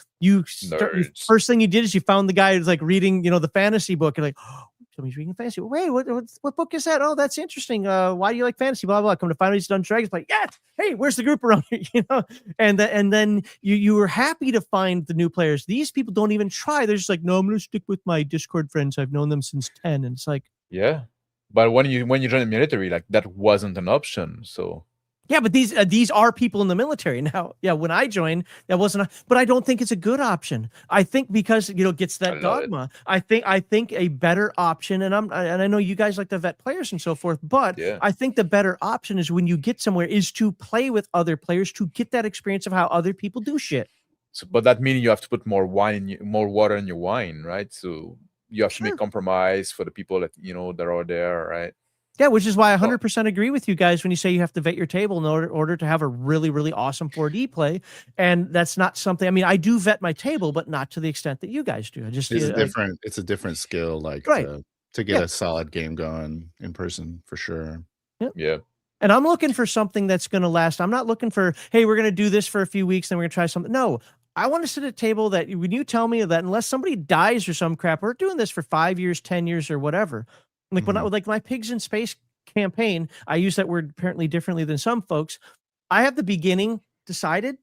first thing you did is you found the guy who's like reading, you know, the fantasy book, and like, oh, somebody's reading fantasy. Wait, what book is that? Oh, that's interesting. Why do you like fantasy? Blah, blah. Come to find out he's Dungeons and Dragons. Like, yes. Hey, where's the group around here? You know, and then you were happy to find the new players. These people don't even try. They're just like, no, I'm going to stick with my Discord friends. I've known them since 10. And it's like, yeah. But when you join the military, like, that wasn't an option. So yeah, but these are people in the military now. Yeah, when I joined, that wasn't. But I don't think it's a good option. I think because, you know, it gets that dogma. I think a better option, and I know you guys like to vet players and so forth, but I think the better option is when you get somewhere is to play with other players to get that experience of how other people do shit. So, but that means you have to put more water in your wine, right? So you have to make compromise for the people that, you know, that are there, right? Yeah, which is why I 100% agree with you guys when you say you have to vet your table in order to have a really, really awesome 4D play. And that's not something, I mean, I do vet my table, but not to the extent that you guys do. It's a different skill, like to get a solid game going in person, for sure. Yeah. And I'm looking for something that's going to last. I'm not looking for, hey, we're going to do this for a few weeks, then we're going to try something. No, I want to sit at a table that when you tell me that unless somebody dies or some crap, we're doing this for 5 years, 10 years or whatever. Like when I like my Pigs in Space campaign, I use that word apparently differently than some folks. I have the beginning decided,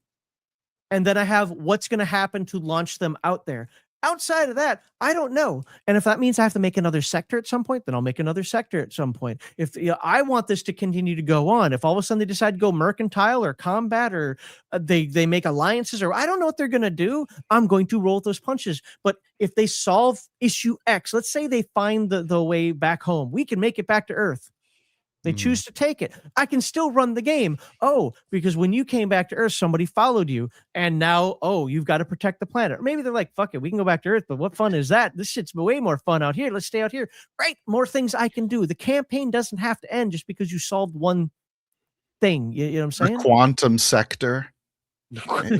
and then I have what's going to happen to launch them out there. Outside of that, I don't know. And if that means I have to make another sector at some point, then I'll make another sector at some point. If I want this to continue to go on, if all of a sudden they decide to go mercantile or combat, or they make alliances, or I don't know what they're going to do, I'm going to roll those punches. But if they solve issue X, let's say they find the way back home, we can make it back to Earth. They choose to take it. I can still run the game. Oh, because when you came back to Earth, somebody followed you. And now, you've got to protect the planet. Or maybe they're like, fuck it, we can go back to Earth, but what fun is that? This shit's way more fun out here. Let's stay out here. Right. More things I can do. The campaign doesn't have to end just because you solved one thing. You know what I'm saying? The quantum sector.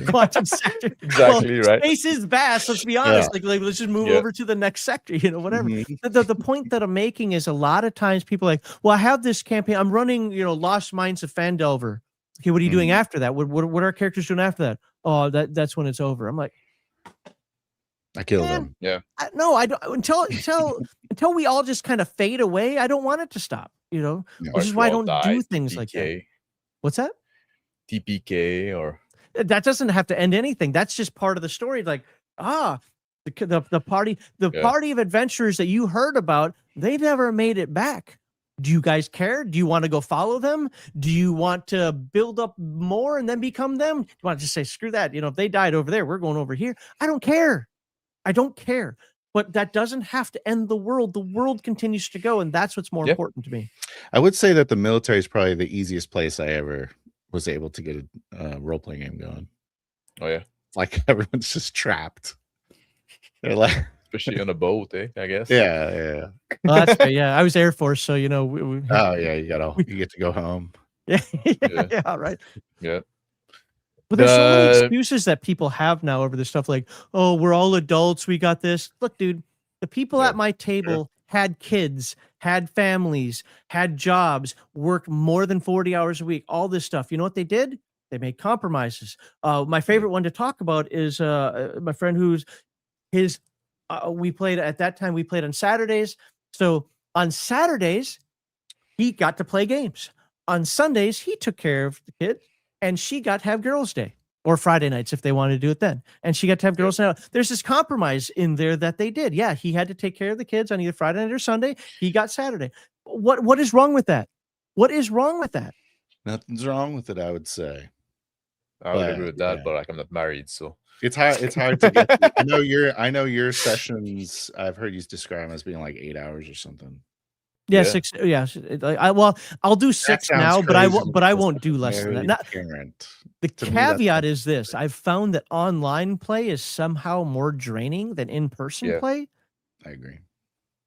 Quantum sector. Exactly, right. Space is vast. Let's be honest. Like let's just move over to the next sector. Whatever. The point that I'm making is a lot of times people are like, well, I have this campaign. I'm running, Lost Mines of Phandelver. Okay, what are you doing after that? What are our characters doing after that? Oh, that's when it's over. I'm like, I killed him. Yeah. No, I don't. Until we all just kind of fade away, I don't want it to stop. Which is why I don't do things like that. What's that? TPK or that doesn't have to end anything. That's just part of the story. Like, the party of adventurers that you heard about, they've never made it back. Do you guys care? Do you want to go follow them? Do you want to build up more and then become them? Do you want to just say, screw that? If they died over there, we're going over here. I don't care. But that doesn't have to end the world. The world continues to go, and that's what's more important to me. I would say that the military is probably the easiest place I ever was able to get a role-playing game going. Oh yeah, like everyone's just trapped. They're like, especially on a boat, I guess. Yeah. Well, that's fair. Yeah, I was Air Force, so oh yeah, you get to go home. Yeah, right. Yeah. But there's so many excuses that people have now over this stuff. Like, oh, we're all adults. We got this. Look, dude, the people at my table had kids, had families, had jobs, worked more than 40 hours a week, all this stuff. You know what they did? They made compromises. My favorite one to talk about is my friend we played at that time, we played on Saturdays. So on Saturdays, he got to play games. On Sundays, he took care of the kid. And she got to have girls' day, or Friday nights if they wanted to do it then. And she got to have girls' night. There's this compromise in there that they did. Yeah, he had to take care of the kids on either Friday night or Sunday. He got Saturday. What is wrong with that? What is wrong with that? Nothing's wrong with it, I would say. I would agree with that, but I'm not married, so it's hard to get. I know your sessions. I've heard you describe them as being like 8 hours or something. Yeah, 6. Yeah, I'll do 6 now, but I won't do less than that. The caveat is this: I've found that online play is somehow more draining than in-person play. I agree,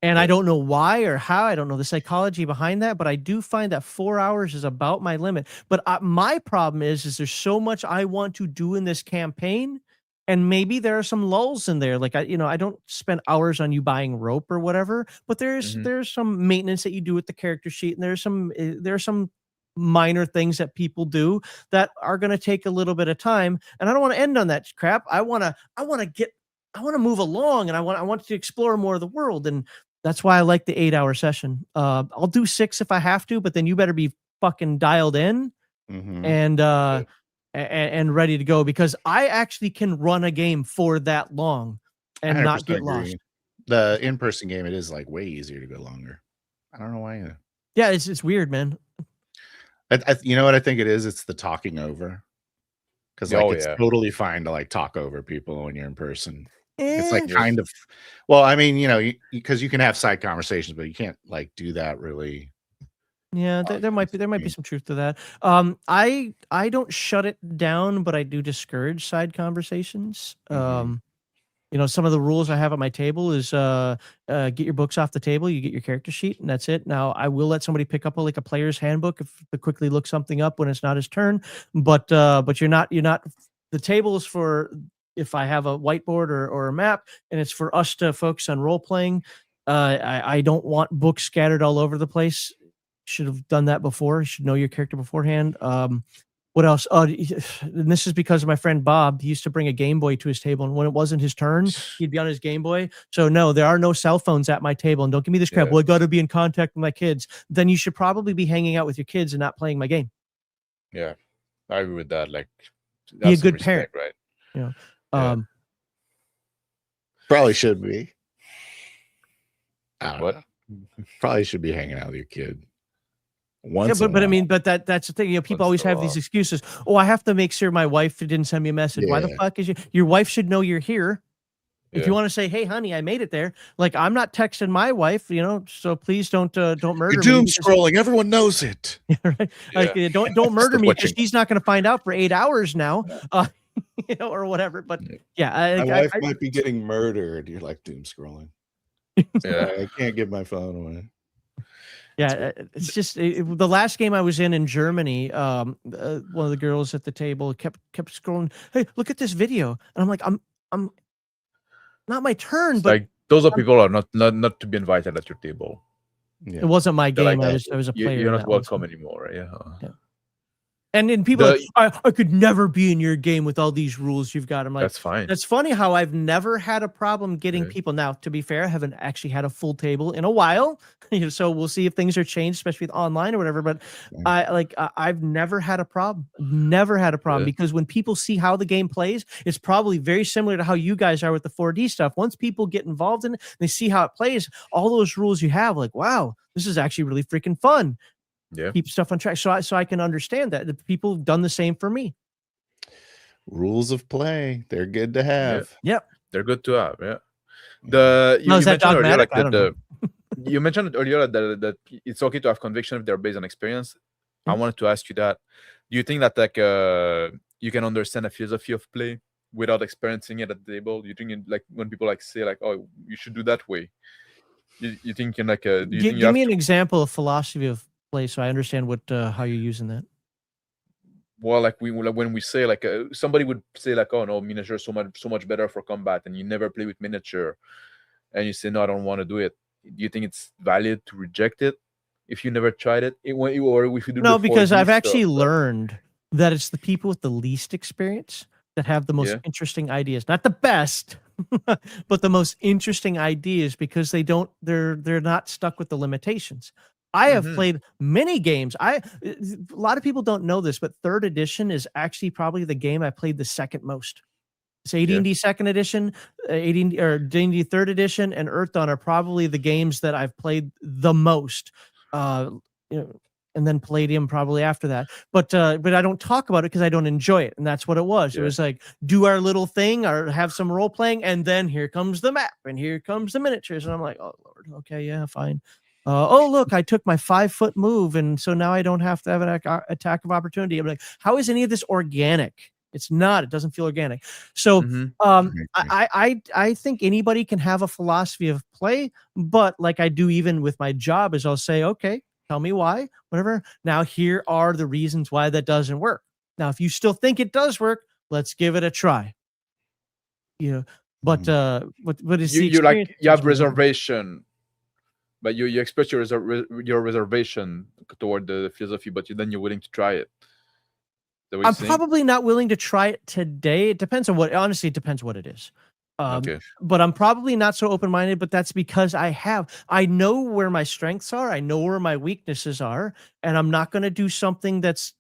and I don't know why or how. I don't know the psychology behind that, but I do find that 4 hours is about my limit. But my problem is there's so much I want to do in this campaign. And maybe there are some lulls in there. Like I don't spend hours on you buying rope or whatever, but there's some maintenance that you do with the character sheet, and there's some minor things that people do that are going to take a little bit of time. And I don't want to end on that crap. I want to move along, and I want to explore more of the world. And that's why I like the 8-hour session. I'll do 6 if I have to, but then you better be fucking dialed in and ready to go, because I actually can run a game for that long and not get lost. The in-person game, it is like way easier to go longer. I don't know why either. Yeah, it's weird, man. You know what I think it is? It's the talking over. Because it's totally fine to like talk over people when you're in person. It's like kind of, well, I mean, because you can have side conversations, but you can't like do that really. Yeah, there might be some truth to that. I don't shut it down, but I do discourage side conversations. Some of the rules I have at my table is get your books off the table, you get your character sheet, and that's it. Now I will let somebody pick up a player's handbook if they quickly look something up when it's not his turn. But you're not. The table is for if I have a whiteboard or a map, and it's for us to focus on role playing. I don't want books scattered all over the place. Should have done that before. You should know your character beforehand. What else? And this is because of my friend Bob. He used to bring a Game Boy to his table, and when it wasn't his turn, he'd be on his Game Boy. So no, there are no cell phones at my table. And don't give me this crap. Well, I got to be in contact with my kids. Then you should probably be hanging out with your kids and not playing my game. Yeah, I agree with that. Like, be a good parent, right? Probably should be. What? Probably should be hanging out with your kid. But I mean, that's the thing. People always have these excuses. Oh, I have to make sure my wife didn't send me a message. Why the fuck is your wife should know you're here? If you want to say, "Hey, honey, I made it there," like I'm not texting my wife, so please don't murder me. Doom scrolling, everyone knows it. Right? Like don't murder me, because she's not going to find out for 8 hours now, or whatever. But my wife might be getting murdered. You're like doom scrolling. I can't give my phone away. Yeah, it's just the last game I was in Germany. One of the girls at the table kept scrolling. Hey, look at this video, and I'm like, I'm not my turn, It's but like those are people are not to be invited at your table. Yeah. It wasn't my game. Like, I was a player. You're not welcome anymore. Right? Yeah. And then people are like, I could never be in your game with all these rules you've got. I'm like, that's fine. That's funny how I've never had a problem getting people. Now, to be fair, I haven't actually had a full table in a while. So we'll see if things are changed, especially with online or whatever. But I've never had a problem. Never had a problem because when people see how the game plays, it's probably very similar to how you guys are with the 4D stuff. Once people get involved in it, they see how it plays, all those rules you have, like, wow, this is actually really freaking fun. Keep stuff on track. So I can understand that the people have done the same for me. Rules of play, they're good to have. Yep. They're good to have. Yeah. You mentioned earlier like you mentioned earlier that it's okay to have conviction if they're based on experience. I wanted to ask you that. Do you think that like you can understand a philosophy of play without experiencing it at the table? Do you think like when people like say like, oh, you should do that way? You think you like do you think give me an example of philosophy of play so I understand what how you're using that. Well, like when we say like somebody would say like, oh no, miniature is so much better for combat, and you never play with miniature, and you say no, I don't want to do it. Do you think it's valid to reject it if you never tried it, or if you do? No, because I've actually learned that it's the people with the least experience that have the most interesting ideas. Not the best, but the most interesting ideas because they're not stuck with the limitations. I have played many games. A lot of people don't know this, but 3rd edition is actually probably the game I played the second most. So D&D 2nd edition, D&D 3rd edition, and Earthdawn are probably the games that I've played the most. And then Palladium probably after that. But I don't talk about it because I don't enjoy it, and that's what it was. It was like do our little thing, or have some role playing, and then here comes the map, and here comes the miniatures, and I'm like, oh Lord, okay, yeah, fine. Oh look, I took my 5-foot move, and so now I don't have to have an attack of opportunity. I'm like, how is any of this organic? It's not. It doesn't feel organic. So I think anybody can have a philosophy of play, but like I do even with my job is I'll say, okay, tell me why, whatever. Now here are the reasons why that doesn't work. Now, if you still think it does work, let's give it a try. But what is you like you have reservation, but you express your reservation toward the philosophy, but then you're willing to try it. I'm probably not willing to try it today. It depends on honestly, it depends what it is. But I'm probably not so open-minded, but that's because I know where my strengths are. I know where my weaknesses are, and I'm not going to do something that's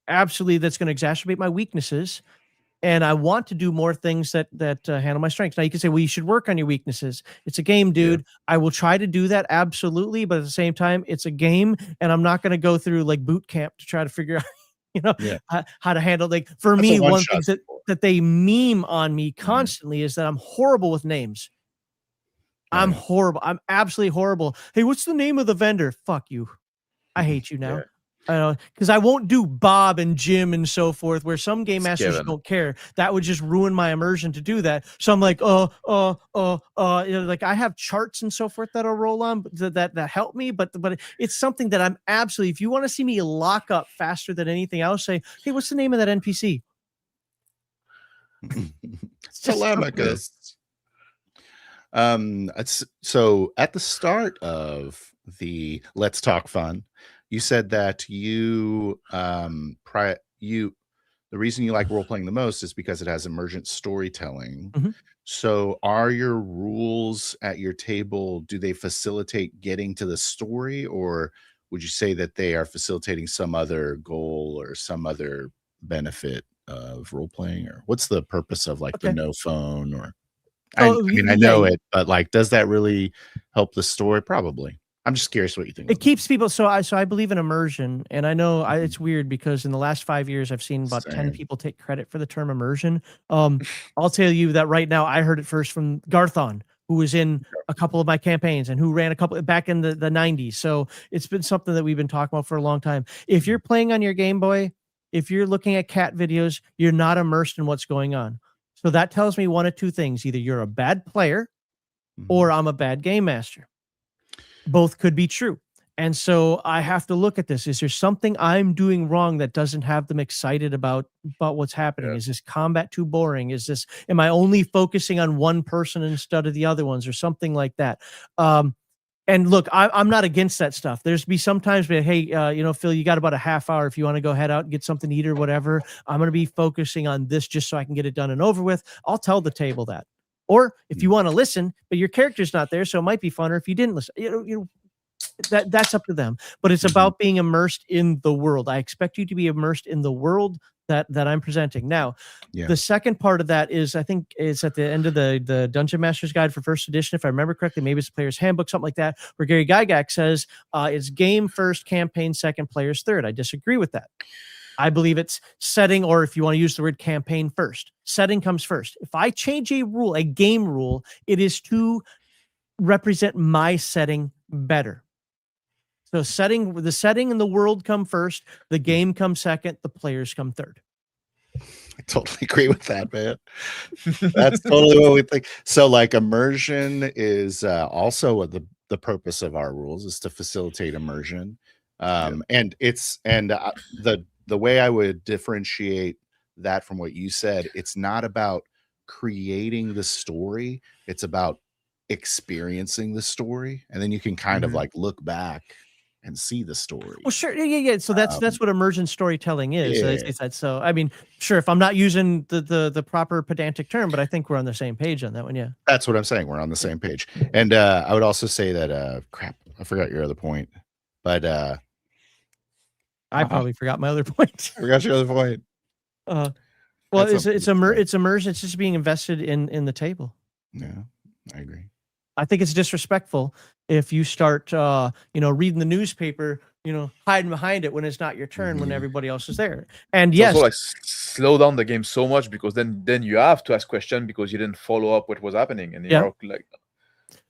going to exacerbate my weaknesses. And I want to do more things that handle my strengths. Now you can say, well, you should work on your weaknesses. It's a game, dude. Yeah. I will try to do that. Absolutely. But at the same time, it's a game, and I'm not going to go through like boot camp to try to figure out how to handle. Like for me, one thing that they meme on me constantly is that I'm horrible with names. I'm horrible. I'm absolutely horrible. Hey, what's the name of the vendor? Fuck you. I hate you now. Because I won't do Bob and Jim and so forth, where some game masters don't care. That would just ruin my immersion to do that. So I'm like, like I have charts and so forth that'll roll on that help me, but it's something that I'm absolutely. If you want to see me lock up faster than anything else, say, hey, what's the name of that NPC? Telemachus. So at the start of the Let's Talk Fun, you said that the reason you like role playing the most is because it has emergent storytelling. So are your rules at your table, do they facilitate getting to the story, or would you say that they are facilitating some other goal or some other benefit of role playing? Or what's the purpose of like the no phone? Or I know it, but like, does that really help the story? Probably. I'm just curious what you think. It keeps people. So I believe in immersion, and I know it's weird because in the last 5 years I've seen about 10 people take credit for the term immersion. I'll tell you that right now I heard it first from Garthon, who was in a couple of my campaigns and who ran a couple back in the 90s. So it's been something that we've been talking about for a long time. If you're playing on your Game Boy, if you're looking at cat videos, you're not immersed in what's going on. So that tells me one of two things: either you're a bad player or I'm a bad game master. Both could be true. And so I have to look at this. Is there something I'm doing wrong that doesn't have them excited about what's happening? Is this combat too boring? Am I only focusing on one person instead of the other ones, or something like that? And look, I'm not against that stuff. There's be sometimes where, hey, Phil, you got about a half hour. If you want to go head out and get something to eat or whatever, I'm going to be focusing on this just so I can get it done and over with. I'll tell the table that. Or if you want to listen, but your character's not there, so it might be funner if you didn't listen. That's up to them. But it's about being immersed in the world. I expect you to be immersed in the world that I'm presenting. Now, the second part of that is, I think, is at the end of the Dungeon Master's Guide for first edition, if I remember correctly. Maybe it's a player's handbook, something like that, where Gary Gygax says it's game first, campaign second, players third. I disagree with that. I believe it's setting, or if you want to use the word campaign first, setting comes first. If I change a rule, a game rule, it is to represent my setting better. So the setting and the world come first, the game comes second, the players come third. I totally agree with that, man. That's totally what we think. So like immersion is also the purpose of our rules is to facilitate immersion. And the way I would differentiate that from what you said, it's not about creating the story, it's about experiencing the story, and then you can kind of like look back and see the story. Well, sure, yeah. So that's what immersion storytelling is. It's that. So I mean, sure, if I'm not using the proper pedantic term, but I think we're on the same page on that one. Yeah, that's what I'm saying. We're on the same page. And I would also say that crap, I forgot your other point, but I probably forgot my other point. I forgot your other point. Well, it's immersion. It's just being invested in the table. Yeah, I agree. I think it's disrespectful if you start, reading the newspaper, hiding behind it when it's not your turn, when everybody else is there. And yes, also like slow down the game so much, because then you have to ask questions because you didn't follow up what was happening, and you're like.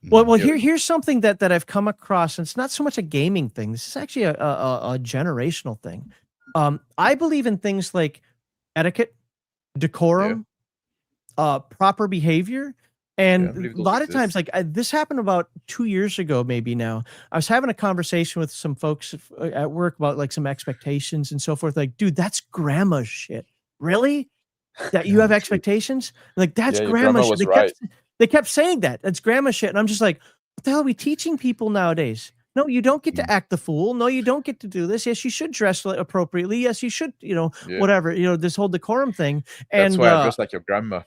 Well, here's something that I've come across, and it's not so much a gaming thing. This is actually a generational thing. I believe in things like etiquette, decorum, proper behavior. And a lot of times, like this happened about 2 years ago, maybe now. I was having a conversation with some folks at work about like some expectations and so forth. Like, dude, that's grandma shit. Really? That you have expectations? Like, that's grandma shit. They kept saying that. That's grandma shit. And I'm just like, what the hell are we teaching people nowadays? No, you don't get to act the fool. No, you don't get to do this. Yes, you should dress appropriately. Yes, you should, whatever, this whole decorum thing. And that's why I dress like your grandma.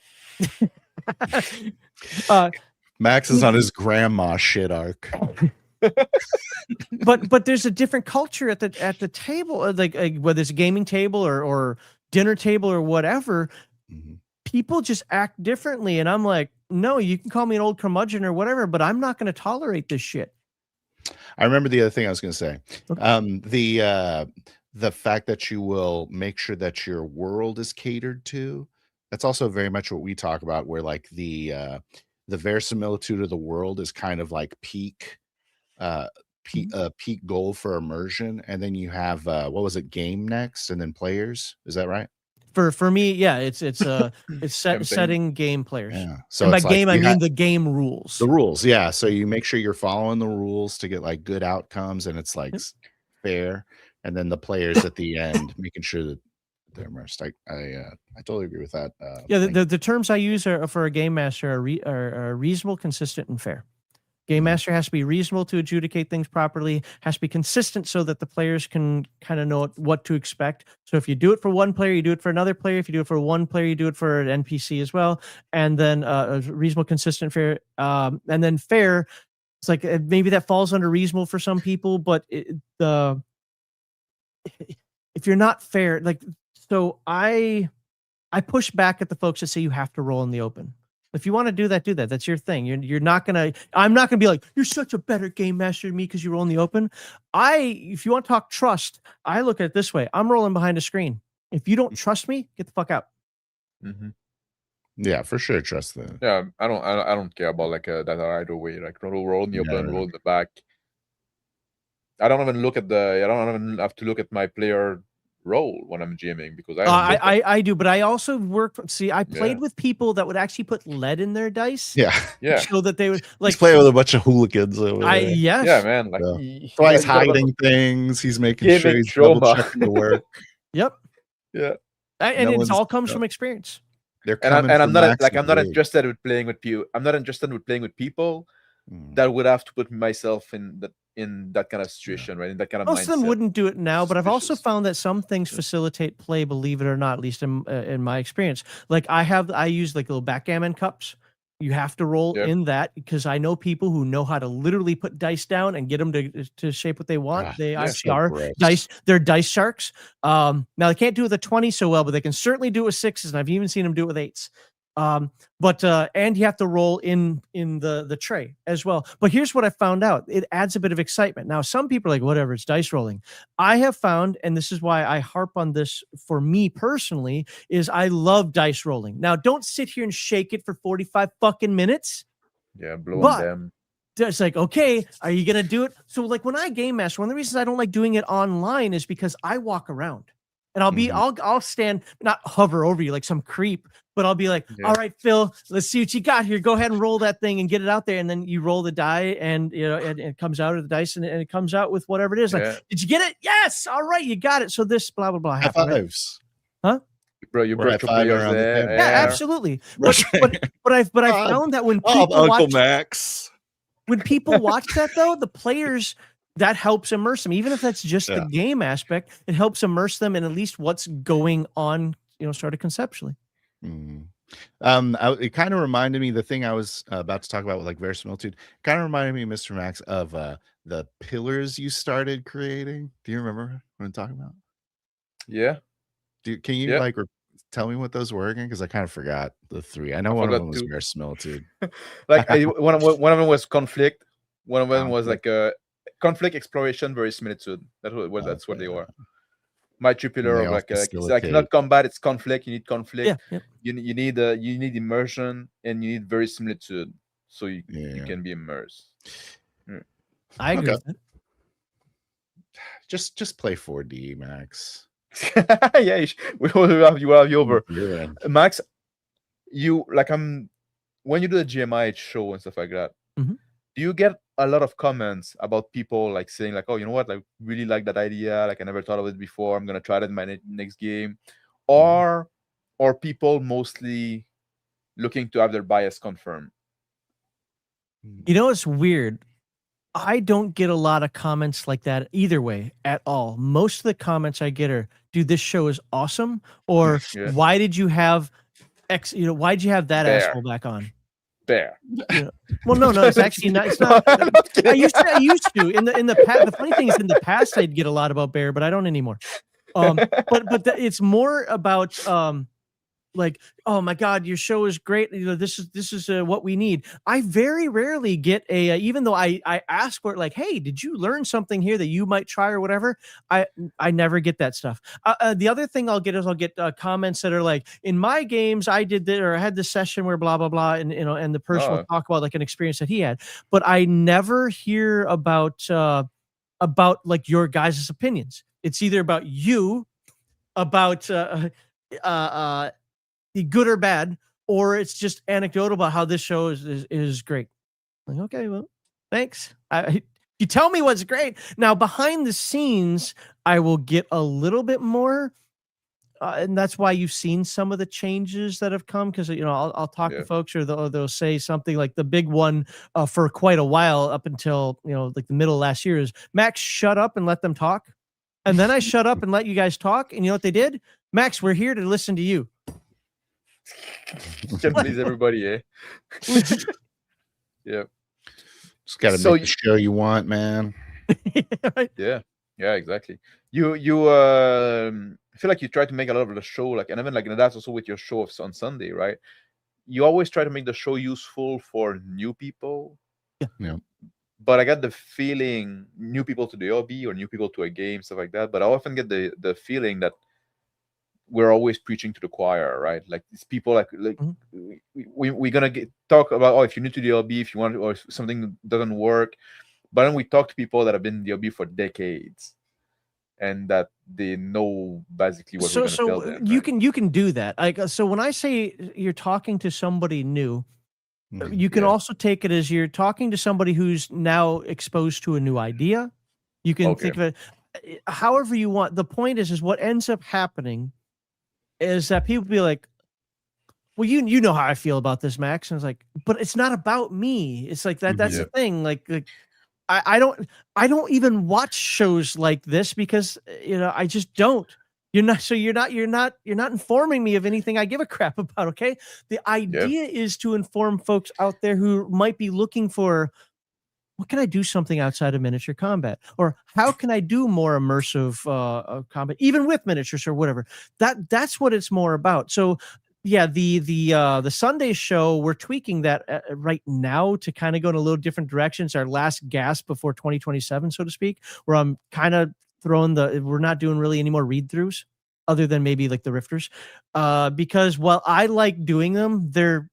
Max is on his grandma shit arc. but there's a different culture at the table, like whether it's a gaming table or dinner table or whatever. People just act differently, and I'm like, no, you can call me an old curmudgeon or whatever, but I'm not going to tolerate this shit. I remember the other thing I was going to say. Okay. The fact that you will make sure that your world is catered to. That's also very much what we talk about, where like the verisimilitude of the world is kind of like peak goal for immersion, and then you have what was it, game next, and then players. Is that right? For me, yeah, it's setting game players. Yeah. So and by game, I mean the game rules. The rules, yeah. So you make sure you're following the rules to get like good outcomes, and it's like fair. And then the players at the end, making sure that they're immersed. I totally agree with that. The terms I use for a game master are reasonable, consistent, and fair. Game master has to be reasonable to adjudicate things properly, has to be consistent so that the players can kind of know what to expect. So if you do it for one player, you do it for another player. If you do it for one player, you do it for an NPC as well. And then reasonable, consistent, fair. And then fair, it's like maybe that falls under reasonable for some people, but if you're not fair, like, so I push back at the folks that say you have to roll in the open. If you want to do that, do that. That's your thing. You're not gonna. I'm not gonna be like, you're such a better game master than me because you roll in the open. If you want to talk trust, I look at it this way. I'm rolling behind a screen. If you don't trust me, get the fuck out. Yeah, for sure. Trust that. Yeah, I don't care about like that either way. Like roll in the open, roll in the back. I don't even look at I don't even have to look at my player roll when I'm GMing because I do, but I also work. See, I played with people that would actually put lead in their dice. Yeah. So that they would like he's playing with a bunch of hooligans over there. Yes. Yeah, man. Like so he's hiding things. He's making sure he's double checking the work. Yep. Yeah. And it all comes from experience. They're I'm not interested with playing with people. I'm not interested with playing with people that would have to put myself in that kind of situation, right? In that kind of most mindset. of them wouldn't do it now, but I've also found that some things facilitate play, believe it or not, at least in my experience. Like I use like little backgammon cups. You have to roll in that because I know people who know how to literally put dice down and get them to shape what they want. They actually are gross. They're dice sharks. Now they can't do it with a 20 so well, but they can certainly do it with 6s, and I've even seen them do it with 8s. And you have to roll in the tray as well. But here's what I found out. It adds a bit of excitement. Now, some people are like, whatever, it's dice rolling. I have found, and this is why I harp on this for me personally, is I love dice rolling. Now, don't sit here and shake it for 45 fucking minutes. Yeah, blowing them. It's like, okay, are you going to do it? So like when I game master, one of the reasons I don't like doing it online is because I walk around. And I'll stand, not hover over you like some creep, but I'll be like, all right, Phil, let's see what you got here. Go ahead and roll that thing and get it out there. And then you roll the die and, and it comes out of the dice and it comes out with whatever it is. Like, did you get it? Yes. All right. You got it. So this blah, blah, blah. High fives. Huh? Bro, you brought your players there. Yeah, absolutely. But I found that when people Uncle Max. When people watch that though, the players, that helps immerse them. Even if that's just the game aspect, it helps immerse them in at least what's going on, sort of conceptually. It kind of reminded me, the thing I was about to talk about with like verisimilitude, kind of reminded me, Mr. Max, of the pillars you started creating. Do you remember what I'm talking about? Yeah. Can you like tell me what those were again? Because I kind of forgot the 3. I know one of them was verisimilitude. Like one of them was conflict. One of them was like a conflict, exploration, verisimilitude. That's what they were. My 3 pillar of it's like not combat, it's conflict. You need conflict. You need immersion, and you need verisimilitude, so you can be immersed. I agree with that. Just play 4D, Max. Yeah, we will have you over. Max, when you do the GMI show and stuff like that, do you get a lot of comments about people like saying like, oh, you know what, I really like that idea, like I never thought of it before, I'm gonna try that in my next game, or people looking to have their bias confirmed? It's weird. I don't get a lot of comments like that either way at all. Most of the comments I get are, dude, this show is awesome, or why did you have why'd you have that asshole back on? Bear. Well, no, it's actually not. It's not. I used to. In the past. The funny thing is, in the past, I'd get a lot about Bear, but I don't anymore. It's more about like, oh my God, your show is great. This is what we need. I very rarely get even though I ask for it, like, hey, did you learn something here that you might try or whatever? I never get that stuff. The other thing I'll get comments that are like, in my games, I did this, or I had this session where blah, blah, blah. And, and the person will talk about like an experience that he had, but I never hear about like your guys' opinions. It's either about you, about, good or bad, or it's just anecdotal about how this show is great. Like, okay, well, thanks. You tell me what's great. Now, behind the scenes, I will get a little bit more, and that's why you've seen some of the changes that have come. Because I'll talk to folks, or they'll say something like the big one for quite a while up until like the middle of last year is, Max, shut up and let them talk. And then I shut up and let you guys talk, and you know what they did? Max, we're here to listen to you. Can't please everybody, eh? Yeah. Just gotta make the show you want, man. Yeah, exactly. You feel like you try to make a lot of the show, like, and even like that's also with your show on Sunday, right? You always try to make the show useful for new people. Yeah. But I got the feeling, new people to the hobby or new people to a game, stuff like that. But I often get the feeling that we're always preaching to the choir, right? Like these people, like we're gonna talk about, if you're new to the hobby, if you want, or if something doesn't work, but then we talk to people that have been in the hobby for decades, and that they know basically what we're going to tell them. You can do that. Like, so when I say you're talking to somebody new, you can also take it as you're talking to somebody who's now exposed to a new idea. You can think of it however you want. The point is what ends up happening is that people be like, well, you know how I feel about this, Max. And it's like, but it's not about me. It's like that's the thing. Like I don't even watch shows like this because I just don't. You're not informing me of anything I give a crap about. Okay. The idea is to inform folks out there who might be looking for, what can I do something outside of miniature combat? Or how can I do more immersive combat, even with miniatures or whatever? That's what it's more about. So yeah, the Sunday show, we're tweaking that right now to kind of go in a little different directions. Our last gasp before 2027, so to speak, where I'm kind of throwing we're not doing really any more read-throughs other than maybe like the Rifters, because while I like doing them, they're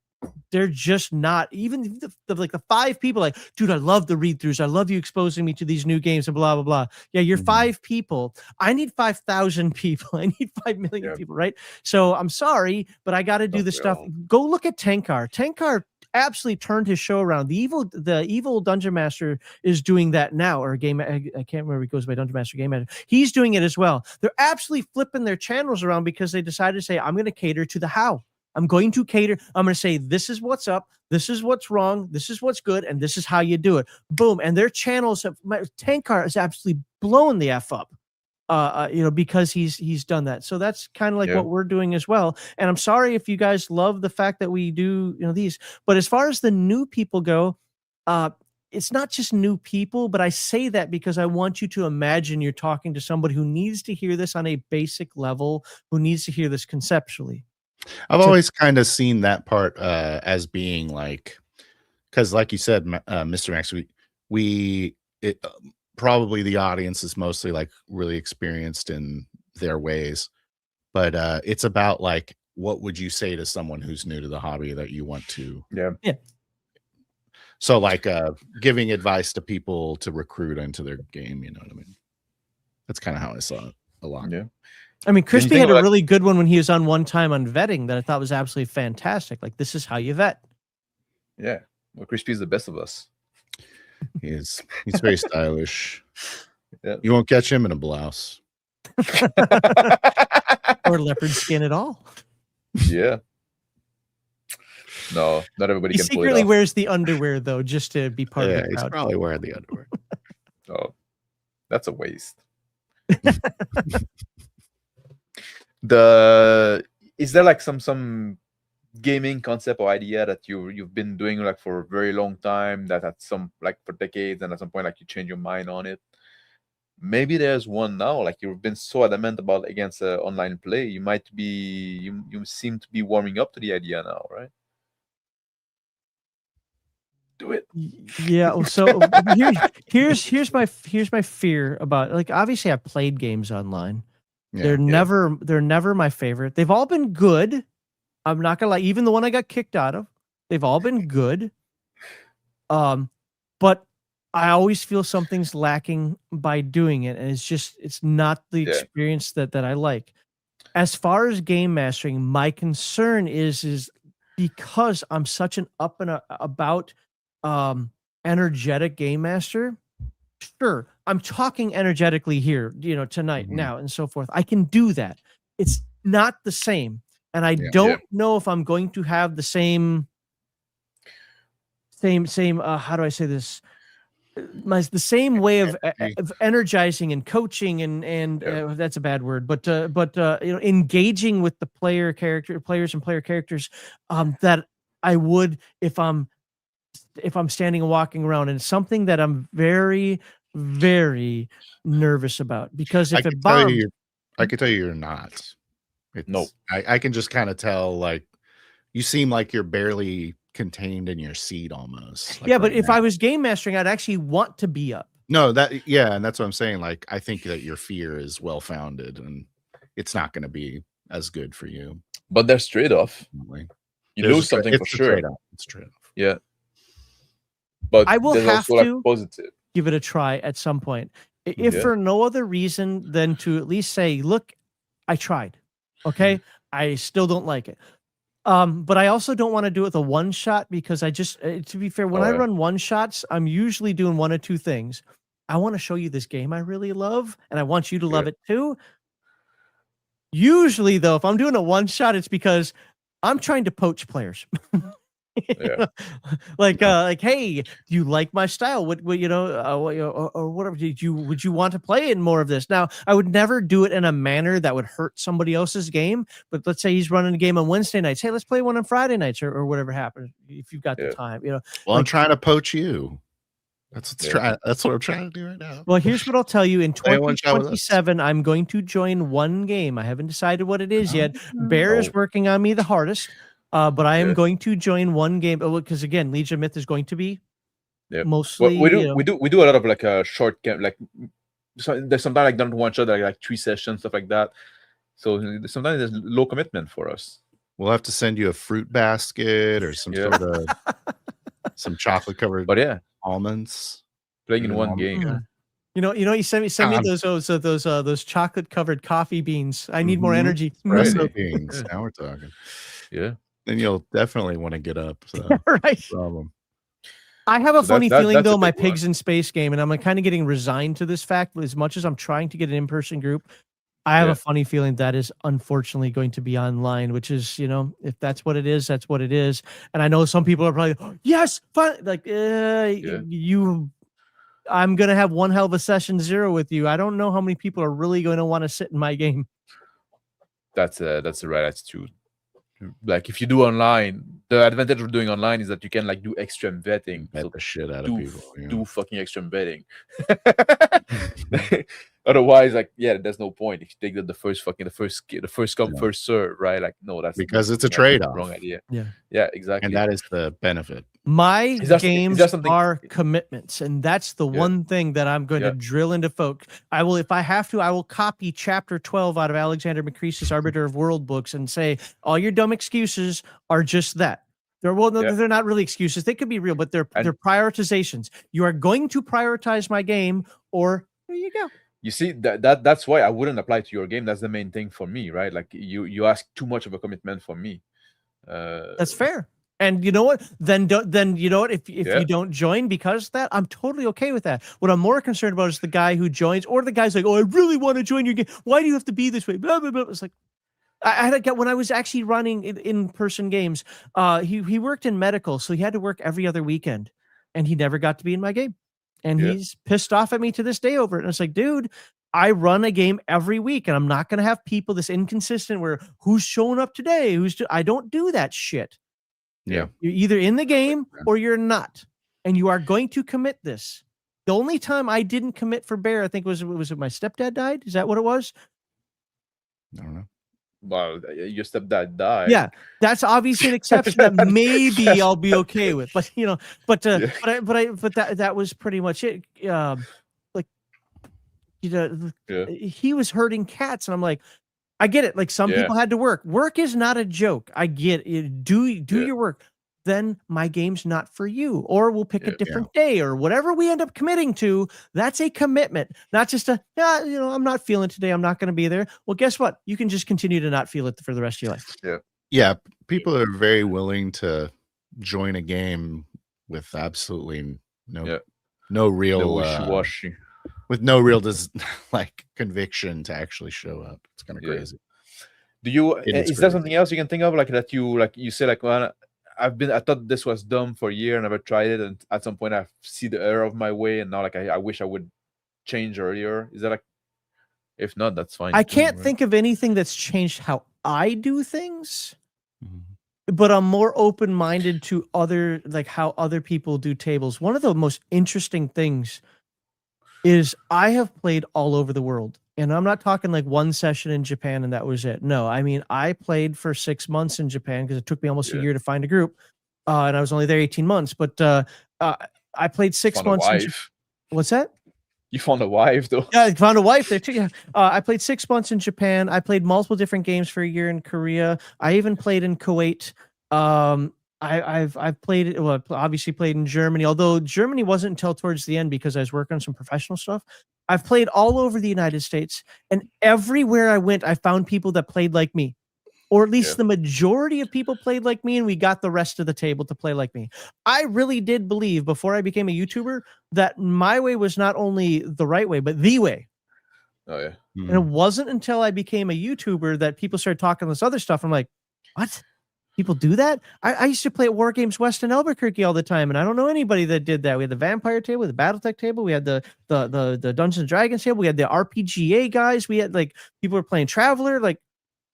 just not, even the 5 people like, dude, I love the read-throughs. I love you exposing me to these new games and blah, blah, blah. Yeah, you're 5 people. I need 5,000 people. I need 5 million people, right? So I'm sorry, but I got to do the stuff. Go look at Tenkar. Tenkar absolutely turned his show around. The evil Dungeon Master is doing that now, or game. I can't remember. He goes by Dungeon Master, Game Master. He's doing it as well. They're absolutely flipping their channels around because they decided to say, I'm going to cater to the how. I'm going to cater. I'm going to say, this is what's up. This is what's wrong. This is what's good. And this is how you do it. Boom. And their channels Tenkar is absolutely blowing the F up, because he's done that. So that's kind of like what we're doing as well. And I'm sorry if you guys love the fact that we do, these, but as far as the new people go, it's not just new people, but I say that because I want you to imagine you're talking to somebody who needs to hear this on a basic level, who needs to hear this conceptually. I've always kind of seen that part as being like, because like you said, Mr. Max, probably the audience is mostly like really experienced in their ways, but it's about like, what would you say to someone who's new to the hobby that you want to? Yeah. So like giving advice to people to recruit into their game, you know what I mean? That's kind of how I saw it a lot. Yeah. I mean, Crispy had a really good one when he was on One Time on vetting that I thought was absolutely fantastic. Like, this is how you vet. Yeah. Well, Crispy is the best of us. He's very stylish. Yeah. You won't catch him in a blouse. Or leopard skin at all. Yeah. No, not everybody can pull it off. He secretly wears the underwear, though, just to be part of the crowd. He's probably wearing the underwear. Oh, that's a waste. Is there like some gaming concept or idea that you've been doing like for a very long time, that at some, like for decades, and at some point like you change your mind on it? Maybe there's one now, like you've been so adamant about against online play, you seem to be warming up to the idea now, right? Do it. Yeah. So here's my fear about, like, obviously I've played games online. They're never my favorite. They've all been good. I'm not gonna lie. Even the one I got kicked out of, they've all been good. But I always feel something's lacking by doing it, and it's not the experience that I like. As far as game mastering, my concern is because I'm such an up and about energetic game master. Sure, I'm talking energetically here, tonight, now, and so forth. I can do that. It's not the same. And I don't know if I'm going to have the same, how do I say this? The same way of energizing and coaching and that's a bad word, but engaging with the players and player characters that I would if I'm standing and walking around. And it's something that I'm very, very nervous about, because if it bombs, I can tell you you're not. No, I can just kind of tell, like, you seem like you're barely contained in your seat almost. Like, but if I was game mastering, I'd actually want to be up. No, and that's what I'm saying. Like, I think that your fear is well founded, and it's not going to be as good for you. But there's trade-off. You lose something for sure. It's trade-off. Yeah. But I will have to positive. Give it a try at some point. if for no other reason than to at least say, look, I tried. Okay. I still don't like it. But I also don't want to do it with a one shot because I just, to be fair, when I run one shots, I'm usually doing one of two things. I want to show you this game I really love, and I want you to love it too. Usually, though, if I'm doing a one shot, it's because I'm trying to poach players. Like, hey, do you like my style? What you know, or whatever? Would you want to play in more of this? Now, I would never do it in a manner that would hurt somebody else's game. But let's say he's running a game on Wednesday nights. Hey, let's play one on Friday nights, or whatever happens if you've got the time. You know, well, I'm trying to poach you. That's what I'm trying to do right now. Well, here's what I'll tell you. In 2027, I'm going to join one game. I haven't decided what it is yet. Bear is working on me the hardest, but I am going to join one game because again, Legion of Myth is going to be mostly. Well, we do a lot of like a short game, like there's sometimes like done one shot, like 3 sessions, stuff like that. So sometimes there's low commitment for us. We'll have to send you a fruit basket or some sort of some chocolate covered. But almonds playing in one game. You send me those chocolate covered coffee beans. I need more energy. Espresso beans. Now we're talking. Yeah. Then you'll definitely want to get up. So right. Problem. I have a funny feeling though, my Pigs in Space game, and I'm kind of getting resigned to this fact. As much as I'm trying to get an in-person group, I have a funny feeling that is unfortunately going to be online, which is, if that's what it is, that's what it is. And I know some people are probably, yes, fine. Like, I'm going to have one hell of a session 0 with you. I don't know how many people are really going to want to sit in my game. That's the right attitude. Like if you do online, the advantage of doing online is that you can like do extreme vetting. Bet the shit out of people. Do fucking extreme vetting. Otherwise, like, there's no point if you take the first come first serve, right? Like, no, that's because it's a trade-off. Wrong idea. Yeah, exactly. And that is the benefit. My games are commitments, and that's the one thing that I'm going to drill into folks. I will, if I have to, I will copy chapter 12 out of Alexander McCrease's Arbiter of World books and say all your dumb excuses are just that. They're not really excuses. They could be real, but they're prioritizations. You are going to prioritize my game, or there you go. You see, that's why I wouldn't apply to your game. That's the main thing for me, right? Like you ask too much of a commitment from me. That's fair. And you know what? Then you know what? If you don't join because of that, I'm totally okay with that. What I'm more concerned about is the guy who joins, or the guy's like, "Oh, I really want to join your game. Why do you have to be this way?" Blah blah blah. It's like I had a guy when I was actually running in-person games. He worked in medical, so he had to work every other weekend, and he never got to be in my game. And he's pissed off at me to this day over it. And it's like, dude, I run a game every week, and I'm not going to have people this inconsistent where who's showing up today? I don't do that shit. Yeah. You're either in the game or you're not. And you are going to commit this. The only time I didn't commit for Bear, I think was it my stepdad died? Is that what it was? I don't know. Well, your stepdad died. Yeah, that's obviously an exception that maybe I'll be okay with. But that was pretty much it. He was herding cats, and I'm like, I get it. Like some people had to work. Work is not a joke. I get it. Do your work. Then my game's not for you, or we'll pick a different day, or whatever we end up committing to. That's a commitment, not just I'm not feeling today, I'm not going to be there. Well, guess what? You can just continue to not feel it for the rest of your life. Yeah. People are very willing to join a game with absolutely no real wishy-washy. With no real like conviction to actually show up. It's kind of crazy. Do you? Is there something else you can think of like that? You say like, well, I thought this was dumb for a year, never tried it, and at some point I see the error of my way, and now like I wish I would change earlier. Is that like? If not, that's fine. I can't think of anything that's changed how I do things, but I'm more open-minded to how other people do tables. One of the most interesting things is I have played all over the world. And I'm not talking like one session in Japan and that was it. No, I mean, I played for 6 months in Japan because it took me almost a year to find a group. And I was only there 18 months. But I played 6 months. What's that? You found a wife, though. Yeah, I found a wife there too. Yeah. I played 6 months in Japan. I played multiple different games for a year in Korea. I even played in Kuwait. I've played, obviously played in Germany, although Germany wasn't until towards the end because I was working on some professional stuff. I've played all over the United States, and everywhere I went, I found people that played like me. Or at least the majority of people played like me, and we got the rest of the table to play like me. I really did believe before I became a YouTuber that my way was not only the right way, but the way. Oh, yeah. And it wasn't until I became a YouTuber that people started talking this other stuff. I'm like, what? People do that? I used to play at War Games West in Albuquerque all the time, and I don't know anybody that did that. We had the Vampire table, the BattleTech table, we had the Dungeons and Dragons table, we had the RPGA guys, we had like people were playing Traveler, like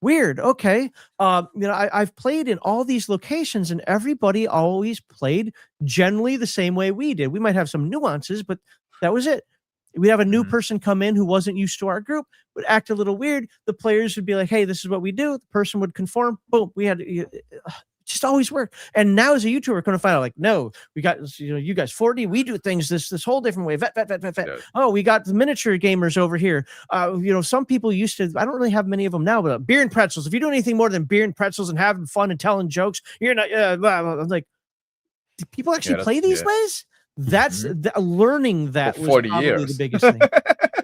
weird. Okay. I've played in all these locations, and everybody always played generally the same way we did. We might have some nuances, but that was it. We'd have a new person come in who wasn't used to our group, would act a little weird. The players would be like, hey, this is what we do. The person would conform. Boom. We had just always worked. And now as a YouTuber, we're going to find out like, no, we got, you guys 40, we do things this whole different way. Vet. Yeah. Oh, we got the miniature gamers over here. Some people used to, I don't really have many of them now, but beer and pretzels. If you do anything more than beer and pretzels and having fun and telling jokes, you're not, I'm like, do people actually play these ways? That's learning that for 40 was probably years. the biggest thing.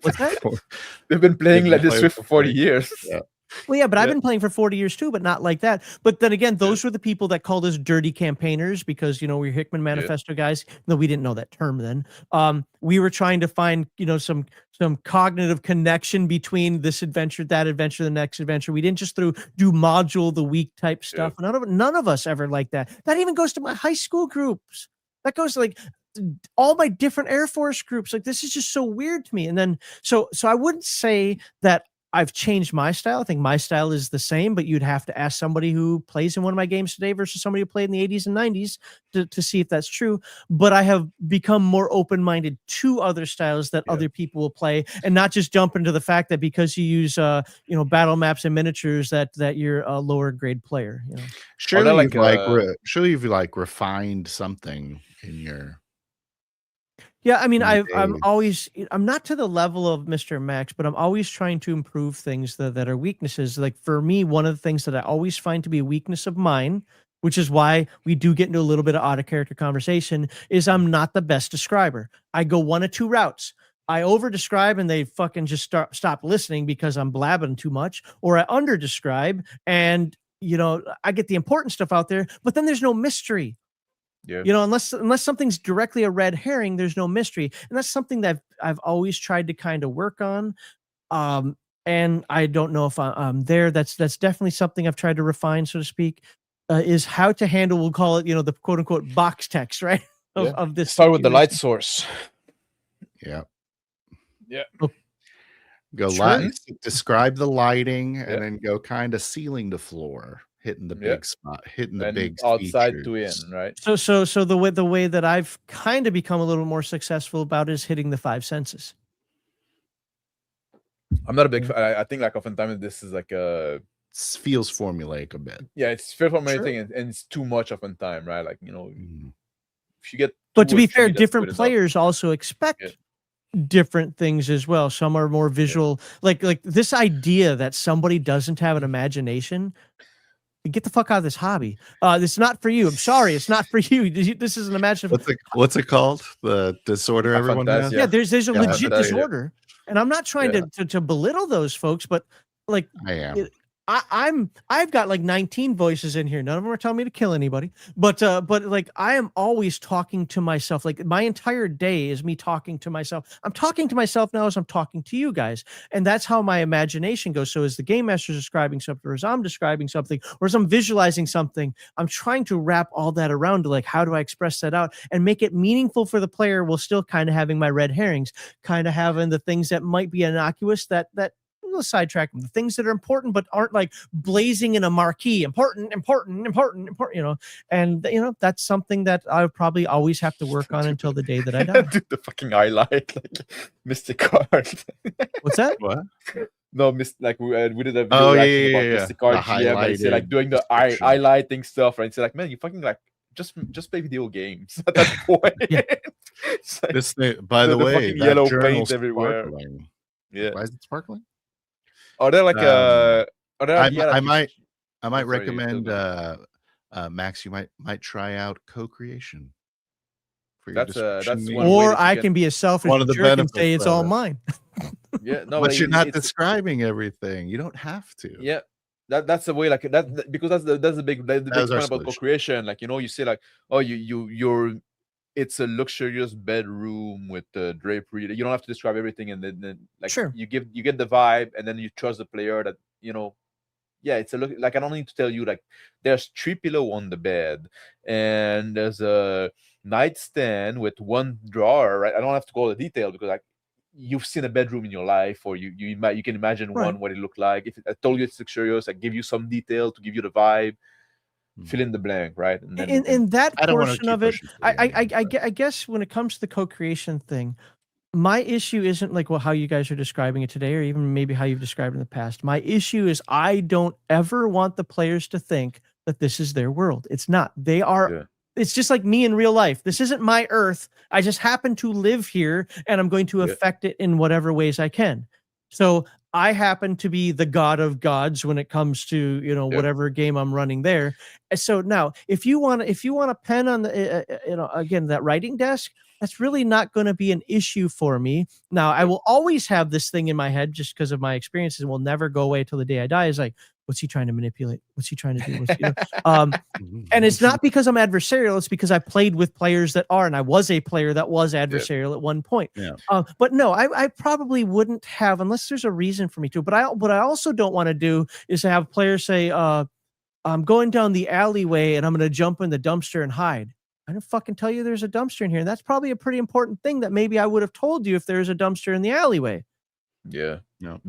What's that? They've been playing like this for 40 years. Yeah. Well, yeah, but I've been playing for 40 years too, but not like that. But then again, those were the people that called us dirty campaigners because, we're Hickman Manifesto guys. No, we didn't know that term then. We were trying to find, some cognitive connection between this adventure, that adventure, the next adventure. We didn't just do module the week type stuff. None of us ever like that. That even goes to my high school groups. That goes to like all my different Air Force groups. Like, this is just so weird to me. And then, so I wouldn't say that I've changed my style. I think my style is the same, but you'd have to ask somebody who plays in one of my games today versus somebody who played in the 80s and 90s to see if that's true. But I have become more open-minded to other styles that other people will play, and not just jump into the fact that because you use battle maps and miniatures that you're a lower grade player. Surely you've refined something in your. Yeah, I mean, I'm not to the level of Mr. Max, but I'm always trying to improve things that are weaknesses. Like for me, one of the things that I always find to be a weakness of mine, which is why we do get into a little bit of out of character conversation, is I'm not the best describer. I go one of two routes. I over describe and they fucking just stop listening because I'm blabbing too much, or I under describe and I get the important stuff out there, but then there's no mystery. Yeah. Unless something's directly a red herring, there's no mystery. And that's something that I've always tried to kind of work on. And I don't know if I'm there. That's definitely something I've tried to refine, so to speak, is how to handle, we'll call it, the quote unquote box text, right? Of this. Start with the light source. Yeah. Yeah. Go describe the lighting and then go kind of ceiling to floor. Hitting the big spot, hitting the big outside features. to in, right? So the way that I've kind of become a little more successful about is hitting the 5 senses. I'm not a big fan. I think like oftentimes this is like feels formulaic a bit. Yeah, it's feels formulaic and it's too much oftentimes, right? Like if you get. But to be fair, different players also expect different things as well. Some are more visual, like this idea that somebody doesn't have an imagination. Get the fuck out of this hobby. This is not for you. I'm sorry, it's not for you. This is an imaginative. What's it called? The disorder everyone has. Yeah, there's a legit disorder, and I'm not trying to belittle those folks, but like I am. I've got like 19 voices in here. None of them are telling me to kill anybody, but like I am always talking to myself. Like my entire day is me talking to myself. I'm talking to myself now as I'm talking to you guys, and that's how my imagination goes. So as the game master is describing something, or as I'm describing something, or as I'm visualizing something, I'm trying to wrap all that around to like how do I express that out and make it meaningful for the player, while still kind of having my red herrings, kind of having the things that might be innocuous that sidetrack them, the things that are important but aren't like blazing in a marquee, important, and that's something that I would probably always have to work on until the day that I die. Dude, the fucking highlight, like Mystic Card. What's that? What? No, we did a video about Mystic Card. Like doing the highlighting stuff, right? It's like, man, you fucking like just play video games at that point. Like, this thing, by the way, that yellow paint everywhere. Sparkling. Yeah. Why is it sparkling? Are there like I might recommend Max, you might try out co-creation. That's or I can be a selfish jerk and say it's all mine. Yeah, no, but you're not describing everything. You don't have to. Yeah, that's the way, like that, because that's the big point about co-creation. Like, you say like, oh, you're it's a luxurious bedroom with drapery. You don't have to describe everything, and then like you get the vibe, and then you trust the player that yeah, it's like I don't need to tell you like there's 3 pillows on the bed, and there's a nightstand with 1 drawer. Right, I don't have to go into detail because like you've seen a bedroom in your life, or you can imagine one what it looked like. If I told you it's luxurious, I give you some detail to give you the vibe. Fill in the blank, right? And then, in that portion of it, I guess when it comes to the co-creation thing, my issue isn't like how you guys are describing it today, or even maybe how you've described it in the past. My issue is I don't ever want the players to think that this is their world. It's not. They are. Yeah. It's just like me in real life. This isn't my Earth. I just happen to live here, and I'm going to affect it in whatever ways I can. So I happen to be the god of gods when it comes to whatever game I'm running there. So now, if you want a pen on the again, that writing desk, that's really not going to be an issue for me. Now, I will always have this thing in my head just because of my experiences, and will never go away till the day I die. Is like, what's he trying to manipulate? What's he trying to do? And it's not because I'm adversarial. It's because I played with players that are, and I was a player that was adversarial at one point. Yeah. But no, I probably wouldn't have, unless there's a reason for me to. But what I also don't want to do is to have players say, I'm going down the alleyway and I'm going to jump in the dumpster and hide. I didn't fucking tell you there's a dumpster in here. And that's probably a pretty important thing that maybe I would have told you if there's a dumpster in the alleyway. Yeah. No,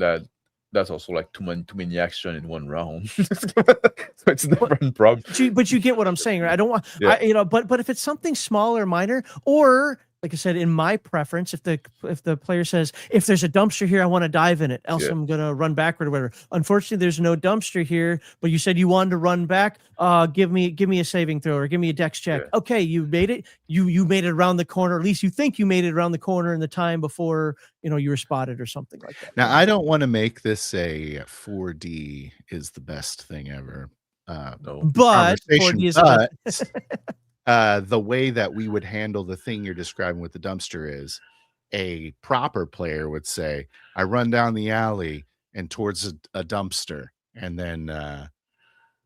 that's also like too many action in one round. So it's a different problem. But you get what I'm saying, right? I don't want, but if it's something small or minor, or like I said, in my preference, if the player says, if there's a dumpster here, I want to dive in it, else I'm gonna run backward or whatever. Unfortunately, there's no dumpster here, but you said you wanted to run back. Give me a saving throw or give me a dex check. Yeah. Okay, you made it. You made it around the corner. At least you think you made it around the corner in the time before you were spotted or something like that. Now, I don't want to make this a 4D is the best thing ever. No, but 4D is the way that we would handle the thing you're describing with the dumpster is a proper player would say, I run down the alley and towards a dumpster, and then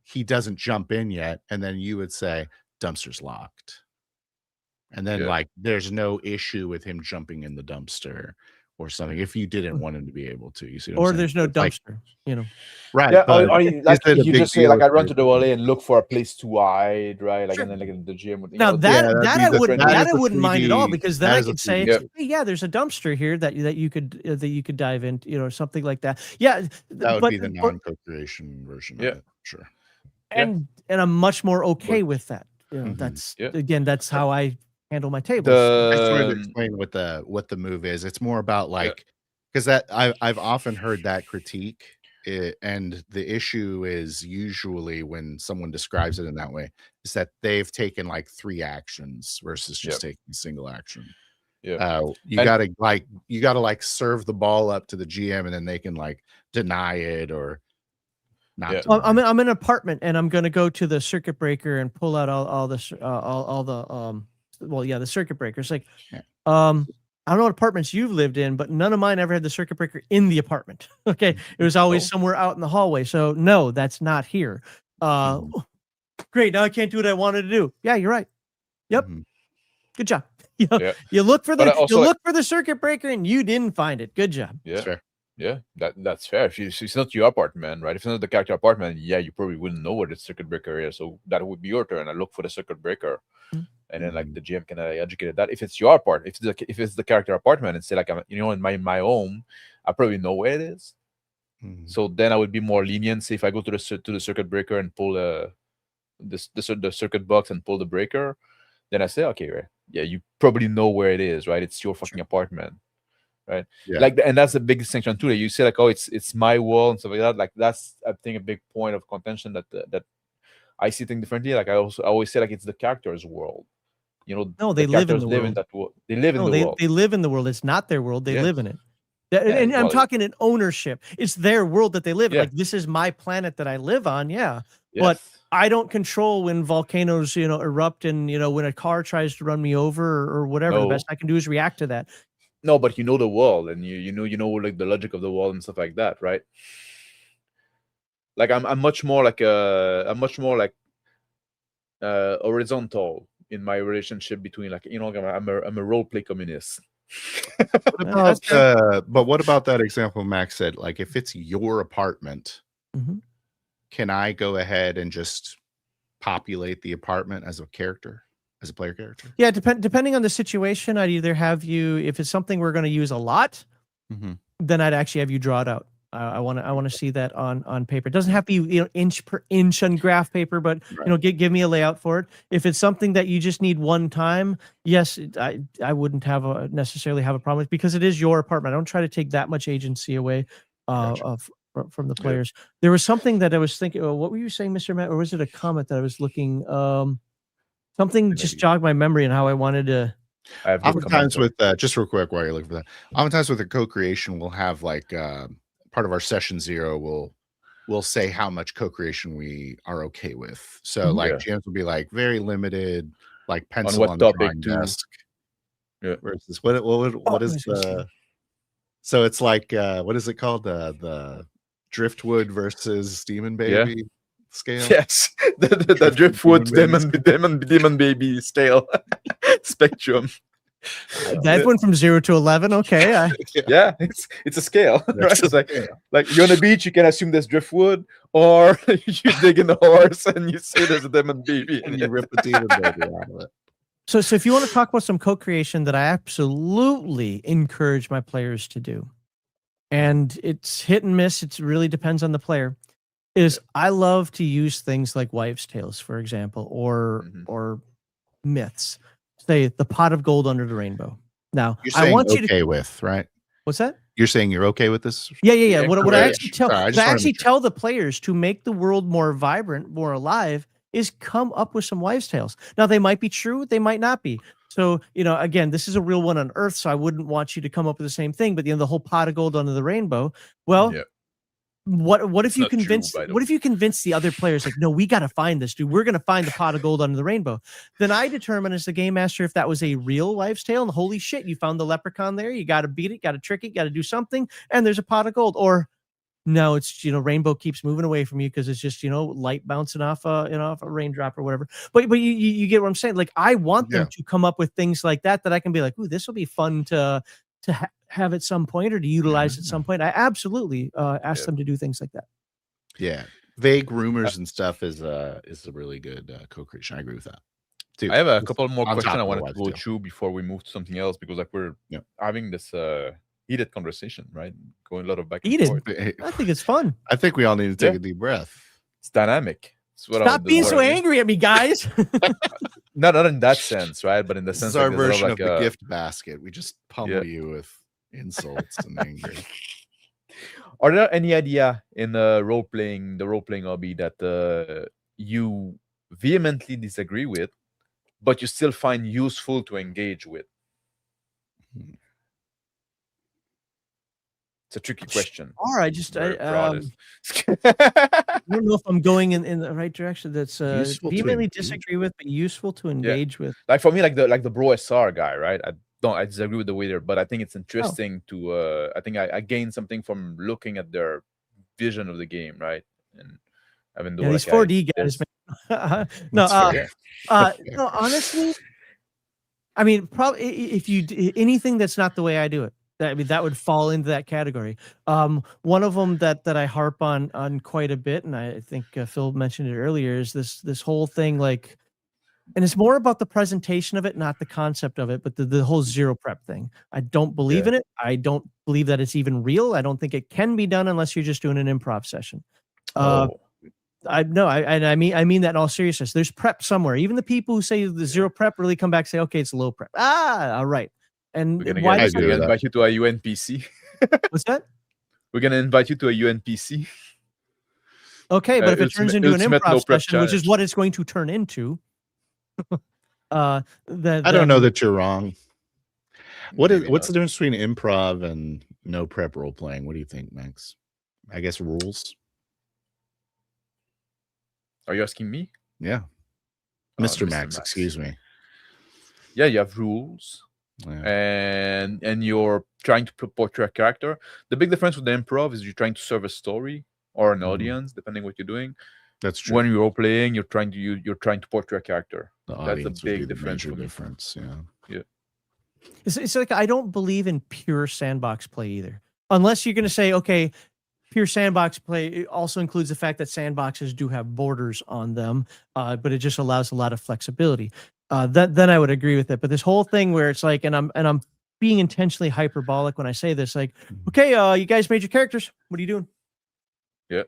he doesn't jump in yet, and then you would say dumpster's locked, and then like there's no issue with him jumping in the dumpster or something if you didn't want him to be able to. You see what I'm saying? There's no dumpster, right? Yeah, or you just say like I run to the alley and look for a place to hide, right? Like and then like in the gym. Now that I wouldn't mind at all, because then I could say, hey, there's a dumpster here that you could dive in, something like that. Yeah, that would be the non-co-creation version. Of it, sure. And I'm much more okay with that. That's again, that's how I handle my tables. I just wanted to explain what the move is. It's more about like, because that I've often heard that critique, and the issue is usually when someone describes it in that way is that they've taken like 3 actions versus just taking a single action. You gotta serve the ball up to the GM, and then they can like deny it or not. I'm in an apartment, and I'm gonna go to the circuit breaker and pull out all the circuit breakers. Like, I don't know what apartments you've lived in, but none of mine ever had the circuit breaker in the apartment. Okay. It was always somewhere out in the hallway. So no, that's not here. Great. Now I can't do what I wanted to do. Yeah, you're right. Yep. Good job. You look for the circuit breaker and you didn't find it. Good job. Yeah. Sure. Yeah, that's fair. If it's not your apartment, right? If it's not the character apartment, you probably wouldn't know where the circuit breaker is. So that would be your turn. I look for the circuit breaker. And then like the GM can educate that. If it's your part, if it's the character apartment, and say like I'm in my home, I probably know where it is. So then I would be more lenient. Say if I go to the circuit breaker and pull the circuit box and pull the breaker, then I say okay, right? Yeah, you probably know where it is, right? It's your fucking apartment, right? Yeah. And that's the big distinction too. That you say like, oh, it's my wall and stuff like that. Like that's I think a big point of contention that I see things differently. Like I always say like it's the character's world. No, they live in the world. They live in the world. They live in the world. It's not their world. They live in it. And I'm talking in ownership. It's their world that they live in. Like this is my planet that I live on. Yeah. Yes. But I don't control when volcanoes, erupt and, when a car tries to run me over or whatever. No. The best I can do is react to that. No, but you know the world and you know like the logic of the world and stuff like that, right? Like I'm much more like horizontal in my relationship between like I'm a role play communist. But what about that example Max said? Like if it's your apartment, can I go ahead and just populate the apartment as a character, as a player character? Yeah, depending on the situation, I'd either have you, if it's something we're going to use a lot, then I'd actually have you draw it out. I want to see that on paper. It doesn't have to be inch per inch on graph paper, but give me a layout for it. If it's something that you just need one time, yes, I wouldn't necessarily have a problem with, because it is your apartment. I don't try to take that much agency away from the players. Yeah. There was something that I was thinking. What were you saying, Mr. Matt, or was it a comment that I was looking? Something just jogged my memory and how I wanted to. Oftentimes with just real quick while you're looking for that, oftentimes with the co-creation, we'll have like part of our session 0 we'll say how much co-creation we are okay with. So like James will be like very limited, like pencil on the drawing desk. Yeah. Versus what is the so it's like what is it called? The Driftwood versus Demon Baby scale. Yes. the Driftwood Demon Baby scale spectrum. That went from 0 to 11. Okay. Yeah, it's a scale. Right? It's like you're on the beach, you can assume there's driftwood, or you dig in the horse and you say there's a demon baby, and you rip the demon baby out of it. So if you want to talk about some co-creation that I absolutely encourage my players to do, and it's hit and miss, it really depends on the player, is I love to use things like wives' tales, for example, or myths. Say the pot of gold under the rainbow. Now, I want you to with, right? What's that? You're saying you're okay with this? Yeah. What I actually tell, tell the players to make the world more vibrant, more alive, is come up with some wives' tales. Now, they might be true, they might not be. So, again, this is a real one on Earth, so I wouldn't want you to come up with the same thing. But the whole pot of gold under the rainbow. Well. Yeah. What if you convince the other players, like, no, we got to find this, dude. We're going to find the pot of gold under the rainbow. Then I determine as the game master if that was a real wives' tale, and holy shit, you found the leprechaun there. You got to beat it, got to trick it, got to do something, and there's a pot of gold. Or no, it's rainbow keeps moving away from you because it's just light bouncing off a raindrop or whatever. But you get what I'm saying. Like, I want them to come up with things like that I can be like, ooh, this will be fun to have at some point or to utilize at some point. I absolutely ask them to do things like that. Yeah, vague rumors and stuff is a really good co-creation. I agree with that too. I have a couple more questions I wanted to go through before we move to something else, because like we're having this heated conversation, right? Going a lot of back and forth. I think it's fun. I think we all need to take a deep breath. It's dynamic. Stop being so angry at me, guys. Not in that sense, right? But in the sense, our version of the gift basket. We just pummel you with insults and anger. Are there any idea in the role playing hobby that you vehemently disagree with, but you still find useful to engage with? It's a tricky question. All right, I don't know if I'm going in the right direction. That's vehemently disagree with, but useful to engage with. Like for me, like the Bro SR guy, right? I disagree with the way there, but I think it's interesting to. I think I gained something from looking at their vision of the game, right? And having these 4D guys. No, honestly, I mean, probably if you anything that's not the way I do it. That would fall into that category. One of them that I harp on quite a bit, and I think Phil mentioned it earlier, is this whole thing, like, and it's more about the presentation of it, not the concept of it, but the whole zero prep thing. I don't believe in it. I don't believe that it's even real. I don't think it can be done unless you're just doing an improv session. I mean that in all seriousness. There's prep somewhere. Even the people who say the zero prep really come back and say, okay, it's low prep. All right. And we're gonna invite you to a UNPC. What's that? We're gonna invite you to a UNPC. Okay, but if it turns into an improv session, which is what it's going to turn into, I don't know that you're wrong. What's the difference between improv and no prep role playing? What do you think, Max? I guess rules. Are you asking me? Yeah. Mr. Max, excuse me. Yeah, you have rules. Yeah. And you're trying to portray a character. The big difference with the improv is you're trying to serve a story or an audience, depending what you're doing. That's true. When you're role playing, you're trying to portray a character. That's a big difference. Yeah. It's like I don't believe in pure sandbox play either, unless you're going to say, okay, pure sandbox play also includes the fact that sandboxes do have borders on them, but it just allows a lot of flexibility. Then I would agree with it. But this whole thing where it's like, and I'm being intentionally hyperbolic when I say this, like, okay, you guys made your characters. What are you doing? Yeah.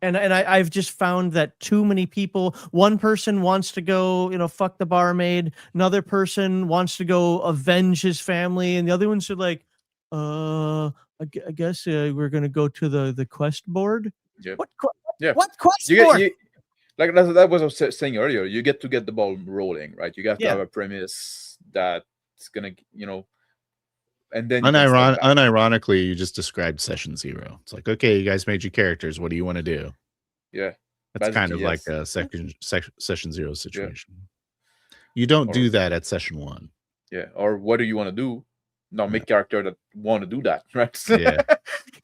And I've just found that too many people, one person wants to go, fuck the barmaid. Another person wants to go avenge his family. And the other ones are like, I guess we're going to go to the quest board. Yeah. What quest board? Like that was what I was saying earlier. You get the ball rolling, right? You have to have a premise that's gonna, and then unironically, you just described session 0. It's like, okay, you guys made your characters. What do you want to do? Yeah, that's kind of like a session 0 situation. Yeah. You don't do that at session 1. Yeah, or what do you want to do? No, make character that want to do that, right? Yeah.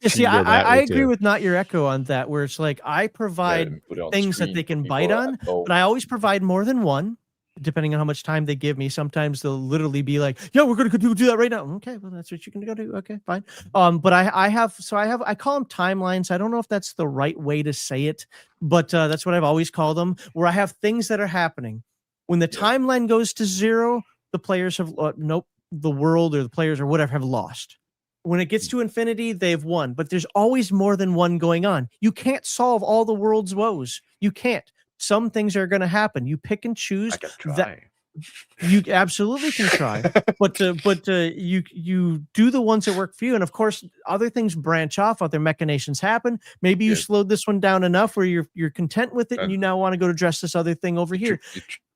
See, I agree with Not Your Echo on that, where it's like I provide things that they can bite on, but I always provide more than one, depending on how much time they give me. Sometimes they'll literally be like, "Yeah, we're gonna go do that right now." Okay, well, that's what you can go do. Okay, fine. But I call them timelines. I don't know if that's the right way to say it, but that's what I've always called them. Where I have things that are happening. When the timeline goes to 0, the players have the world or the players or whatever have lost. When it gets to infinity, they've won, but there's always more than one going on. You can't solve all the world's woes. You can't. Some things are going to happen. You pick and choose. I can try. You absolutely can try, but you do the ones that work for you. And of course, other things branch off. Other machinations happen. Maybe you slowed this one down enough where you're content with it, and you now want to go to address this other thing over here.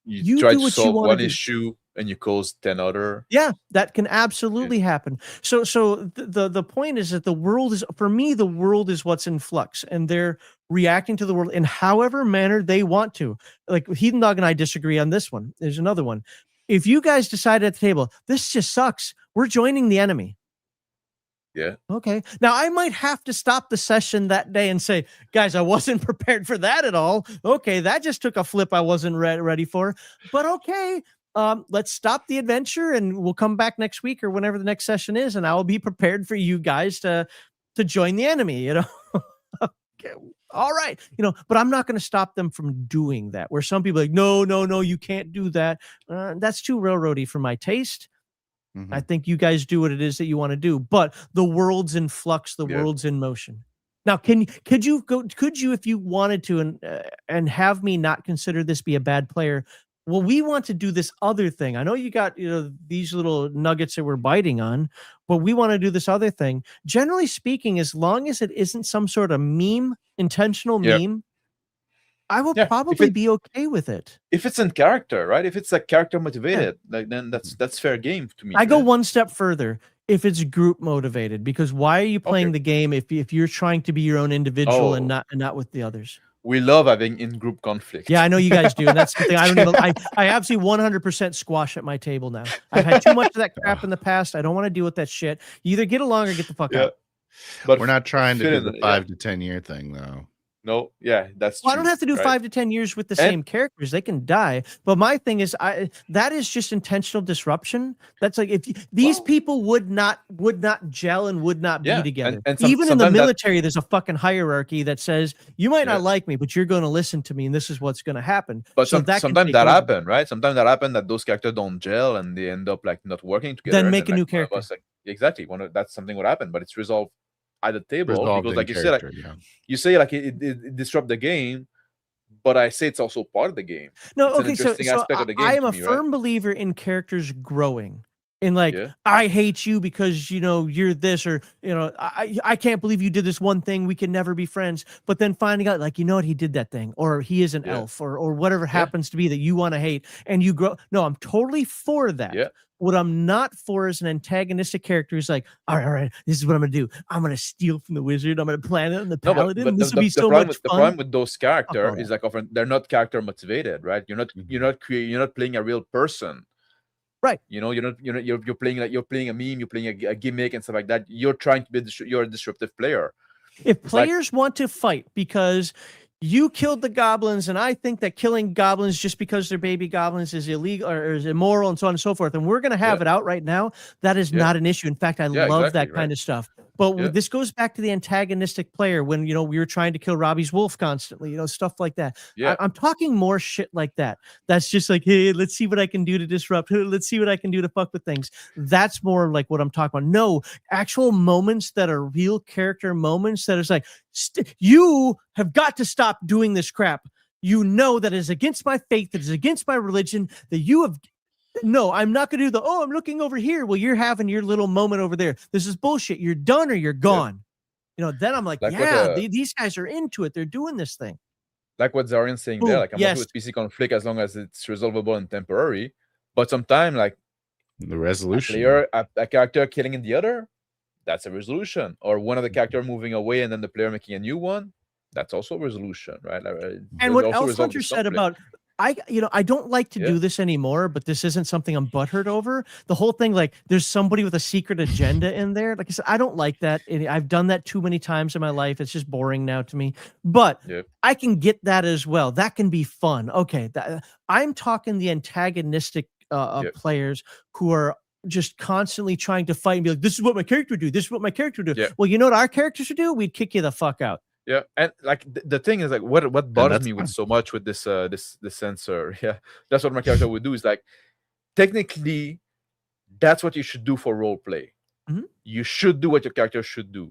You try to solve one issue and you cause 10 other. Yeah, that can absolutely happen. So the point is that the world is, for me, the world is what's in flux, and they're reacting to the world in however manner they want to. Like Heathen Dog and I disagree on this one. There's another one. If you guys decide at the table, this just sucks, we're joining the enemy. Yeah. Okay. Now I might have to stop the session that day and say, guys, I wasn't prepared for that at all. Okay, that just took a flip I wasn't ready for. But okay, let's stop the adventure and we'll come back next week or whenever the next session is, and I will be prepared for you guys to join the enemy. Okay. All right. But I'm not going to stop them from doing that. Where some people are like, no, you can't do that. That's too railroady for my taste. I think you guys do what it is that you want to do, but the world's in flux, the world's in motion. Now, could you, if you wanted to, and have me not consider this be a bad player? Well, we want to do this other thing. I know you got, these little nuggets that we're biting on, but we want to do this other thing. Generally speaking, as long as it isn't some sort of intentional meme, I will probably be okay with it. If it's in character, right? If it's like character motivated, then that's fair game to me. I go one step further. If it's group motivated, because why are you playing the game if you're trying to be your own individual and not with the others? We love having in-group conflict. Yeah, I know you guys do, and that's the thing. I absolutely 100% squash at my table now. I've had too much of that crap in the past. I don't want to deal with that shit. You either get along or get the fuck out. But we're not trying to do the 5 to 10 year thing, though. No, that's true. I don't have to do 5 to 10 years with the same characters. They can die. But my thing is, that is just intentional disruption. That's like if these people would not gel and would not be together. And even in the military, there's a fucking hierarchy that says you might not like me, but you're going to listen to me, and this is what's going to happen. But sometimes that happens, right? Sometimes that happens that those characters don't gel and they end up like not working together. Then make a new character. Exactly. That's something would happen, but it's resolved at the table because, like you said, you say like it disrupt the game, but I say it's also part of the game. No, it's an interesting aspect of the game. I am a firm believer in characters growing. And like, I hate you because, you know, you're this, or, you know, I can't believe you did this one thing. We can never be friends. But then finding out, like, you know what, he did that thing, or he is an elf, or whatever happens to be that you want to hate, and you grow. No, I'm totally for that. Yeah. What I'm not for is an antagonistic character who's like, all right, this is what I'm gonna do. I'm gonna steal from the wizard. I'm gonna plan it on the paladin. But this will be so much fun. The problem with those characters is like often they're not character motivated, right? You're not playing a real person. Right. You know, you're playing a meme, you're playing a gimmick and stuff like that. You're trying to be you're a disruptive player. If players want to fight because you killed the goblins, and I think that killing goblins just because they're baby goblins is illegal or is immoral and so on and so forth, and we're going to have it out right now, that is not an issue. In fact, I love that kind of stuff. But this goes back to the antagonistic player when, you know, we were trying to kill Robbie's wolf constantly, you know, stuff like that. I'm talking more shit like that. That's just like, hey, let's see what I can do to disrupt. Let's see what I can do to fuck with things. That's more like what I'm talking about. No, actual moments that are real character moments that is like, you have got to stop doing this crap. You know that is against my faith, that is against my religion, that you have... No, I'm not going to do I'm looking over here. Well, you're having your little moment over there. This is bullshit. You're done or you're gone. You know, then I'm like these guys are into it. They're doing this thing. Like what Zarian's saying there. Like, I'm okay with PC conflict as long as it's resolvable and temporary. But sometimes, like, the resolution. A character killing in the other, that's a resolution. Or one of the character moving away and then the player making a new one, that's also a resolution, right? And what Elf Hunter said about... I don't like to do this anymore, but this isn't something I'm butthurt over. The whole thing, like, there's somebody with a secret agenda in there. Like I said, I don't like that. I've done that too many times in my life. It's just boring now to me. But I can get that as well. That can be fun. Okay, I'm talking the antagonistic players who are just constantly trying to fight and be like, this is what my character would do. This is what my character would do. Yeah. Well, you know what our characters would do? We'd kick you the fuck out. Yeah, and like the thing is, like, what bothers me with so much with this censor, that's what my character would do, is like, technically, that's what you should do for role play. You should do what your character should do.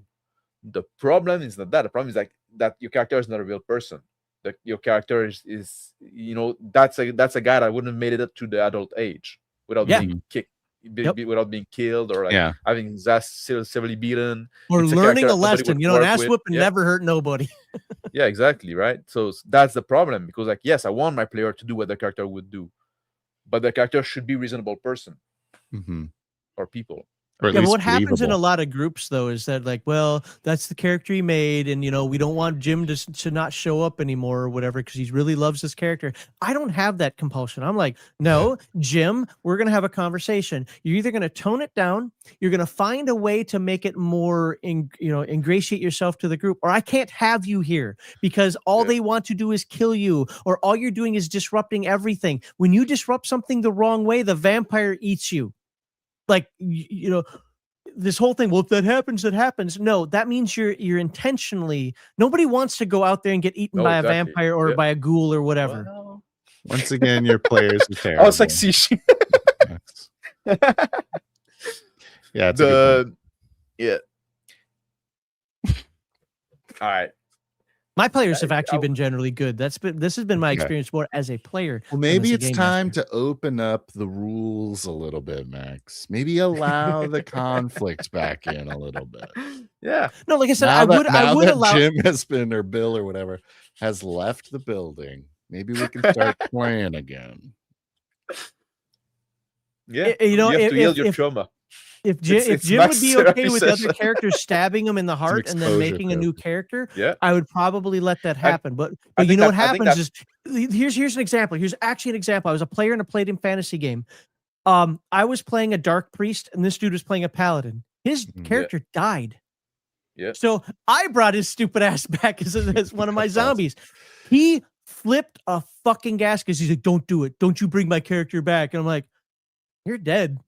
The problem is not that. The problem is like that your character is not a real person. That your character is you know, that's a guy that wouldn't have made it up to the adult age without being kicked. Without being killed or like having his ass severely beaten or learning a lesson, you know, an ass whipping never hurt nobody. Yeah, exactly, right? So that's the problem, because like, yes, I want my player to do what the character would do, but the character should be a reasonable person or people. But what happens in a lot of groups, though, is that like, well, that's the character he made, and, you know, we don't want Jim to not show up anymore or whatever because he really loves this character. I don't have that compulsion. I'm like, no, Jim, we're going to have a conversation. You're either going to tone it down, you're going to find a way to make it more, ingratiate yourself to the group, or I can't have you here because all they want to do is kill you, or all you're doing is disrupting everything. When you disrupt something the wrong way, the vampire eats you. Like, you know, this whole thing, well, if that happens, that happens. No, that means you're intentionally, nobody wants to go out there and get eaten by a vampire or by a ghoul or whatever. Well, once again, your players are terrible. Oh, it's like sushi. Yeah. All right. My players have actually been generally good. This has been my experience more as a player. Well, maybe it's time to open up the rules a little bit, Max. Maybe allow the conflict back in a little bit. Yeah. No, like I said, I would allow. Jim has been, or Bill or whatever has left the building. Maybe we can start playing again. Yeah. You know, you have to yield your trauma. If Jim would be okay with other characters stabbing him in the heart and then making a new character, I would probably let that happen. But you know what happens is, here's an example. Here's actually an example. I was a player in a Palladium fantasy game. I was playing a dark priest, and this dude was playing a paladin. His character died. Yeah. So I brought his stupid ass back as one of my zombies. He flipped a fucking gas because he's like, "Don't do it. Don't you bring my character back." And I'm like, "You're dead.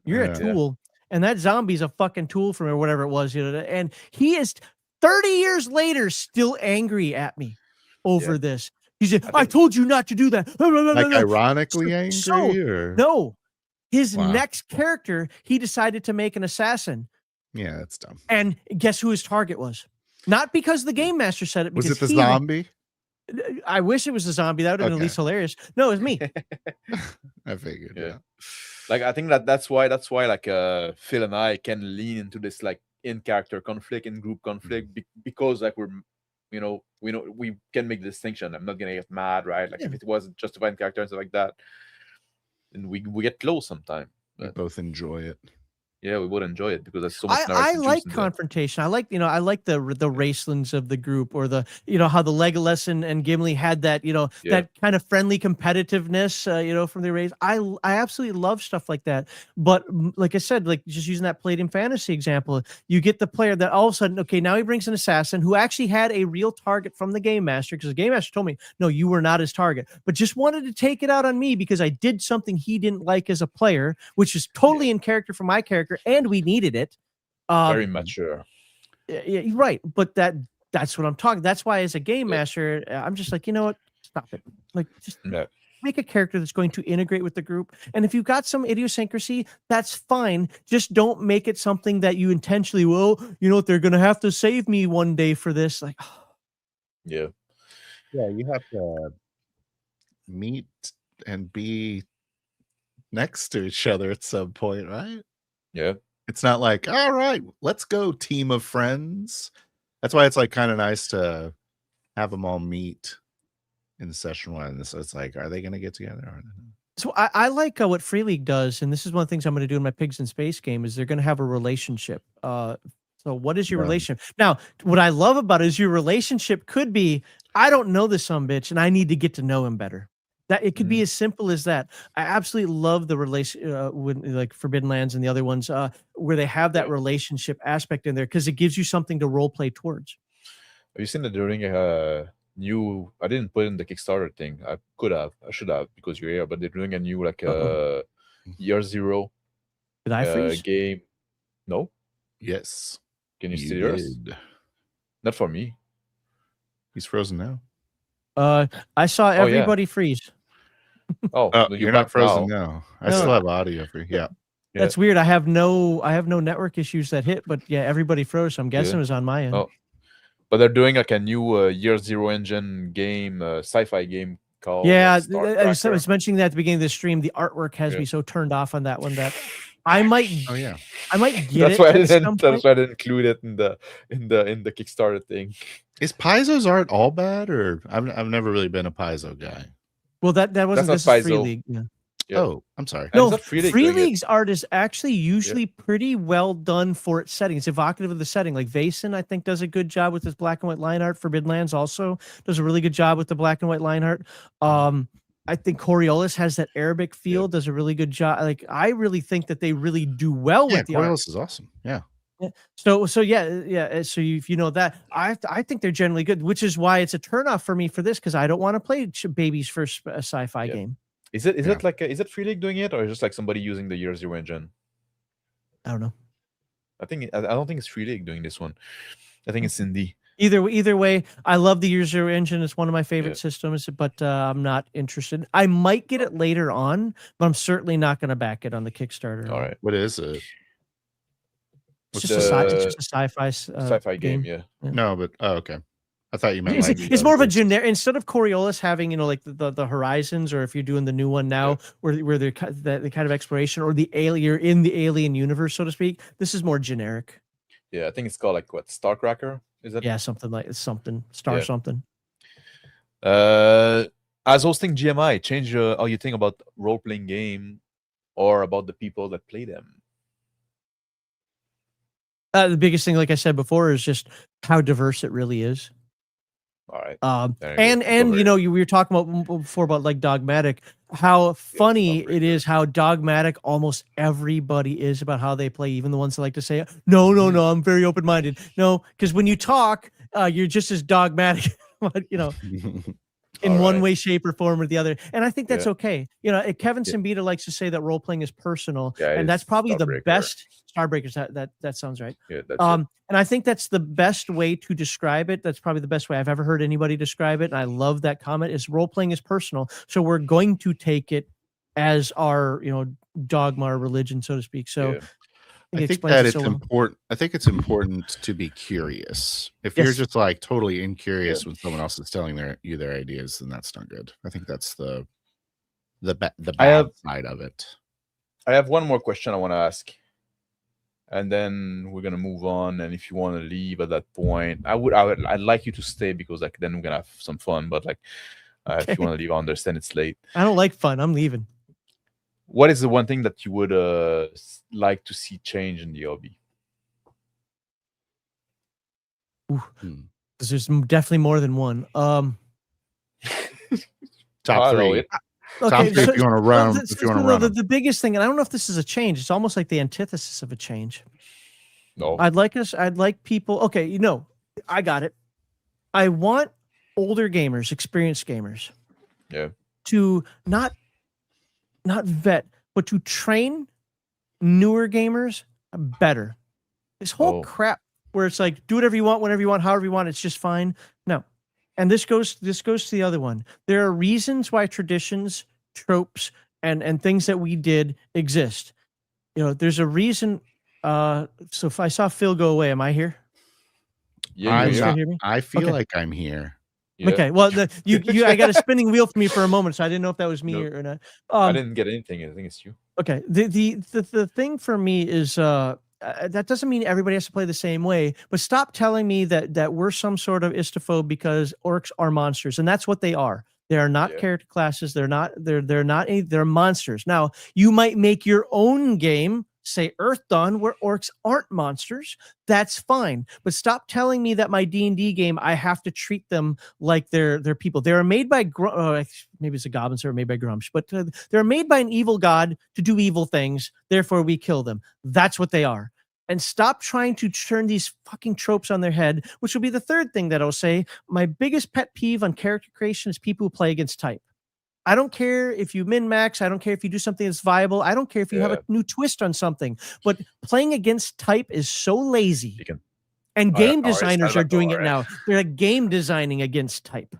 You're a tool." And that zombie's a fucking tool from or whatever it was, you know. And he is 30 years later still angry at me over this. He's like, I told you not to do that. Like ironically angry? No. His next character, he decided to make an assassin. Yeah, that's dumb. And guess who his target was? Not because the game master said it. Was it the zombie? I wish it was a zombie. That would have been at least hilarious. No, it was me. I figured, Like I think that's why like Phil and I can lean into this like in character conflict, in group conflict, because like we can make the distinction. I'm not gonna get mad, right? Like if it wasn't justified in character and stuff like that, then we get close sometimes. We both enjoy it. Yeah, we would enjoy it because there's so much I like confrontation. I like the racelands of the group, or the how the Legolas and Gimli had that that kind of friendly competitiveness from the race. I absolutely love stuff like that. But like I said, like just using that Palladium fantasy example, you get the player that all of a sudden, okay, now he brings an assassin who actually had a real target from the game master, because the game master told me, no, you were not his target, but just wanted to take it out on me because I did something he didn't like as a player, which is totally in character for my character. And we needed it. Very mature. Yeah, right. But that's what I'm talking. That's why, as a game master, I'm just like, you know what? Stop it. Like, just make a character that's going to integrate with the group. And if you've got some idiosyncrasy, that's fine. Just don't make it something that you intentionally, they're going to have to save me one day for this. Like, yeah, you have to meet and be next to each other at some point, right? Yeah. It's not like, all right, let's go, team of friends. That's why it's like kind of nice to have them all meet in session one. So it's like, are they going to get together? So I like what Free League does, and this is one of the things I'm going to do in my Pigs in Space game, is they're going to have a relationship. So what is your relationship? Now, what I love about it is your relationship could be, I don't know this sumbitch, and I need to get to know him better. That it could be as simple as that. I absolutely love the relation with like Forbidden Lands and the other ones where they have that relationship aspect in there, because it gives you something to role play towards. Have you seen that during a new? I didn't put in the Kickstarter thing. I should have, because you're here. But they're doing a new like Year Zero. Did I freeze? Game? No. Yes. Can you see yours? Not for me. He's frozen now. I saw everybody freeze. You're not frozen now. I still have audio for you. Yeah. That's weird. I have no network issues that hit, but yeah, everybody froze. So I'm guessing it was on my end. Oh. But they're doing like a new Year Zero engine game, sci-fi game called. Yeah, I was mentioning that at the beginning of the stream. The artwork has me so turned off on that one that I might. I might get it. That's why I didn't include it in the Kickstarter thing. Is Paizo's art all bad, or I've never really been a Paizo guy? Well, that wasn't this is Free League. Yeah. Yeah. Oh, I'm sorry. No, Free League's art is actually usually pretty well done for its setting. It's evocative of the setting. Like Vaesen, I think, does a good job with his black and white line art. Forbidden Lands also does a really good job with the black and white line art. I think Coriolis has that Arabic feel, does a really good job. Like, I really think that they really do well with the art. Coriolis is awesome. Yeah. So So if you know that, I think they're generally good, which is why it's a turnoff for me for this, because I don't want to play baby's first sci-fi game. Is it like is it Free League doing it, or just like somebody using the Year Zero engine? I don't know. I don't think it's Free League doing this one. I think it's Indie. Either way, I love the Year Zero engine. It's one of my favorite systems, but I'm not interested. I might get it later on, but I'm certainly not going to back it on the Kickstarter. All right. What is it? It's just a sci-fi game. Yeah. No, but okay. I thought you meant it's more of a generic, instead of Coriolis having like the horizons, or if you're doing the new one now where they're the kind of exploration, or the alien, you're in the alien universe, so to speak. This is more generic. Yeah, I think it's called like what, Starcracker? Is it? Yeah, something like something. Something. As hosting GMI, change how you think about role-playing game, or about the people that play them. The biggest thing, like I said before, is just how diverse it really is. All right. And we were talking about before about like Dogmatic, how funny it is how dogmatic almost everybody is about how they play, even the ones that like to say, no, I'm very open-minded. No, because when you talk, you're just as dogmatic, in one way, shape, or form, or the other. And I think that's okay. Kevin Simbita likes to say that role-playing is personal, and that's probably the best. Starbreakers, that sounds right. Yeah, that's and I think that's the best way to describe it. That's probably the best way I've ever heard anybody describe it. And I love that comment, is role-playing is personal. So we're going to take it as our, dogma or religion, so to speak. So I think that it's important. I think it's important to be curious. If you're just like totally incurious when someone else is telling you their ideas, then that's not good. I think that's the bad side of it. I have one more question I want to ask, and then we're gonna move on. And if you want to leave at that point, I'd like you to stay, because like then we're gonna have some fun. But like, if you want to leave, I understand it's late. I don't like fun. I'm leaving. What is the one thing that you would like to see change in the hobby? Because there's definitely more than one. Top three. Okay, so, if you want to run, the biggest thing, and I don't know if this is a change. It's almost like the antithesis of a change. No, I'd like people. Okay, you know, I got it. I want older gamers, experienced gamers, to not vet, but to train newer gamers better. This whole crap where it's like, do whatever you want, whenever you want, however you want, it's just fine. No. And this goes to the other one. There are reasons why traditions, tropes, and things that we did exist. You know, there's a reason. So if I saw Phil go away, am I here? Yeah, I feel like I'm here. Yeah. Okay, well, I got a spinning wheel for me for a moment, so I didn't know if that was me or not. I didn't get anything. I think it's you. Okay, the thing for me is that doesn't mean everybody has to play the same way, but stop telling me that we're some sort of istophobe because orcs are monsters, and that's what they are. They are not character classes. They're monsters. Now, you might make your own game, say Earth Dawn, where orcs aren't monsters. That's fine. But stop telling me that my D&D game, I have to treat them like they're people. They're made by, maybe it's a goblin, so made by Grumsh, but they're made by an evil god to do evil things. Therefore, we kill them. That's what they are. And stop trying to turn these fucking tropes on their head, which will be the third thing that I'll say. My biggest pet peeve on character creation is people who play against type. I don't care if you min-max. I don't care if you do something that's viable. I don't care if you have a new twist on something. But playing against type is so lazy. And game designers are doing it now. They're like game designing against type.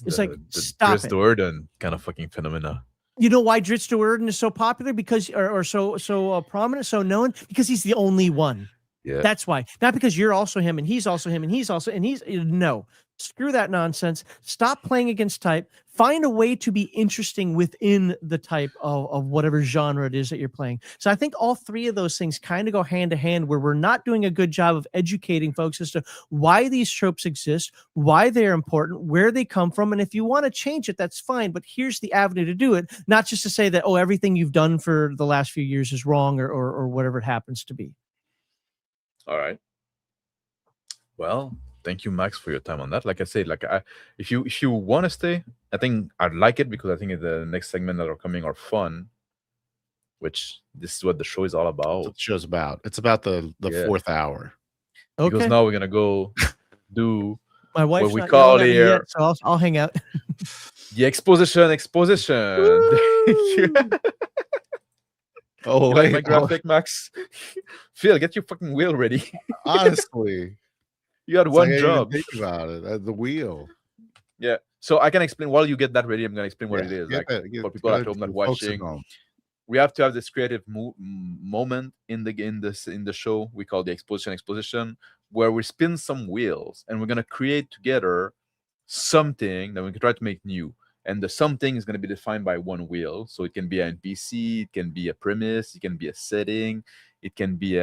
It's like, stop it. Driftwood kind of fucking phenomena. You know why Driftwood is so popular? Because or so prominent, so known? Because he's the only one. Yeah. That's why. Not because you're also him and he's also him and he's also no. Screw that nonsense. Stop playing against type. Find a way to be interesting within the type of whatever genre it is that you're playing. So I think all three of those things kind of go hand to hand, where we're not doing a good job of educating folks as to why these tropes exist, why they're important, where they come from. And if you want to change it, that's fine. But here's the avenue to do it. Not just to say that, oh, everything you've done for the last few years is wrong or whatever it happens to be. All right. Well, thank you, Max, for your time on that. Like I said, if you want to stay, I think I'd like it, because I think the next segment that are coming are fun, which this is what the show is all about. What the show's about. It's about the fourth hour. Okay. Because now we're gonna go do my wife's what we call here. Yet, so I'll hang out. The exposition. Oh, you like my graphic, Max? Phil, get your fucking wheel ready. Honestly, you had one job. Think about it. The wheel. Yeah. So I can explain while you get that ready. I'm gonna explain what it is. For people at home not watching, we have to have this creative moment in the show we call the exposition, where we spin some wheels and we're gonna create together something that we can try to make new. And the something is going to be defined by one wheel. So it can be an NPC, it can be a premise, it can be a setting, it can be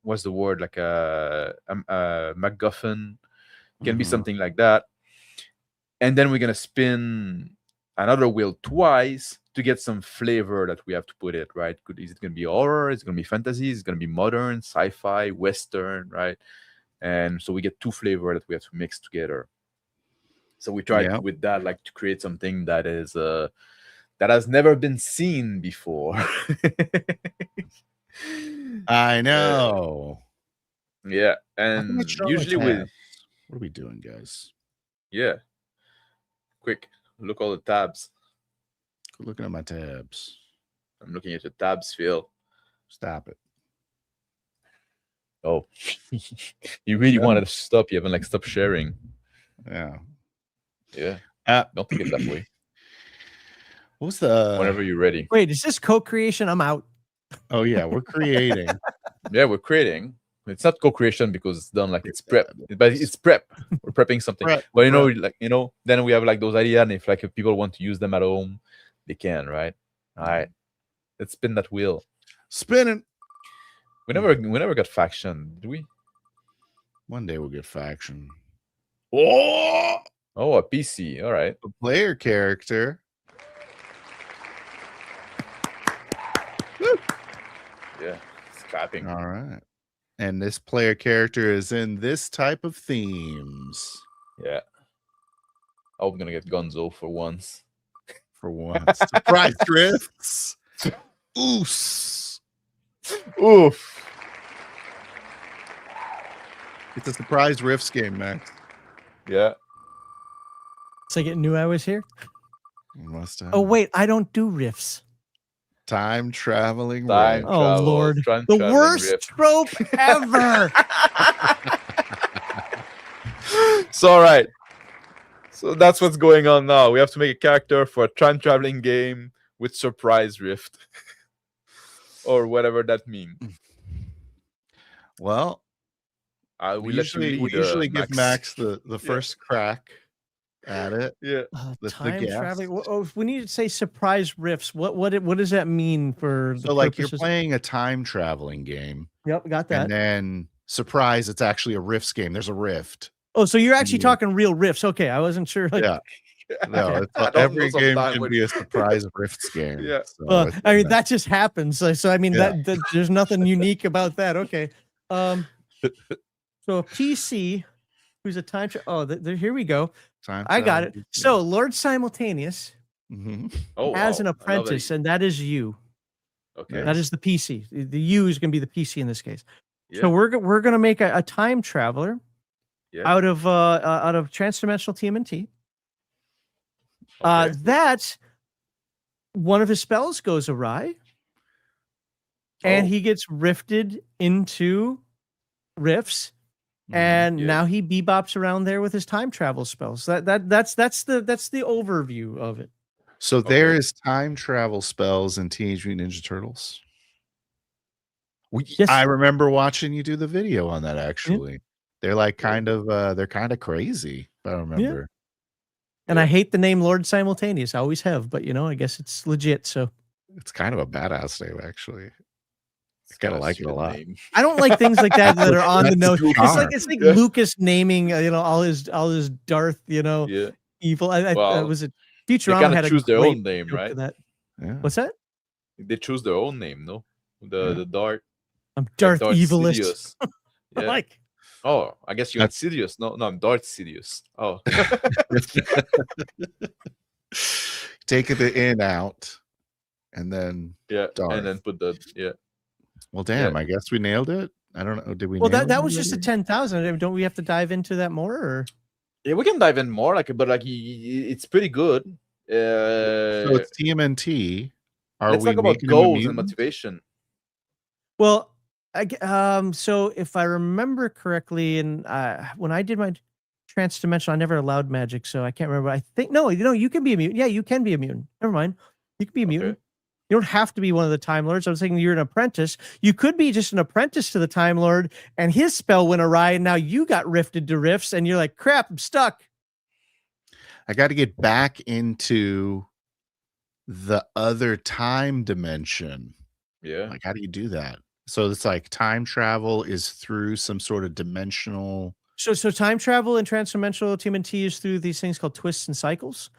what's the word? Like a MacGuffin. It can be something like that. And then we're going to spin another wheel twice to get some flavor that we have to put it, right? Is it going to be horror? Is it going to be fantasy? Is it going to be modern, sci-fi, Western, right? And so we get two flavors that we have to mix together. So we tried with that, like, to create something that is that has never been seen before. I know. Yeah, and usually with what are we doing, guys? Yeah, quick look all the tabs. Good looking at my tabs. I'm looking at your tabs, Phil. Stop it. Oh, you really wanted to stop. You haven't stopped sharing. Yeah. Don't think it that way. What's the? Whenever you're ready. Wait, is this co-creation? I'm out. Oh yeah, we're creating. Yeah, we're creating. It's not co-creation because it's done like it's prep, but it's prep. We're prepping something. But then we have like those ideas, and if people want to use them at home, they can, right? All right, let's spin that wheel. Spinning. We never got faction, did we? One day we'll get faction. Oh, a PC. All right. A player character. Woo. Yeah, it's clapping. All right. And this player character is in this type of themes. Yeah. I'm gonna get Gonzo for once. For once. Surprise drifts. Oof. Oof. It's a surprise rifts game, Max. Yeah. So it knew I was here? Must have. Oh, wait, I don't do riffs. Time traveling. Oh, Lord. The worst trope ever. So, all right. So that's what's going on now. We have to make a character for a time traveling game with surprise rift. Or whatever that means. Well, we usually give Max the first crack at it. Yeah. Time traveling. Oh, we need to say surprise riffs. What does that mean for? So, like, you're playing a time traveling game. Yep, got that. And then surprise, it's actually a rifts game. There's a rift. Oh, so you're actually talking real riffs? Okay, I wasn't sure. Yeah. No, every game can be a surprise rifts game. Yeah. So I mean, that just happens. So I mean, that there's nothing unique about that. Okay. So a PC who's a time here we go. I got it. So Lord Simultaneous has an apprentice, and that is you. Okay. That is the PC. The you is going to be the PC in this case. Yeah. So we're going to make a time traveler out of transdimensional TMNT. That one of his spells goes awry, and he gets rifted into rifts. And now he bebops around there with his time travel spells. That's the overview of it. So there is time travel spells in Teenage Mutant Ninja Turtles. I remember watching you do the video on that. Actually, they're like they're kind of crazy. If I remember. Yeah. And I hate the name Lord Simultaneous. I always have, but I guess it's legit. So it's kind of a badass name, actually. I kind of like it a lot. I don't like things like that are on the nose. It's like Lucas naming, all his Darth, evil. Was it Futurama had choose their own name, right? That. Yeah. What's that? They choose their own name, no? The Darth. I'm Darth Evilist. Yeah. Oh, I guess you're Sidious. No, I'm Darth Sidious. Oh. Take the in out, and then Darth. And then put the Well, damn! I guess we nailed it. I don't know. Did we? Well, that was just a 10,000. Don't we have to dive into that more? Or? Yeah, we can dive in more. But it's pretty good. So it's TMNT. Let's talk about goals and motivation. Well, so if I remember correctly, and when I did my transdimensional, I never allowed magic, so I can't remember. I think you can be a mutant. Yeah, you can be a mutant. Never mind, you can be a mutant. You don't have to be one of the Time Lords. I was thinking you're an apprentice. You could be just an apprentice to the Time Lord, and his spell went awry, and now you got rifted to rifts, and you're like, crap, I'm stuck. I got to get back into the other time dimension. Yeah. Like, how do you do that? So it's like time travel is through some sort of dimensional. So time travel and transdimensional TMNT is through these things called twists and cycles.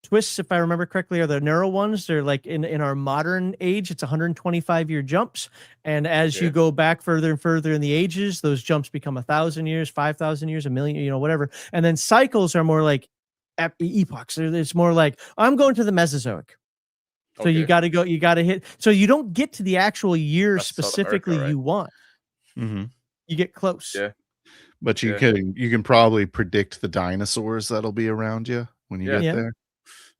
Twists, if I remember correctly, are the narrow ones. They're like in our modern age, it's 125-year jumps. And as you go back further and further in the ages, those jumps become 1,000 years, 5,000 years, 1,000,000, whatever. And then cycles are more like epochs. It's more like, I'm going to the Mesozoic. So you got to hit. So you don't get to the actual year specifically you want. You get close. Yeah. But you can probably predict the dinosaurs that'll be around you when you get there.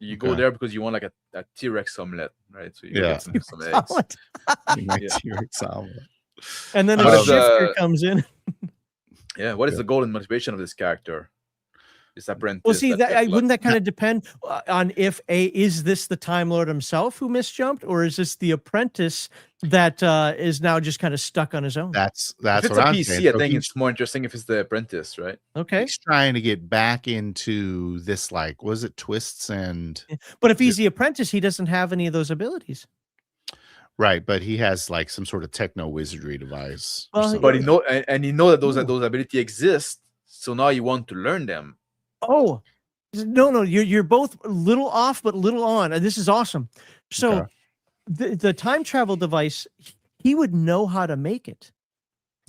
You go there because you want like a T-Rex omelet, right? So you get some eggs. T-Rex omelet. And then a shifter comes in. What is the goal and motivation of this character? this apprentice. Well, see, wouldn't that kind of depend on if is this the Time Lord himself who misjumped, or is this the apprentice that is now just kind of stuck on his own? That's if it's what a I'm PC, saying. I think it's more interesting if it's the apprentice, right? Okay. He's trying to get back into this, like, was it twists and? But if he's the apprentice, he doesn't have any of those abilities. Right, but he has like some sort of techno wizardry device. Well, but he know that those abilities exist, so now you want to learn them. Oh, no, you're both a little off, but little on, and this is awesome. So, the time travel device, he would know how to make it.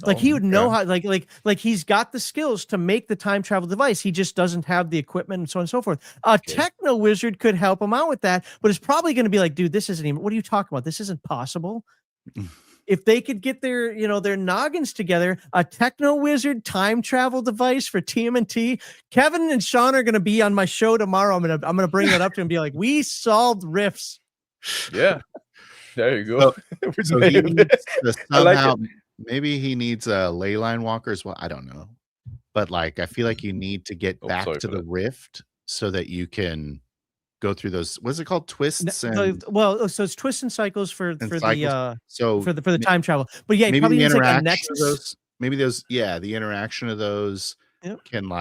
Like he would know how, like he's got the skills to make the time travel device. He just doesn't have the equipment and so on and so forth. A techno wizard could help him out with that, but it's probably going to be like, dude, this isn't even. What are you talking about? This isn't possible. If they could get their, their noggins together, a techno wizard time travel device for TMNT. Kevin and Sean are going to be on my show tomorrow. I'm gonna bring that up to him and be like, we solved rifts. Yeah, there you go. So he needs to somehow. Maybe he needs a ley line walker as well. I don't know. But like, I feel like you need to get back to the rift so that you can go through those. What's it called? Twists so it's twists and cycles for the time travel. But yeah, maybe probably the needs like a interaction nexus. of those. Maybe those. Yeah, the interaction of those can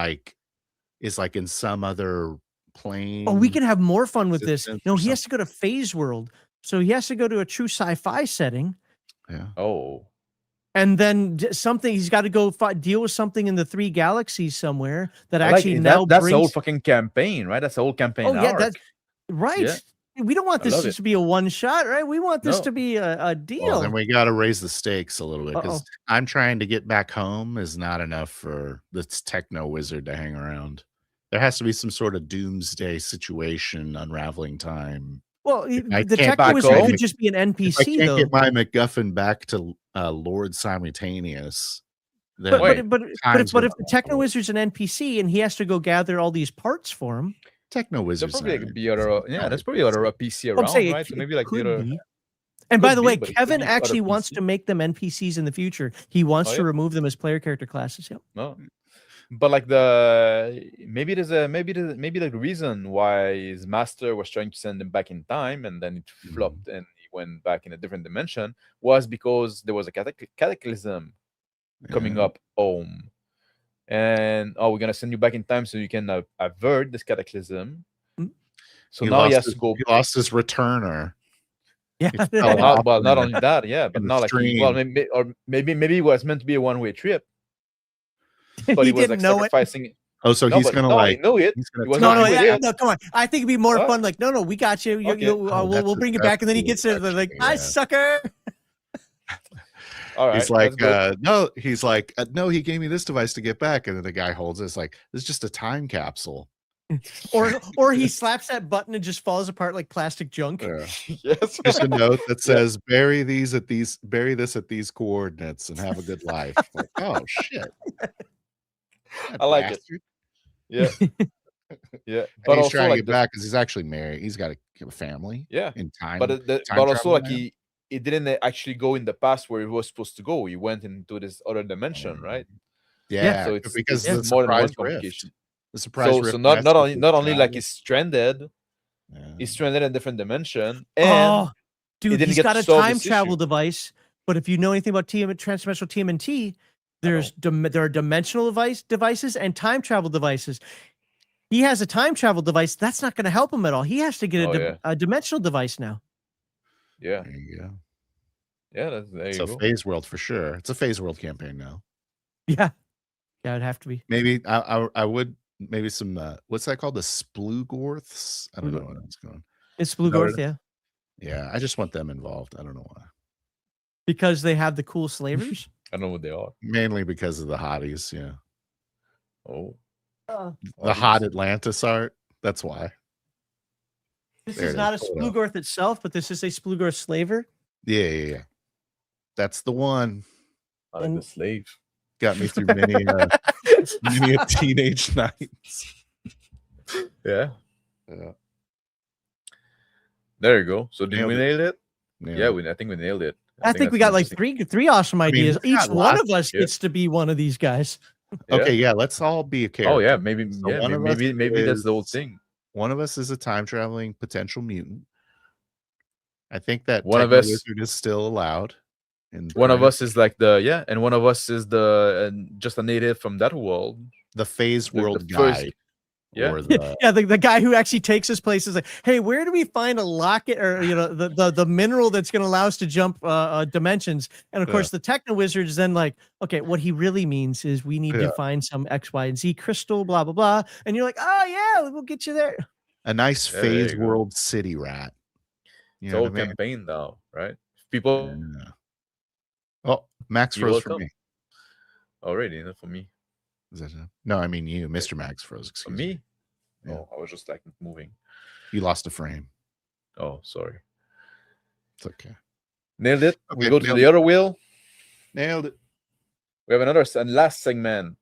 is like in some other plane. Oh, we can have more fun with this. No, he has to go to Phase World, so he has to go to a true sci-fi setting. Yeah. Oh. And then he's got to go deal with something in the 3 galaxies somewhere that actually that's the whole fucking campaign, right? That's the whole campaign. Oh, yeah, that's right. Yeah. We don't want this just to be a one shot, right? We want this to be a deal. Well, then we got to raise the stakes a little bit because I'm trying to get back home is not enough for this techno wizard to hang around. There has to be some sort of doomsday situation, unraveling time. Well, the techno wizard could just be an NPC. If I can't get my MacGuffin back to Lord Simultaneous. But if the techno wizard's an NPC and he has to go gather all these parts for him, techno wizards there's probably other PC around, right? So maybe like And by the way, Kevin actually wants to make them NPCs in the future. He wants to remove them as player character classes. Yep. No. But like maybe the reason why his master was trying to send him back in time and then it flopped and he went back in a different dimension was because there was a cataclysm coming up home. And we're gonna send you back in time so you can avert this cataclysm. So now he has to go. He lost his returner. Yeah. Not only that, but now maybe it was meant to be a one-way trip. But he was like sacrificing it. Oh, so he's gonna know it. No, come on. I think it'd be more fun. Like, no, we got you. We'll bring it back, and then he gets there like, "I sucker." All right. He's like, no. He's like, no. He gave me this device to get back, and then the guy holds it. It's like, it's just a time capsule. or he slaps that button and just falls apart like plastic junk. Yes. Just a note that says, bury this at these coordinates and have a good life. Like, oh shit. I like it. Yeah. Yeah. But he's trying to get back because he's actually married. He's got a family. Yeah. In time. But also like he didn't actually go in the past where he was supposed to go. He went into this other dimension, right? Yeah. So it's because it's more than one complication. The surprise rift. So not only like he's stranded, he's stranded in a different dimension. And dude, he's got a time travel device. But if you know anything about transdimensional TMNT, there are dimensional devices and time travel devices. He has a time travel device. That's not going to help him at all. He has to get a dimensional device now. Yeah. There you go. Yeah, it's a phase world for sure. It's a phase world campaign now. Yeah. Yeah, it'd have to be. Maybe I would maybe some what's that called? The Splugorths? I don't know what it's called. It's Splugorth, yeah. Yeah, I just want them involved. I don't know why. Because they have the cool slavers? I don't know what they are. Mainly because of the hotties, yeah. Oh. The hot Atlantis art. That's why. This is not a Splugorth itself, but this is a Splugorth slaver. Yeah. That's the one. The slave. Got me through many teenage nights. Yeah. There you go. So did we nail it? Yeah, I think we nailed it. I think we got like three awesome ideas. Each one of us gets to be one of these guys. Okay, yeah, let's all be a character. Oh yeah, maybe maybe that's the whole thing. One of us is a time traveling potential mutant. I think that one of Techno us Wizard is still allowed. And one of us is like and one of us is just a native from that world. The phase world the guy. Yeah, the guy who actually takes his place is like, hey, where do we find a locket or the mineral that's going to allow us to jump dimensions? And of course, the Techno Wizard is then like, okay, what he really means is we need to find some X, Y, and Z crystal, blah blah blah. And you're like, oh yeah, we'll get you there. A nice phase world city rat. It's all campaign now, right? People. Yeah. Oh, Max froze for me. Already, not for me. No, I mean you, Mr. Max froze. Excuse me. Yeah. Oh, I was just like moving. You lost a frame. Oh, sorry. It's okay. Nailed it. Okay, we go to the other wheel. Nailed it. We have another and last segment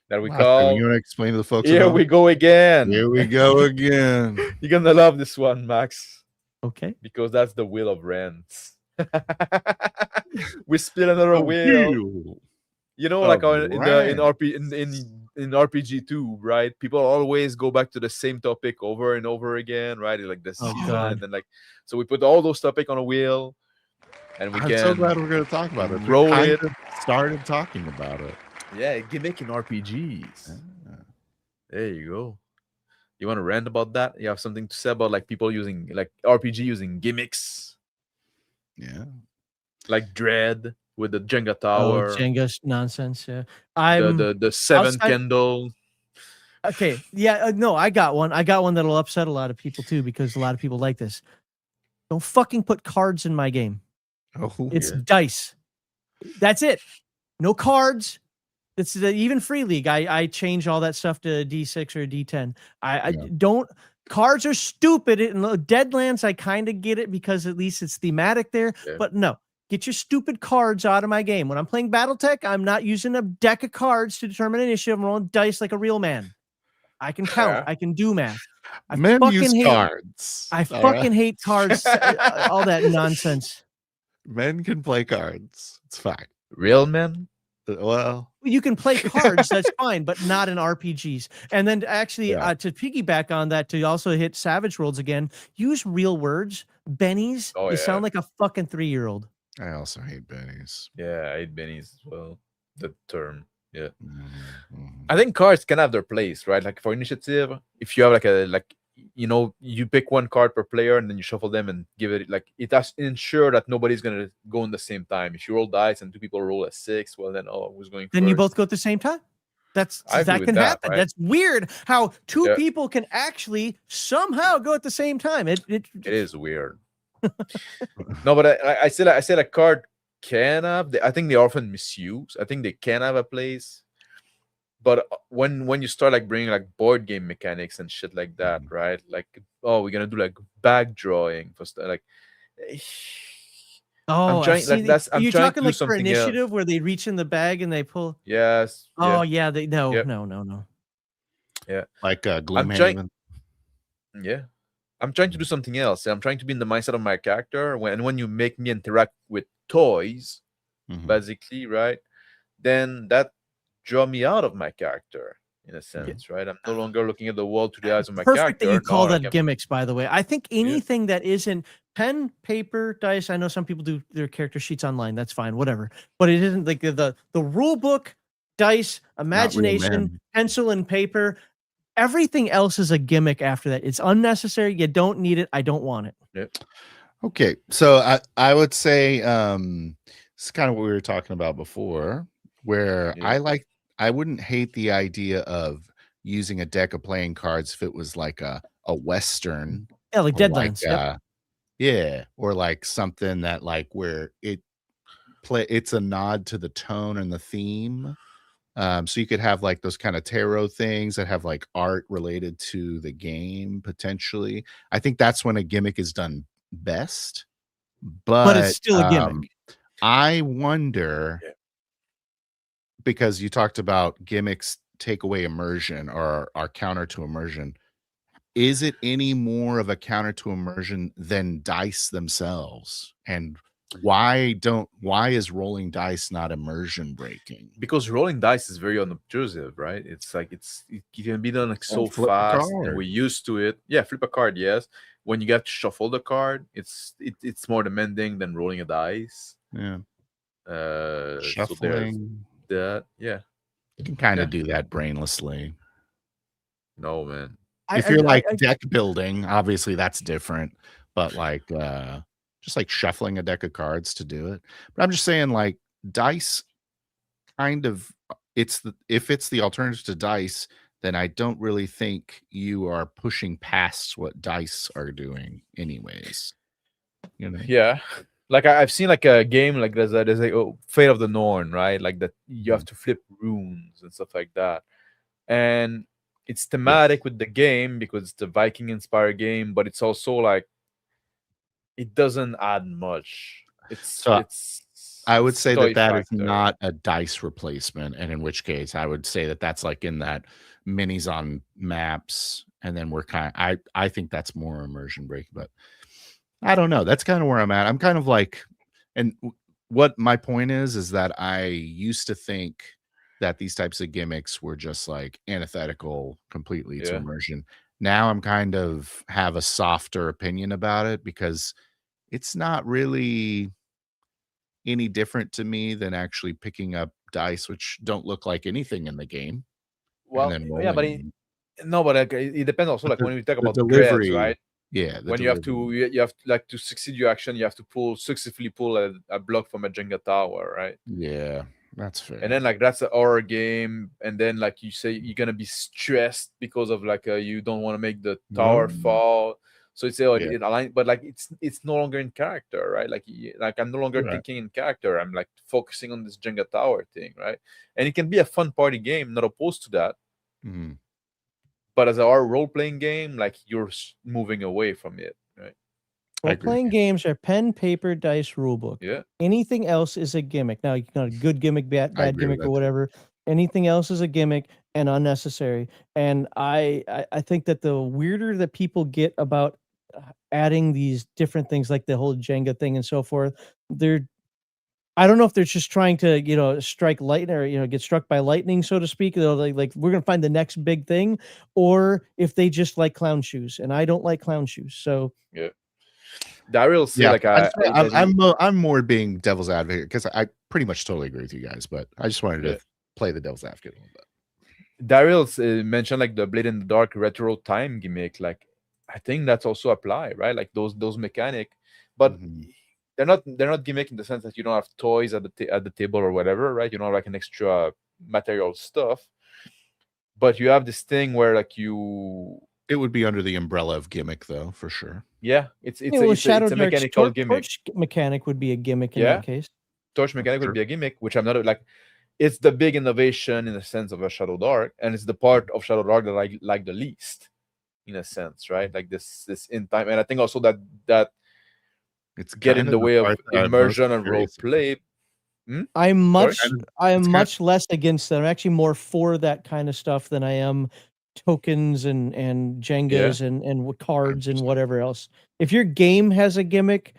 that we call. You want to explain to the folks? Here we go again. Here we go again. You're gonna love this one, Max. Okay. Because that's the wheel of rants. We split another wheel. You know, like in RPG 2, right? People always go back to the same topic over and over again, right? Like the season, and then so we put all those topics on a wheel, and I'm so glad we're going to talk about it. Roll it. Started talking about it. Yeah, gimmick in RPGs. There you go. You want to rant about that? You have something to say about like people using like RPG using gimmicks? Yeah, like Dread. With the Jenga tower, Jenga nonsense. Yeah, the seven candle. Okay, yeah, no, I got one. I got one that'll upset a lot of people too because a lot of people like this. Don't fucking put cards in my game. It's dice. That's it. No cards. It's even Free League. I change all that stuff to D6 or D10. I don't. Cards are stupid. In Deadlands, I kind of get it because at least it's thematic there. Yeah. But no. Get your stupid cards out of my game. When I'm playing BattleTech, I'm not using a deck of cards to determine initiative. I'm rolling dice like a real man. I can count. I can do math. Men use cards. I fucking hate cards. All that nonsense. Men can play cards. It's fine. Real men? Well, you can play cards. That's fine, but not in RPGs. And then actually, to piggyback on that, to also hit Savage Worlds again, use real words. Bennies. You sound like a fucking 3-year-old. I also hate bennies. Yeah, I hate bennies as well. The term. Yeah. I think cards can have their place, right? Like for initiative, if you have you pick one card per player and then you shuffle them and give it it has to ensure that nobody's gonna go in the same time. If you roll dice and 2 people roll a 6, well then who's going then first? You both go at the same time? That can happen. Right? That's weird how 2 people can actually somehow go at the same time. It is weird. No, but I said a card can have. I think they often misuse. I think they can have a place, but when you start like bringing like board game mechanics and shit like that, right? Like, we're gonna do like bag drawing for stuff like. I'm trying, you're talking like for initiative where they reach in the bag and they pull. Yes. Oh yeah. No. Yeah. Like Gloomhaven. Yeah. I'm trying to do something else. I'm trying to be in the mindset of my character. When you make me interact with toys, basically, right? Then that draw me out of my character in a sense, right? I'm no longer looking at the world through the eyes of my character. Perfect that you call that gimmicks, by the way. I think anything that isn't pen, paper, dice. I know some people do their character sheets online. That's fine, whatever. But it isn't like the rule book, dice, imagination, pencil and paper. Everything else is a gimmick after that. It's unnecessary. You don't need it. I don't want it. Yep. Okay. So I would say it's kind of what we were talking about before, where I wouldn't hate the idea of using a deck of playing cards if it was like a Western. Yeah, like Deadlands. Or like something that like where it's a nod to the tone and the theme. So you could have like those kind of tarot things that have like art related to the game potentially. I think that's when a gimmick is done best. But it's still a gimmick. I wonder, because you talked about gimmicks take away immersion or are counter to immersion. Is it any more of a counter to immersion than dice themselves and Why is rolling dice not immersion breaking? Because rolling dice is very unobtrusive, right? It's like it can be done like so fast, and we're used to it. Yeah, flip a card, yes. When you get to shuffle the card, it's more demanding than rolling a dice. Yeah. So there's that. Yeah, you can kind of do that brainlessly. No, man. If you're like deck building, obviously that's different. But like just like shuffling a deck of cards to do it. But I'm just saying, like, dice kind of if it's the alternative to dice, then I don't really think you are pushing past what dice are doing anyways. You know? Yeah. Like I've seen like a game like there's like Fate of the Norn, right? Like that you have to flip runes and stuff like that. And it's thematic with the game because it's the Viking inspired game, but it's also like it doesn't add much. I would say that is not a dice replacement, and in which case I would say that that's like in that minis on maps, and then we're I think that's more immersion break, but I don't know. That's kind of where I'm at. I'm kind of like, and what my point is that I used to think that these types of gimmicks were just like antithetical completely to immersion. Now I'm kind of have a softer opinion about it because it's not really any different to me than actually picking up dice, which don't look like anything in the game. Well, yeah, but it depends also. Like when we talk about delivery, dreads, right? Yeah, when you have to like to succeed your action, you have to successfully pull a block from a Jenga tower, right? Yeah, that's fair. And then like that's an horror game, and then like you say you're gonna be stressed because of like you don't want to make the tower fall. So it's it aligns, but like it's no longer in character, right? Like I'm no longer thinking in character. I'm like focusing on this Jenga tower thing, right? And it can be a fun party game, not opposed to that. Mm-hmm. But as our role-playing game, like you're moving away from it, right? Role-playing games are pen, paper, dice, rulebook. Yeah. Anything else is a gimmick. Now, you can have a good gimmick, bad gimmick, or whatever. Anything else is a gimmick and unnecessary. And I think that the weirder that people get about adding these different things, like the whole Jenga thing and so forth, I don't know if they're just trying to, strike lightning or, get struck by lightning, so to speak. They're like we're going to find the next big thing, or if they just like clown shoes, and I don't like clown shoes. So yeah, Daryl say like I'm more being devil's advocate because I pretty much totally agree with you guys, but I just wanted to play the devil's advocate a little bit. Daryl mentioned like the Blade in the Dark retro time gimmick. Like I think that's also apply, right? Like those mechanic, but. They're not gimmick in the sense that you don't have toys at the table or whatever, right? You don't have like an extra material stuff, but you have this thing where like it would be under the umbrella of gimmick though, for sure. Yeah, it's a mechanical gimmick. Torch mechanic would be a gimmick in that case. Torch mechanic would be a gimmick, which I'm not like. It's the big innovation in the sense of a Shadow Dark, and it's the part of Shadow Dark that I like the least, in a sense, right? Like this in time, and I think also that. It's get in the way of immersion and role play. I'm much less against that. I'm actually more for that kind of stuff than I am tokens and Jengas and cards and whatever else. If your game has a gimmick,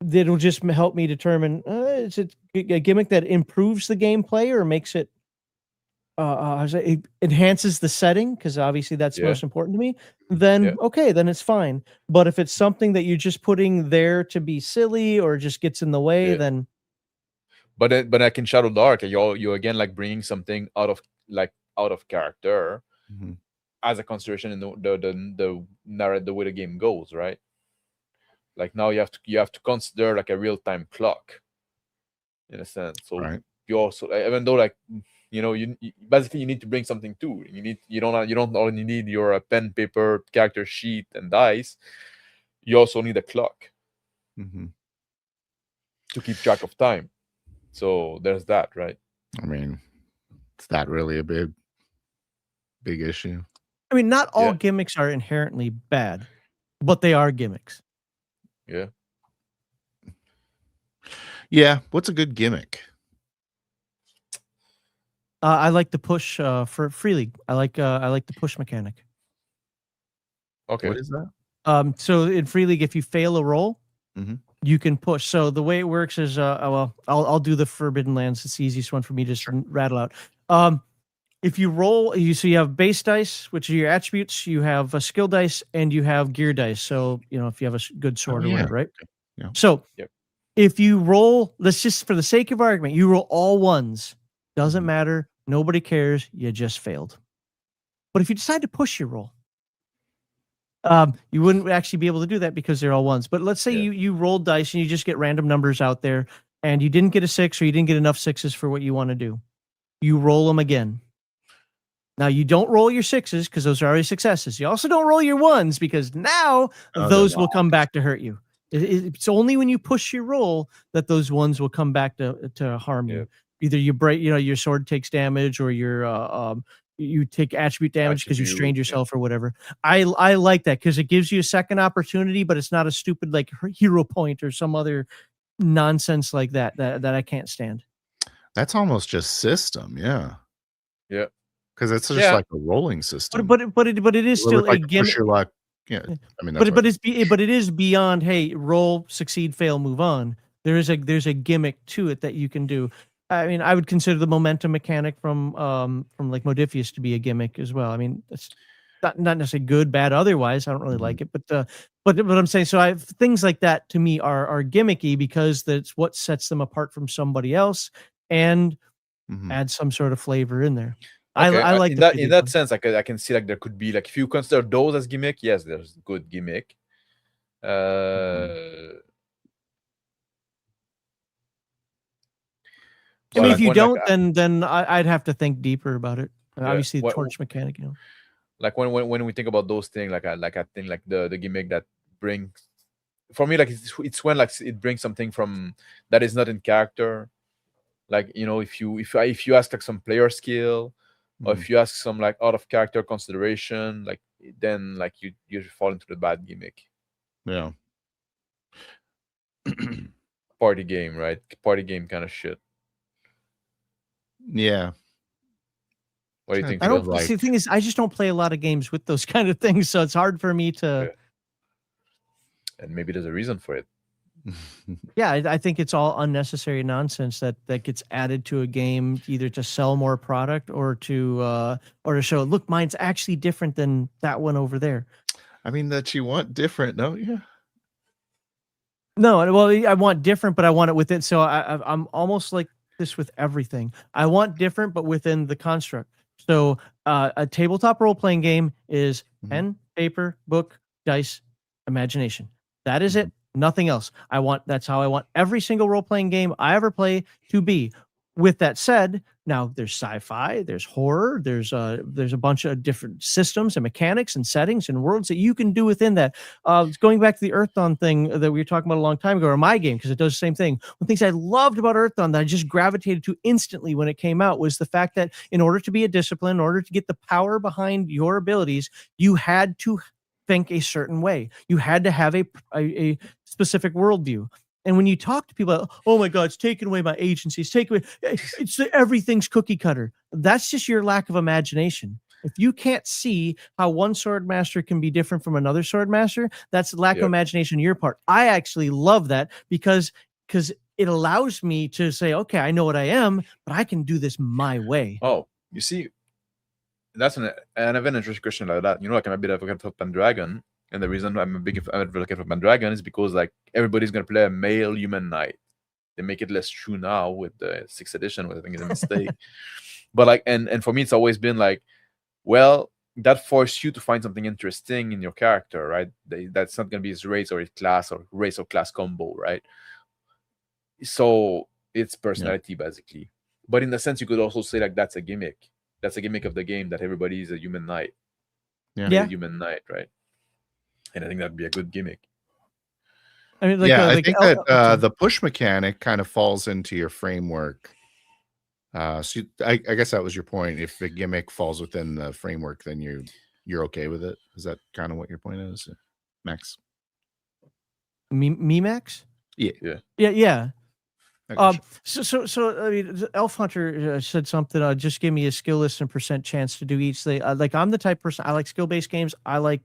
that'll just help me determine is it a gimmick that improves the gameplay or makes it it enhances the setting, because obviously that's most important to me, then okay, then it's fine. But if it's something that you're just putting there to be silly or just gets in the way, then but like in Shadow Dark, you again like bringing something out of character as a consideration in the narrative, the way the game goes, right? Like now you have to consider like a real-time clock in a sense. So you also, even though like you basically you need to bring something too. You don't only need your pen, paper, character sheet, and dice. You also need a clock to keep track of time. So there's that, right? I mean, it's not really a big issue. I mean, not all gimmicks are inherently bad, but they are gimmicks. Yeah. Yeah. What's a good gimmick? I like the push for Free League. I like the push mechanic. Okay. What is that? So in Free League, if you fail a roll, you can push. So the way it works is, well, I'll do the Forbidden Lands. It's the easiest one for me to just rattle out. If you roll, so you have base dice, which are your attributes. You have a skill dice, and you have gear dice. So if you have a good sword or whatever, right? Yeah. So if you roll, let's just for the sake of argument, you roll all ones. Doesn't matter. Nobody cares. You just failed. But if you decide to push your roll, you wouldn't actually be able to do that because they're all ones. But let's say you rolled dice and you just get random numbers out there, and you didn't get a 6 or you didn't get enough 6s for what you want to do. You roll them again. Now, you don't roll your 6s because those are already successes. You also don't roll your 1s because now those will come back to hurt you. It's only when you push your roll that those 1s will come back to harm you. Either you break, your sword takes damage, or you take attribute damage because you strained yourself or whatever. I like that because it gives you a second opportunity, but it's not a stupid like hero point or some other nonsense like that I can't stand. That's almost just system, yeah. Because it's just like a rolling system. But it is still like a gimmick. Push your luck. Yeah, I mean, but it is beyond. Hey, roll, succeed, fail, move on. There's a gimmick to it that you can do. I mean, I would consider the momentum mechanic from like Modiphius to be a gimmick as well. I mean, it's not necessarily good, bad. Otherwise, I don't really like it. But I'm saying, so things like that to me are gimmicky because that's what sets them apart from somebody else and add some sort of flavor in there. Okay, I like in that sense. I can see like there could be like if you consider those as gimmick, yes, there's good gimmick. I mean, if you don't, then I'd have to think deeper about it. Obviously, the torch mechanic, Like when we think about those things, I think like the gimmick that brings, for me, like it's when like it brings something from that is not in character. Like if you ask like some player skill, or if you ask some like out of character consideration, like then like you fall into the bad gimmick. Yeah. Party game, right? Party game kind of shit. Yeah. What do you think? I don't see. The thing is, I just don't play a lot of games with those kind of things, so it's hard for me to. And maybe there's a reason for it. Yeah, I think it's all unnecessary nonsense that gets added to a game either to sell more product or to show, look, mine's actually different than that one over there. I mean, that you want different, don't you? No, well, I want different, but I want it within. So I'm almost like this with everything. I want different, but within the construct. So a tabletop role-playing game is pen, paper, book, dice, imagination. That is it. Nothing else. That's how I want every single role-playing game I ever play to be. With that said, now there's sci-fi, there's horror, there's a bunch of different systems and mechanics and settings and worlds that you can do within that. Going back to the Earthdawn thing that we were talking about a long time ago, or my game, because it does the same thing. One of the things I loved about Earthdawn that I just gravitated to instantly when it came out was the fact that in order to be a discipline, in order to get the power behind your abilities, you had to think a certain way. You had to have a specific worldview. And when you talk to people, oh my God, it's taken away my agency. Everything's cookie cutter. That's just your lack of imagination. If you can't see how one sword master can be different from another sword master, that's lack of imagination on your part. I actually love that because it allows me to say, okay, I know what I am, but I can do this my way. Oh, you see, that's an interesting question like that. Like I'm a bit of a Pendragon. And the reason I'm a big advocate for Pendragon is because like everybody's gonna play a male human knight. They make it less true now with the 6th edition, which I think is a mistake. But like, and for me, it's always been like, well, that forced you to find something interesting in your character, right? That's not gonna be his race or his class or race or class combo, right? So it's personality basically. But in a sense, you could also say like that's a gimmick. That's a gimmick of the game that everybody is a human knight. Yeah. A human knight, right? And I think that'd be a good gimmick. I mean, I think that the push mechanic kind of falls into your framework. So I guess that was your point. If the gimmick falls within the framework, then you're okay with it. Is that kind of what your point is, Max? Me, Max? Yeah. So I mean, Elf Hunter said something. Just give me a skill list and % chance to do each thing. Like I'm the type of person I like skill based games. I like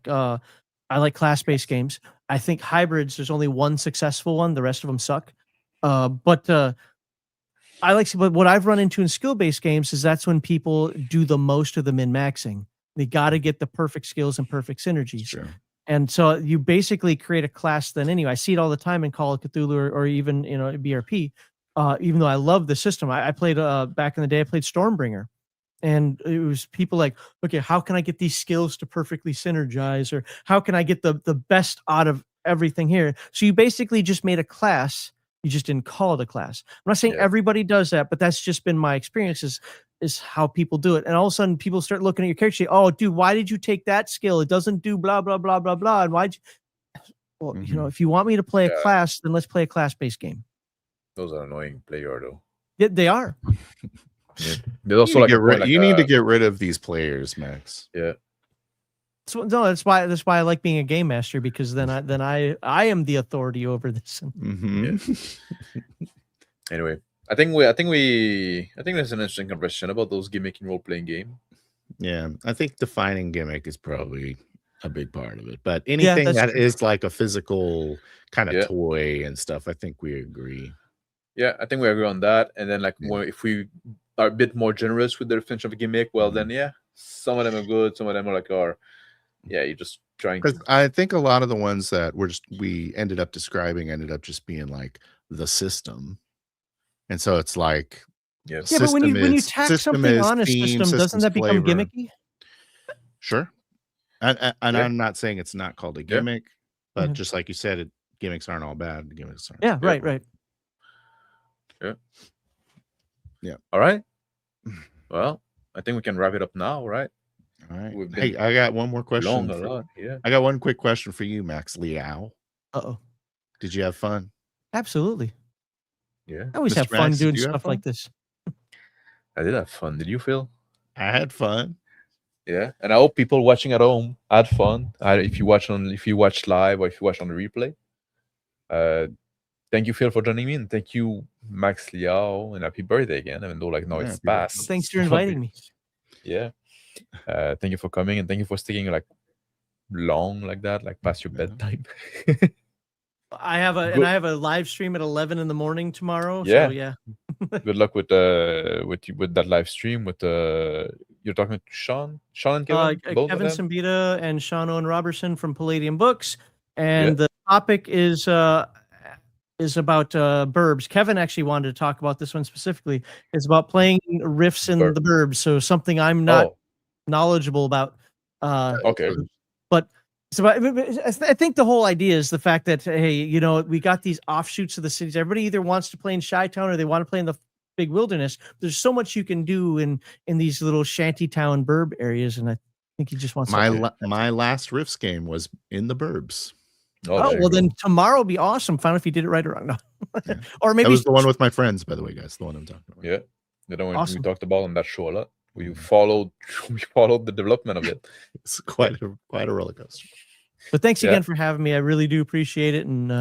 I like class-based games. I think hybrids, there's only one successful one. The rest of them suck. But I like, but what I've run into in skill-based games is that's when people do the most of the min-maxing. They got to get the perfect skills and perfect synergies. Sure. And so you basically create a class then anyway. I see it all the time in Call of Cthulhu or even, BRP. Even though I love the system, I played back in the day, I played Stormbringer. And it was people like, okay, how can I get these skills to perfectly synergize? Or how can I get the best out of everything here? So you basically just made a class. You just didn't call it a class. I'm not saying everybody does that, but that's just been my experience is how people do it. And all of a sudden people start looking at your character, say, oh, dude, why did you take that skill? It doesn't do blah, blah, blah, blah, blah. And why'd you? Well, if you want me to play a class, then let's play a class-based game. Those are annoying player though. Yeah, they are. There's also you need to get rid of these players, Max. Yeah. So, no, that's why I like being a game master, because then I am the authority over this. Anyway, I think there's an interesting conversation about those gimmick role playing game. Yeah, I think defining gimmick is probably a big part of it. But anything that is like a physical kind of toy and stuff, I think we agree. Yeah, I think we agree on that. And then if we are a bit more generous with the definition of a gimmick, well then some of them are good, some of them are you're just trying to. I think a lot of the ones that we ended up describing ended up just being like the system. And so it's like but when you tack something on a system, doesn't that become gimmicky? Sure. And I'm not saying it's not called a gimmick, but just like you said, gimmicks aren't all bad. Gimmicks aren't. Right. Yeah. All right. Well, I think we can wrap it up now, right? All right. Hey, I got one more question. I got one quick question for you, MaxLiao. Uh-oh. Did you have fun? Absolutely. Yeah. I always have fun doing stuff like this. I did have fun. Did you, Phil? I had fun. Yeah. And I hope people watching at home had fun. If you watch live or if you watch on the replay. Thank you, Phil, for joining me, and thank you, MaxLiao, and happy birthday again, even though it's past. Thanks for inviting me. Yeah. Thank you for coming, and thank you for sticking long like that, past your bedtime. I have a live stream at 11 in the morning tomorrow. Yeah. So yeah. Good luck with that live stream. You're talking to Sean and Kevin, Kevin Sambita and Sean Owen Robertson from Palladium Books, and the topic is about burbs. Kevin actually wanted to talk about this one specifically. It's about playing riffs in the burbs. So something I'm not knowledgeable about. Okay. But I think the whole idea is the fact that, hey, we got these offshoots of the cities. Everybody either wants to play in Chi-Town or they want to play in the big wilderness. There's so much you can do in these little shantytown burb areas, and I think he just wants my last riffs game was in the burbs. Oh, well, then tomorrow will be awesome. Find out if you did it right or wrong. No. Or maybe that was the one with my friends, by the way, guys. The one I'm talking about. Yeah, the one we talked about on that show a lot. We followed the development of it. It's quite a roller coaster. But thanks again for having me. I really do appreciate it, and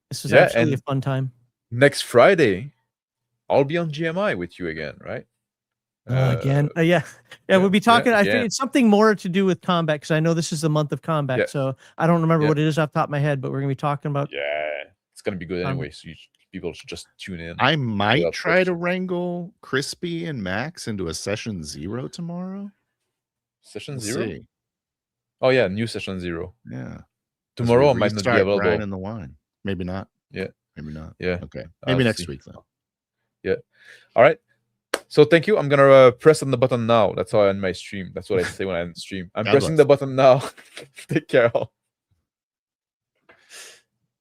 this was absolutely a fun time. Next Friday, I'll be on GMI with you again, right? We'll be talking. I think it's something more to do with combat, because I know this is the month of combat, so I don't remember what it is off the top of my head, but we're gonna be talking about. Yeah, it's gonna be good anyway. So people should just tune in. I might try to wrangle Crispy and Max into a session 0 tomorrow. Session 0. Oh yeah, new session 0. Yeah. Tomorrow I might not be available. Brian and the wine. Maybe not. Yeah. Maybe not. Yeah. Okay. Maybe next week though. Yeah. All right. So thank you. I'm gonna press on the button now. That's how I end my stream. That's what I say when I end the stream. I'm pressing the button now. Take care all.